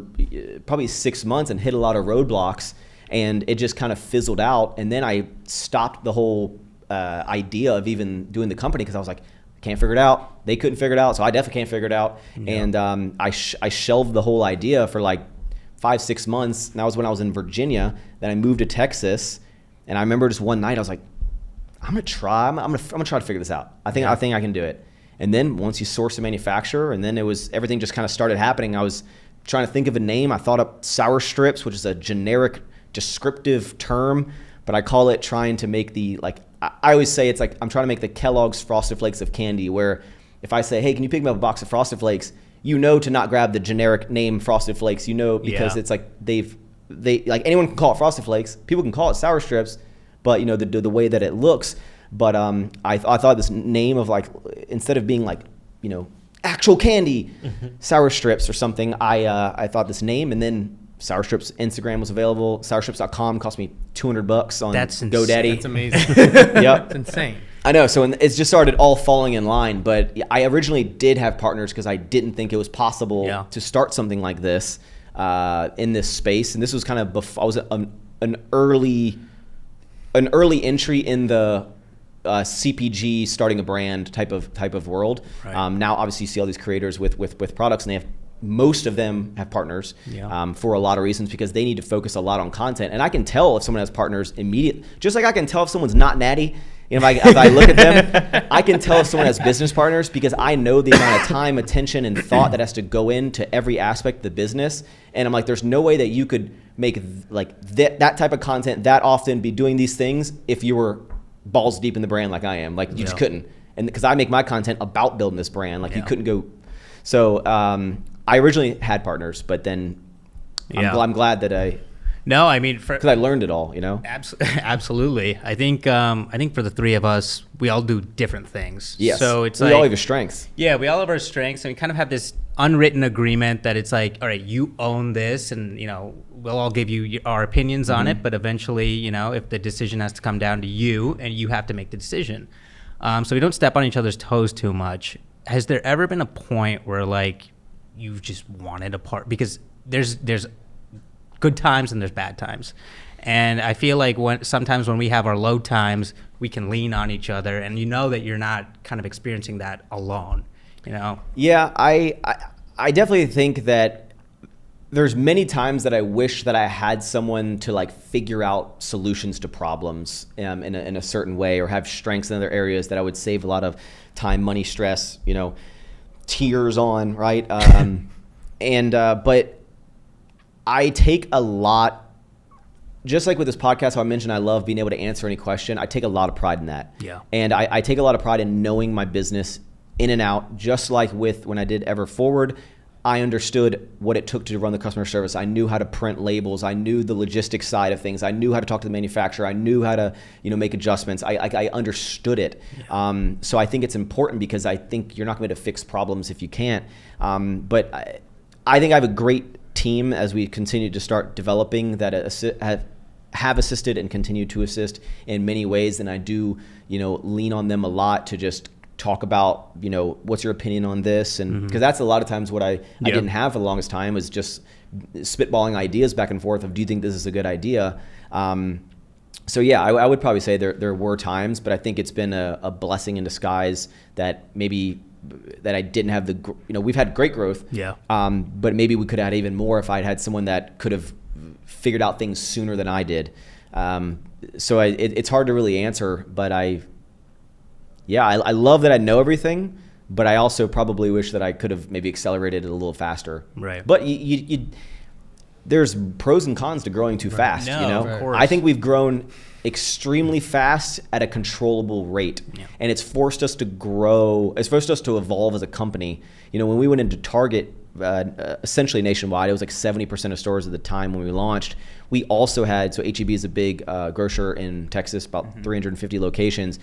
Speaker 1: probably 6 months and hit a lot of roadblocks, and it just kind of fizzled out. And then I stopped the whole idea of even doing the company because I was like, I can't figure it out. They couldn't figure it out, so I definitely can't figure it out. Yeah. And I shelved the whole idea for like 5-6 months. And that was when I was in Virginia. Then I moved to Texas. And I remember just one night I was like, I'm gonna try to figure this out. I think I can do it. And then once you source a manufacturer, and then everything just kind of started happening. I was trying to think of a name. I thought up sour strips, which is a generic descriptive term, but I call it trying to make I always say it's like I'm trying to make the Kellogg's Frosted Flakes of candy, where if I say, hey, can you pick me up a box of Frosted Flakes, to not grab the generic name Frosted Flakes, because it's like they like anyone can call it Frosted Flakes. People can call it sour strips, but the way that it looks. But I thought this name of like, instead of being like, actual candy, sour strips or something, I thought this name, and then Sour Strips Instagram was available. Sourstrips.com cost me $200 on GoDaddy.
Speaker 3: That's amazing.
Speaker 1: Yep.
Speaker 3: It's insane.
Speaker 1: I know. So it's just started all falling in line. But I originally did have partners because I didn't think it was possible to start something like this in this space. And this was kind of before I was an early entry in the CPG starting a brand type of world. Right. Now, obviously, you see all these creators with products, and they have. Most of them have partners for a lot of reasons because they need to focus a lot on content. And I can tell if someone has partners immediately, just like I can tell if someone's not natty You know, if I look at them, I can tell if someone has business partners because I know the amount of time, attention, and thought that has to go into every aspect of the business. And I'm like, there's no way that you could make like that type of content that often, be doing these things if you were balls deep in the brand like I am. Like, you just couldn't. And because I make my content about building this brand, like you couldn't go. So I originally had partners, but then I'm glad that
Speaker 2: No, I mean,
Speaker 1: because I learned it all, you know.
Speaker 2: Absolutely. I think for the three of us, we all do different things.
Speaker 1: Yes.
Speaker 2: So it's
Speaker 1: we
Speaker 2: like,
Speaker 1: all have your strengths.
Speaker 2: Yeah, we all have our strengths, and we kind of have this unwritten agreement that it's like, all right, you own this, and you know, we'll all give you our opinions on it, but eventually, you know, if the decision has to come down to you, and you have to make the decision. So we don't step on each other's toes too much. Has there ever been a point where like you just wanted a part? Because there's good times and there's bad times, and I feel like sometimes when we have our low times, we can lean on each other, and you know that you're not kind of experiencing that alone, you know.
Speaker 1: Yeah, I definitely think that there's many times that I wish that I had someone to like figure out solutions to problems in a certain way, or have strengths in other areas that I would save a lot of time, money, stress, you know, tears on, right? But I take a lot, just like with this podcast, how I mentioned I love being able to answer any question. I take a lot of pride in that.
Speaker 2: Yeah.
Speaker 1: And I take a lot of pride in knowing my business in and out, just like with when I did Ever Forward. I understood what it took to run the customer service. I knew how to print labels. I knew the logistics side of things. I knew how to talk to the manufacturer. I knew how to, you know, make adjustments. I understood it. Yeah. So I think it's important because I think you're not going to fix problems if you can't. But I think I have a great team as we continue to start developing that have assisted and continue to assist in many ways. And I do, you know, lean on them a lot to just talk about, you know, what's your opinion on this? And because that's a lot of times what I didn't have for the longest time, was just spitballing ideas back and forth of, do you think this is a good idea? So yeah, I would probably say there were times, but I think it's been a blessing in disguise that maybe that I didn't have we've had great growth.
Speaker 2: Yeah.
Speaker 1: But maybe we could have had even more if I'd had someone that could have figured out things sooner than I did. So it's hard to really answer, but I love that I know everything, but I also probably wish that I could have maybe accelerated it a little faster.
Speaker 2: Right.
Speaker 1: But there's pros and cons to growing too fast.
Speaker 2: No,
Speaker 1: you know,
Speaker 2: of course.
Speaker 1: I think we've grown extremely fast at a controllable rate, and it's forced us to grow. It's forced us to evolve as a company. You know, when we went into Target, essentially nationwide, it was like 70% of stores at the time when we launched. We also had, so H-E-B is a big grocer in Texas, about 350 locations.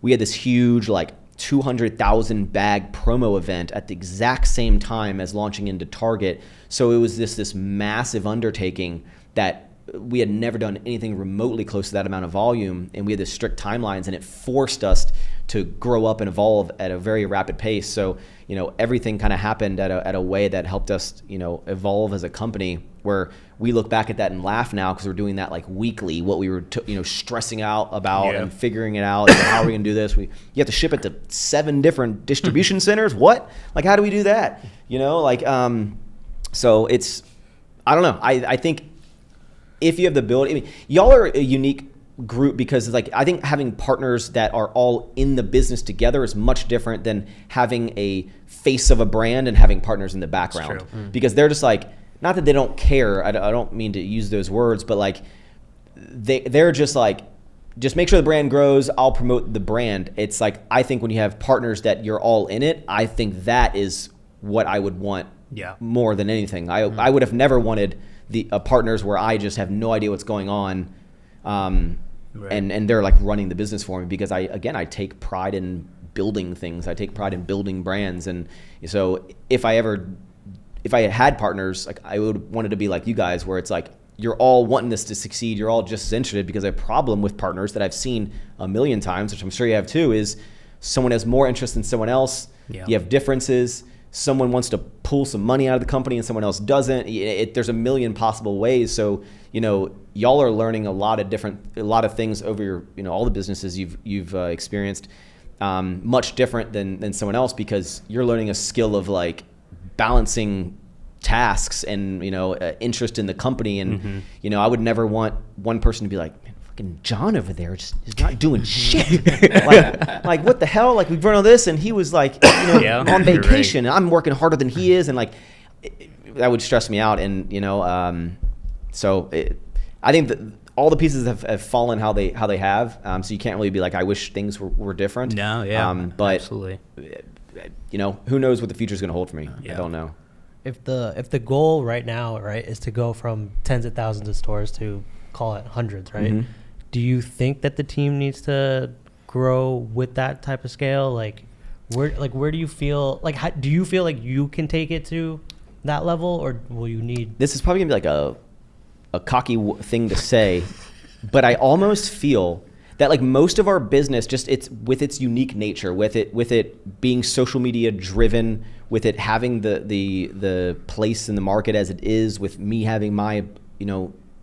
Speaker 1: We had this huge, like 200,000 bag promo event at the exact same time as launching into Target. So it was this massive undertaking that we had never done anything remotely close to that amount of volume, and we had this strict timelines, and it forced us to grow up and evolve at a very rapid pace. So, you know, everything kind of happened at a way that helped us, you know, evolve as a company, where we look back at that and laugh now because we're doing that like weekly, what we were, stressing out about and figuring it out. How are we going to do this? You have to ship it to 7 different distribution centers. What? Like, how do we do that? You know, like, so it's, I don't know. I think if you have the ability, I mean, y'all are a unique group because it's like, I think having partners that are all in the business together is much different than having a face of a brand and having partners in the background. Because they're just like, not that they don't care, I don't mean to use those words, but like they're just like, just make sure the brand grows, I'll promote the brand. It's like, I think when you have partners that you're all in it, I think that is what I would want more than anything. I would have never wanted partners where I just have no idea what's going on, and they're like running the business for me, because I take pride in building things. I take pride in building brands. And so if I had partners, like I would want it to be like you guys, where it's like, you're all wanting this to succeed. You're all just as interested, because a problem with partners that I've seen a million times, which I'm sure you have too, is someone has more interest than someone else. You have differences. Someone wants to pull some money out of the company and someone else doesn't. There's a million possible ways. So, y'all are learning a lot of things over your, all the businesses you've experienced, much different than someone else, because you're learning a skill of like balancing tasks and, interest in the company. And, I would never want one person to be like, man, fucking John over there is not doing shit. like what the hell? Like we've run all this, and he was like, on vacation, and I'm working harder than he is, and like that would stress me out. And I think that all the pieces have fallen how they have. So you can't really be like, I wish things were different.
Speaker 2: No, yeah,
Speaker 1: but
Speaker 2: absolutely.
Speaker 1: Who knows what the future is going to hold for me? I don't know.
Speaker 4: If the goal right now, right, is to go from tens of thousands of stores to call it hundreds, right?
Speaker 1: Mm-hmm.
Speaker 4: Do you think that the team needs to grow with that type of scale? Like where do you feel like do you feel like you can take it to that level, or will you need?
Speaker 1: This is probably gonna be like a cocky thing to say, but I almost feel that like most of our business, just it's with its unique nature, with it being social media driven, with it having the place in the market as it is, with me having my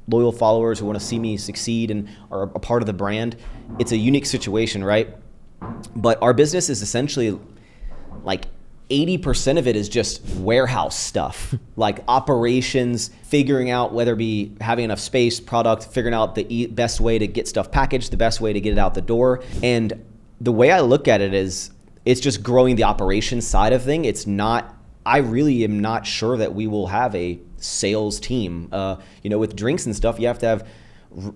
Speaker 1: loyal followers who want to see me succeed and are a part of the brand. It's a unique situation, right? But our business is essentially like 80% of it is just warehouse stuff, like operations, figuring out whether it be having enough space, product, figuring out the best way to get stuff packaged, the best way to get it out the door. And the way I look at it is it's just growing the operations side of thing. It's not, I really am not sure that we will have a sales team. With drinks and stuff, you have to have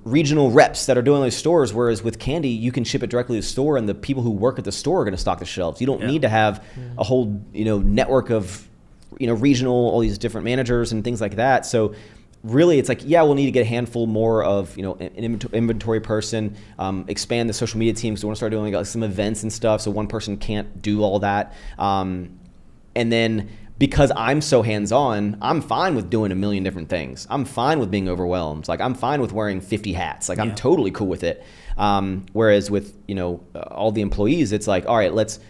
Speaker 1: regional reps that are doing those stores, whereas with candy you can ship it directly to the store and the people who work at the store are going to stock the shelves. You don't need to have a whole network of regional, all these different managers and things like that. So really it's like, we'll need to get a handful more of an inventory person, expand the social media team, so we want to start doing like some events and stuff, so one person can't do all that, and then because I'm so hands-on, I'm fine with doing a million different things. I'm fine with being overwhelmed. Like I'm fine with wearing 50 hats. Like I'm totally cool with it. Whereas with all the employees, it's like, all right, let's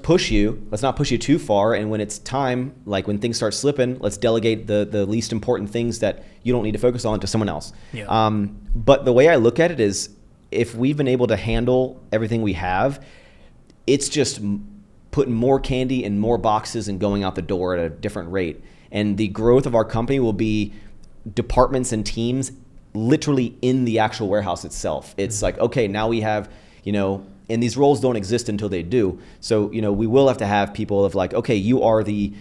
Speaker 1: push you. Let's not push you too far. And when it's time, like when things start slipping, let's delegate the least important things that you don't need to focus on to someone else. Yeah. But the way I look at it is, if we've been able to handle everything we have, it's just putting more candy in more boxes and going out the door at a different rate. And the growth of our company will be departments and teams literally in the actual warehouse itself. It's like, okay, now we have, and these roles don't exist until they do. So, we will have to have people of like, okay, you are the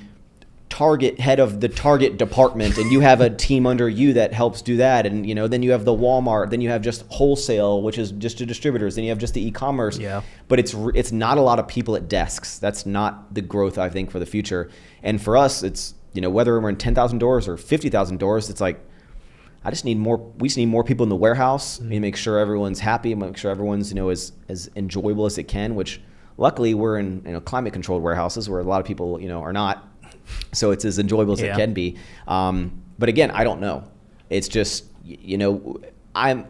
Speaker 1: Target head of the Target department, and you have a team under you that helps do that. And, then you have the Walmart, then you have just wholesale, which is just the distributors. Then you have just the e-commerce. Yeah. But it's not a lot of people at desks. That's not the growth, I think, for the future. And for us, it's, whether we're in 10,000 doors or 50,000 doors, it's like, we just need more people in the warehouse. We make sure everyone's happy, make sure everyone's, as enjoyable as it can, which luckily we're in, climate controlled warehouses where a lot of people, are not. So it's as enjoyable as it can be. But again, I don't know. It's just, I've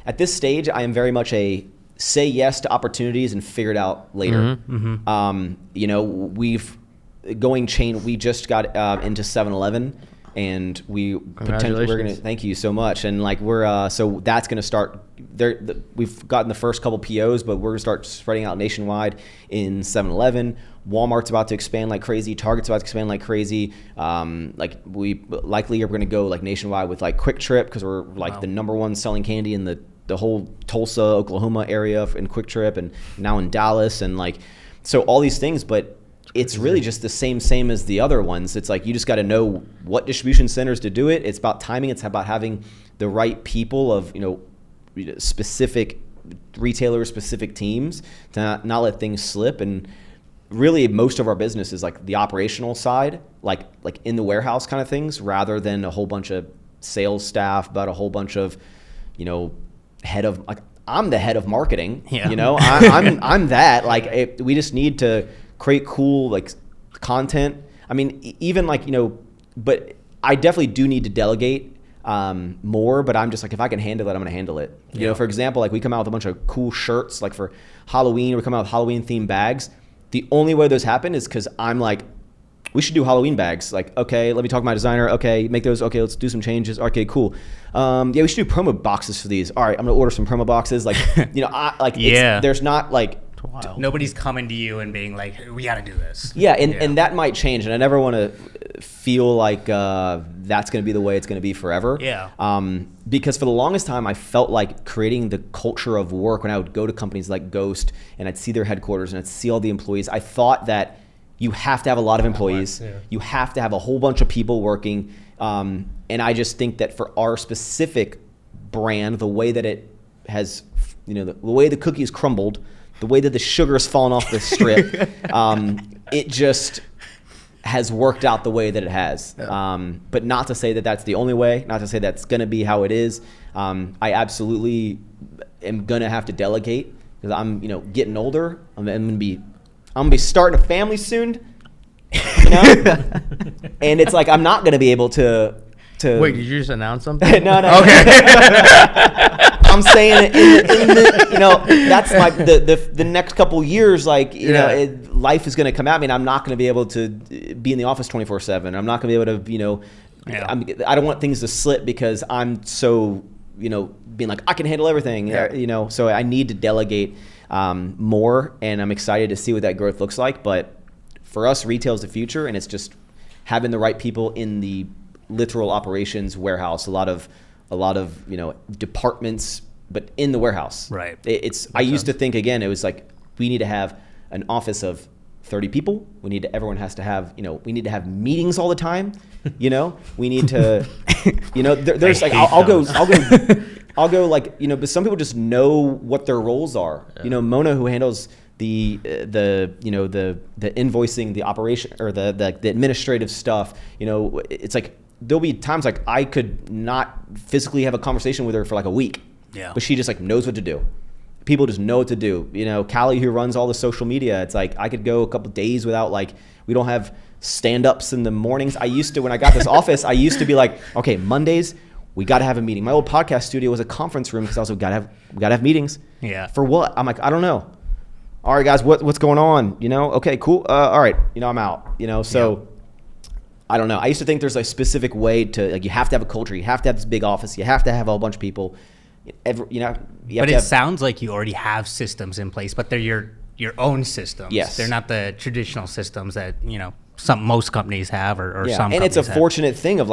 Speaker 1: at this stage, I am very much a say yes to opportunities and figure it out later. We've we just got into 7-Eleven, and we're gonna, thank you so much. And like so that's gonna start there. We've gotten the first couple POs, but we're gonna start spreading out nationwide in 7-Eleven. Walmart's about to expand like crazy. Target's about to expand like crazy. Like we likely are going to go like nationwide with like Quick Trip, because we're like the number one selling candy in the whole Tulsa, Oklahoma area in Quick Trip, and now in Dallas, and like so all these things. But it's really just the same as the other ones. It's like you just got to know what distribution centers to do it. It's about timing. It's about having the right people of specific retailers, specific teams to not let things slip. And really most of our business is like the operational side, like in the warehouse kind of things, rather than a whole bunch of sales staff, about a whole bunch of, head of, like I'm the head of marketing, I'm that, like we just need to create cool like content. I mean, even like, but I definitely do need to delegate more, but I'm just like, if I can handle it, I'm gonna handle it. For example, like we come out with a bunch of cool shirts, like for Halloween, we come out with Halloween themed bags. The only way those happen is because I'm like, we should do Halloween bags. Like, okay, let me talk to my designer. Okay, make those. Okay, let's do some changes. Okay, cool. We should do promo boxes for these. All right, I'm gonna order some promo boxes. Like, there's not like,
Speaker 2: nobody's coming to you and being like, we got to do this.
Speaker 1: And that might change. And I never want to feel like that's going to be the way it's going to be forever.
Speaker 2: Yeah.
Speaker 1: Because for the longest time, I felt like creating the culture of work when I would go to companies like Ghost and I'd see their headquarters and I'd see all the employees. I thought that you have to have a lot of employees. Yeah. You have to have a whole bunch of people working. And I just think that for our specific brand, the way that it has, the way the cookie is crumbled, the way that the sugar has fallen off the strip, it just has worked out the way that it has. Yeah. But not to say that that's the only way, not to say that's going to be how it is. I absolutely am going to have to delegate because I'm, getting older. I'm going to be starting a family soon, and it's like I'm not going to be able to.
Speaker 3: Wait, did you just announce something?
Speaker 1: No.
Speaker 3: Okay.
Speaker 1: I'm saying in the that's my the next couple years, like life is going to come at me, and I'm not going to be able to be in the office 24/7. I'm not going to be able to I don't want things to slip because I'm so being like I can handle everything. Yeah. So I need to delegate more, and I'm excited to see what that growth looks like. But for us, retail is the future, and it's just having the right people in the literal operations warehouse. A lot of departments, but in the warehouse.
Speaker 2: Right.
Speaker 1: I used to think again, it was like we need to have an office of 30 people. Everyone has to have we need to have meetings all the time. We need to there's like I'll go like but some people just know what their roles are. Yeah. Mona, who handles the invoicing, the operation, or the administrative stuff. It's like there'll be times like I could not physically have a conversation with her for like a week.
Speaker 2: Yeah.
Speaker 1: But she just like knows what to do. People just know what to do. Callie, who runs all the social media, it's like I could go a couple of days without we don't have stand-ups in the mornings. I used to, when I got this office, I used to be like, okay, Mondays, we got to have a meeting. My old podcast studio was a conference room because I was we got to have meetings.
Speaker 2: Yeah.
Speaker 1: For what? I'm like, I don't know. All right, guys, what's going on? Okay, cool. All right, I'm out. So. Yeah. I don't know. I used to think there's a specific way to you have to have a culture. You have to have this big office. You have to have a whole bunch of people. But
Speaker 2: it sounds like you already have systems in place, but they're your own systems.
Speaker 1: Yes.
Speaker 2: They're not the traditional systems that most companies have or some.
Speaker 1: And it's a
Speaker 2: have.
Speaker 1: fortunate thing of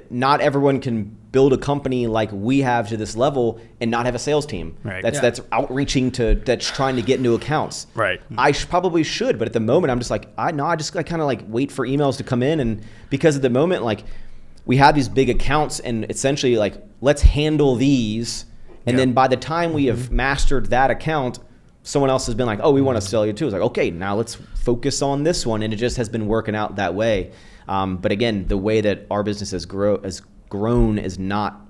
Speaker 1: not everyone can build a company like we have to this level and not have a sales team.
Speaker 2: Right.
Speaker 1: That's outreaching that's trying to get into accounts.
Speaker 3: Right.
Speaker 1: I probably should, but at the moment I'm just like I kind of wait for emails to come in, and because at the moment we have these big accounts and essentially let's handle these, and then by the time we have mastered that account, someone else has been like, oh, we want to sell you too. It's like, okay, now let's focus on this one, and it just has been working out that way. But again, the way that our business has grown is not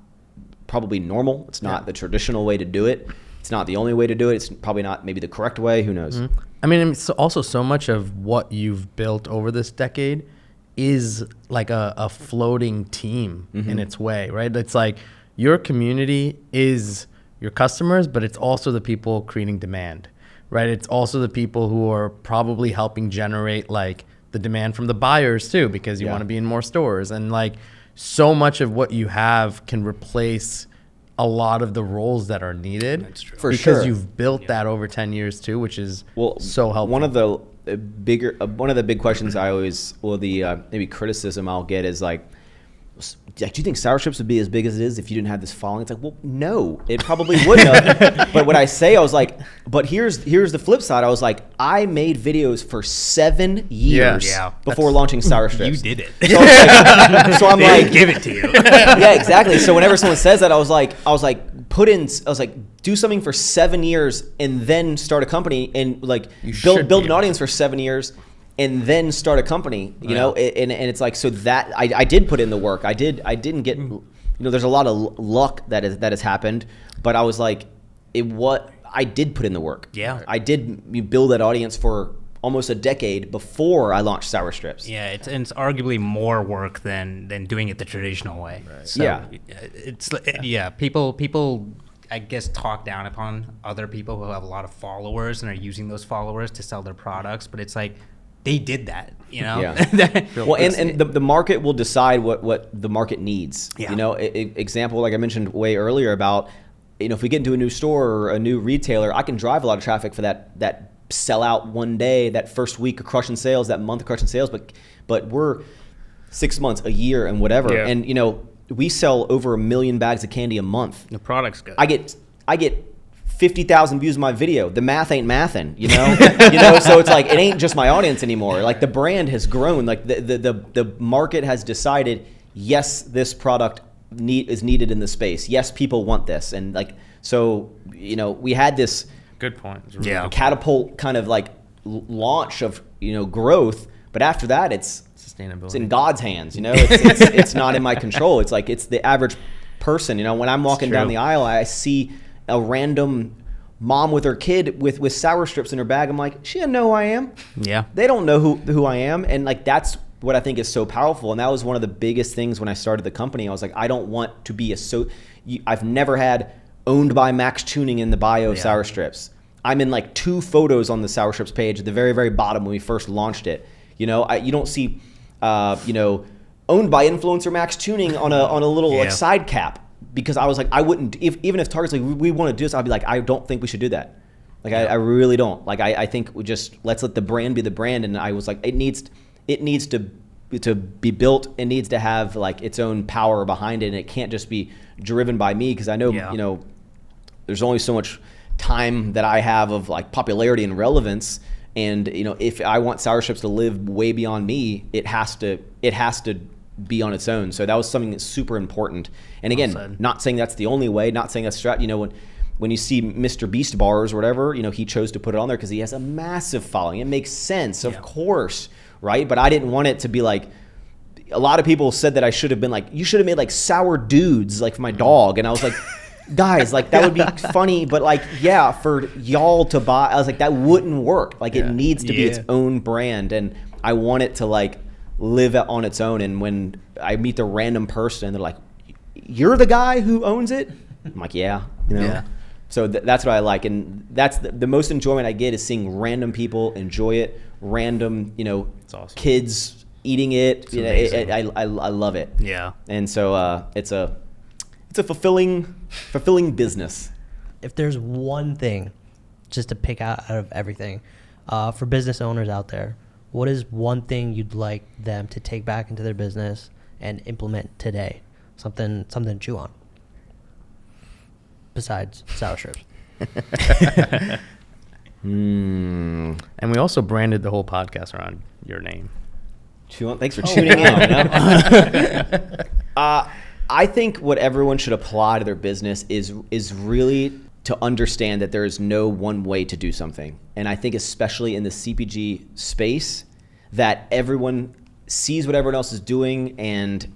Speaker 1: probably normal. It's not the traditional way to do it. It's not the only way to do it. It's probably not maybe the correct way. Who knows?
Speaker 3: Mm-hmm. I mean, it's also so much of what you've built over this decade is like a floating team in its way, right? It's like your community is your customers, but it's also the people creating demand, right? It's also the people who are probably helping generate the demand from the buyers too, because you want to be in more stores. And so much of what you have can replace a lot of the roles that are needed.
Speaker 2: That's true.
Speaker 1: For
Speaker 3: because
Speaker 1: sure.
Speaker 3: you've built that over 10 years too, which is so helpful.
Speaker 1: One of the big questions I always, maybe criticism I'll get is do you think Sour Strips would be as big as it is if you didn't have this following? It's like, well, no, it probably wouldn't have. But what I say, I was like, but here's the flip side. I was like, I made videos for 7 years before launching Sour Strips.
Speaker 2: You did it.
Speaker 1: So I'm like,
Speaker 2: give it to you.
Speaker 1: Yeah, exactly. So whenever someone says that, I was like, do something for 7 years and then start a company and build an audience for 7 years. And then start a company, and it's like, so that I did put in the work. I didn't get, there's a lot of luck that has happened, but I was like, I did put in the work.
Speaker 2: Yeah.
Speaker 1: I did build that audience for almost a decade before I launched Sour Strips.
Speaker 2: Yeah, it's arguably more work than doing it the traditional way.
Speaker 3: Right.
Speaker 2: So people I guess talk down upon other people who have a lot of followers and are using those followers to sell their products, but it's like, they did that,
Speaker 1: Yeah. Well, and the market will decide what the market needs.
Speaker 2: Yeah.
Speaker 1: Example, like I mentioned way earlier about, if we get into a new store or a new retailer, I can drive a lot of traffic for that sell out one day, that first week of crushing sales, that month of crushing sales. But we're 6 months, a year, and whatever.
Speaker 3: Yeah.
Speaker 1: And, you know, we sell over 1 million bags of candy a month.
Speaker 3: The product's good.
Speaker 1: I get 50,000 views of my video. The math ain't mathin', you know? So it's like, it ain't just my audience anymore. Like, the brand has grown. Like, the market has decided, yes, this product is needed in the space. Yes, people want this. And like, so, you know, we had this
Speaker 3: Good point. It's really good.
Speaker 1: catapult kind of like launch of, you know, growth. But after that, it's
Speaker 3: Sustainability.
Speaker 1: in God's hands, you know? It's not in my control. It's like, it's the average person, you know? When I'm walking down
Speaker 3: true.
Speaker 1: the aisle, I see a random mom with her kid with sour strips in her bag. I'm like, she doesn't know who I am.
Speaker 2: Yeah.
Speaker 1: They don't know who I am. And like, that's what I think is so powerful. And that was one of the biggest things when I started the company. I was like, I don't want to be I've never had owned by Maxx Chewning in the bio of sour strips. I'm in like 2 photos on the sour strips page at the very, very bottom when we first launched it. You know, you don't see, you know, owned by influencer Maxx Chewning on a little like side cap, because I was like, I wouldn't, even if Target's like, we want to do this, I'd be like, I don't think we should do that. Like, I really don't. Like, I think we just, let's let the brand be the brand. And I was like, it needs to be built. It needs to have like its own power behind it. And it can't just be driven by me. Cause I know, you know, there's only so much time that I have of like popularity and relevance. And, you know, if I want sour strips to live way beyond me, it has to be on its own. So that was something that's super important. And again, not saying that's the only way, not saying that's, you know, when you see Mr. Beast bars or whatever, you know, he chose to put it on there because he has a massive following. It makes sense, of course, right? But I didn't want it to be like, a lot of people said that I should have been like, you should have made like sour dudes like for my dog. And I was like, guys, like that would be funny, but like, yeah, for y'all to buy, I was like, that wouldn't work. Like it needs to be its own brand. And I want it to like live on its own. And when I meet the random person and they're like, you're the guy who owns it? I'm like, yeah, you know? Yeah. So that's what I like. And that's the most enjoyment I get is seeing random people enjoy it, random, you know, awesome. Kids eating it. You know, I love it.
Speaker 2: Yeah.
Speaker 1: And so it's a fulfilling business.
Speaker 4: If there's one thing just to pick out of everything, for business owners out there, what is one thing you'd like them to take back into their business and implement today? Something to chew on. Besides sour strips.
Speaker 3: And we also branded the whole podcast around your name.
Speaker 1: Thanks for tuning in. You know? I think what everyone should apply to their business is really to understand that there is no one way to do something. And I think especially in the CPG space, that everyone sees what everyone else is doing and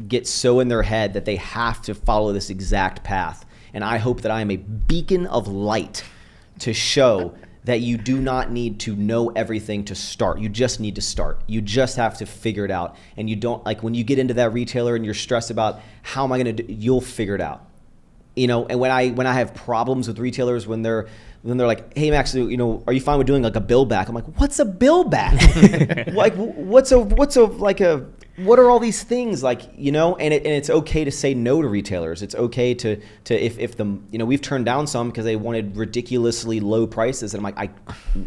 Speaker 1: gets so in their head that they have to follow this exact path. And I hope that I am a beacon of light to show that you do not need to know everything to start. You just need to start. You just have to figure it out. And you don't, like when you get into that retailer and you're stressed about how am I gonna do, you'll figure it out. You know, and when I have problems with retailers, when they're like, hey Max, you know, are you fine with doing like a bill back? I'm like, what's a bill back? Like what are all these things, like, you know? And it's okay to say no to retailers. It's okay to if the, you know, we've turned down some because they wanted ridiculously low prices, and I'm like,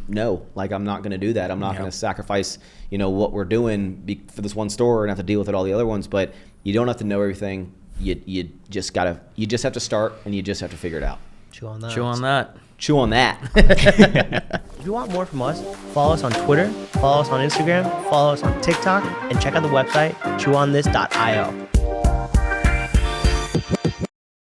Speaker 1: no, like I'm not going to do that. I'm not going to sacrifice, you know, what we're doing for this one store and have to deal with all the other ones. But you don't have to know everything. You just have to start, and you just have to figure it out.
Speaker 4: Chew on that.
Speaker 3: Chew on that.
Speaker 1: Chew on that.
Speaker 4: If you want more from us, follow us on Twitter, follow us on Instagram, follow us on TikTok, and check out the website chewonthis.io.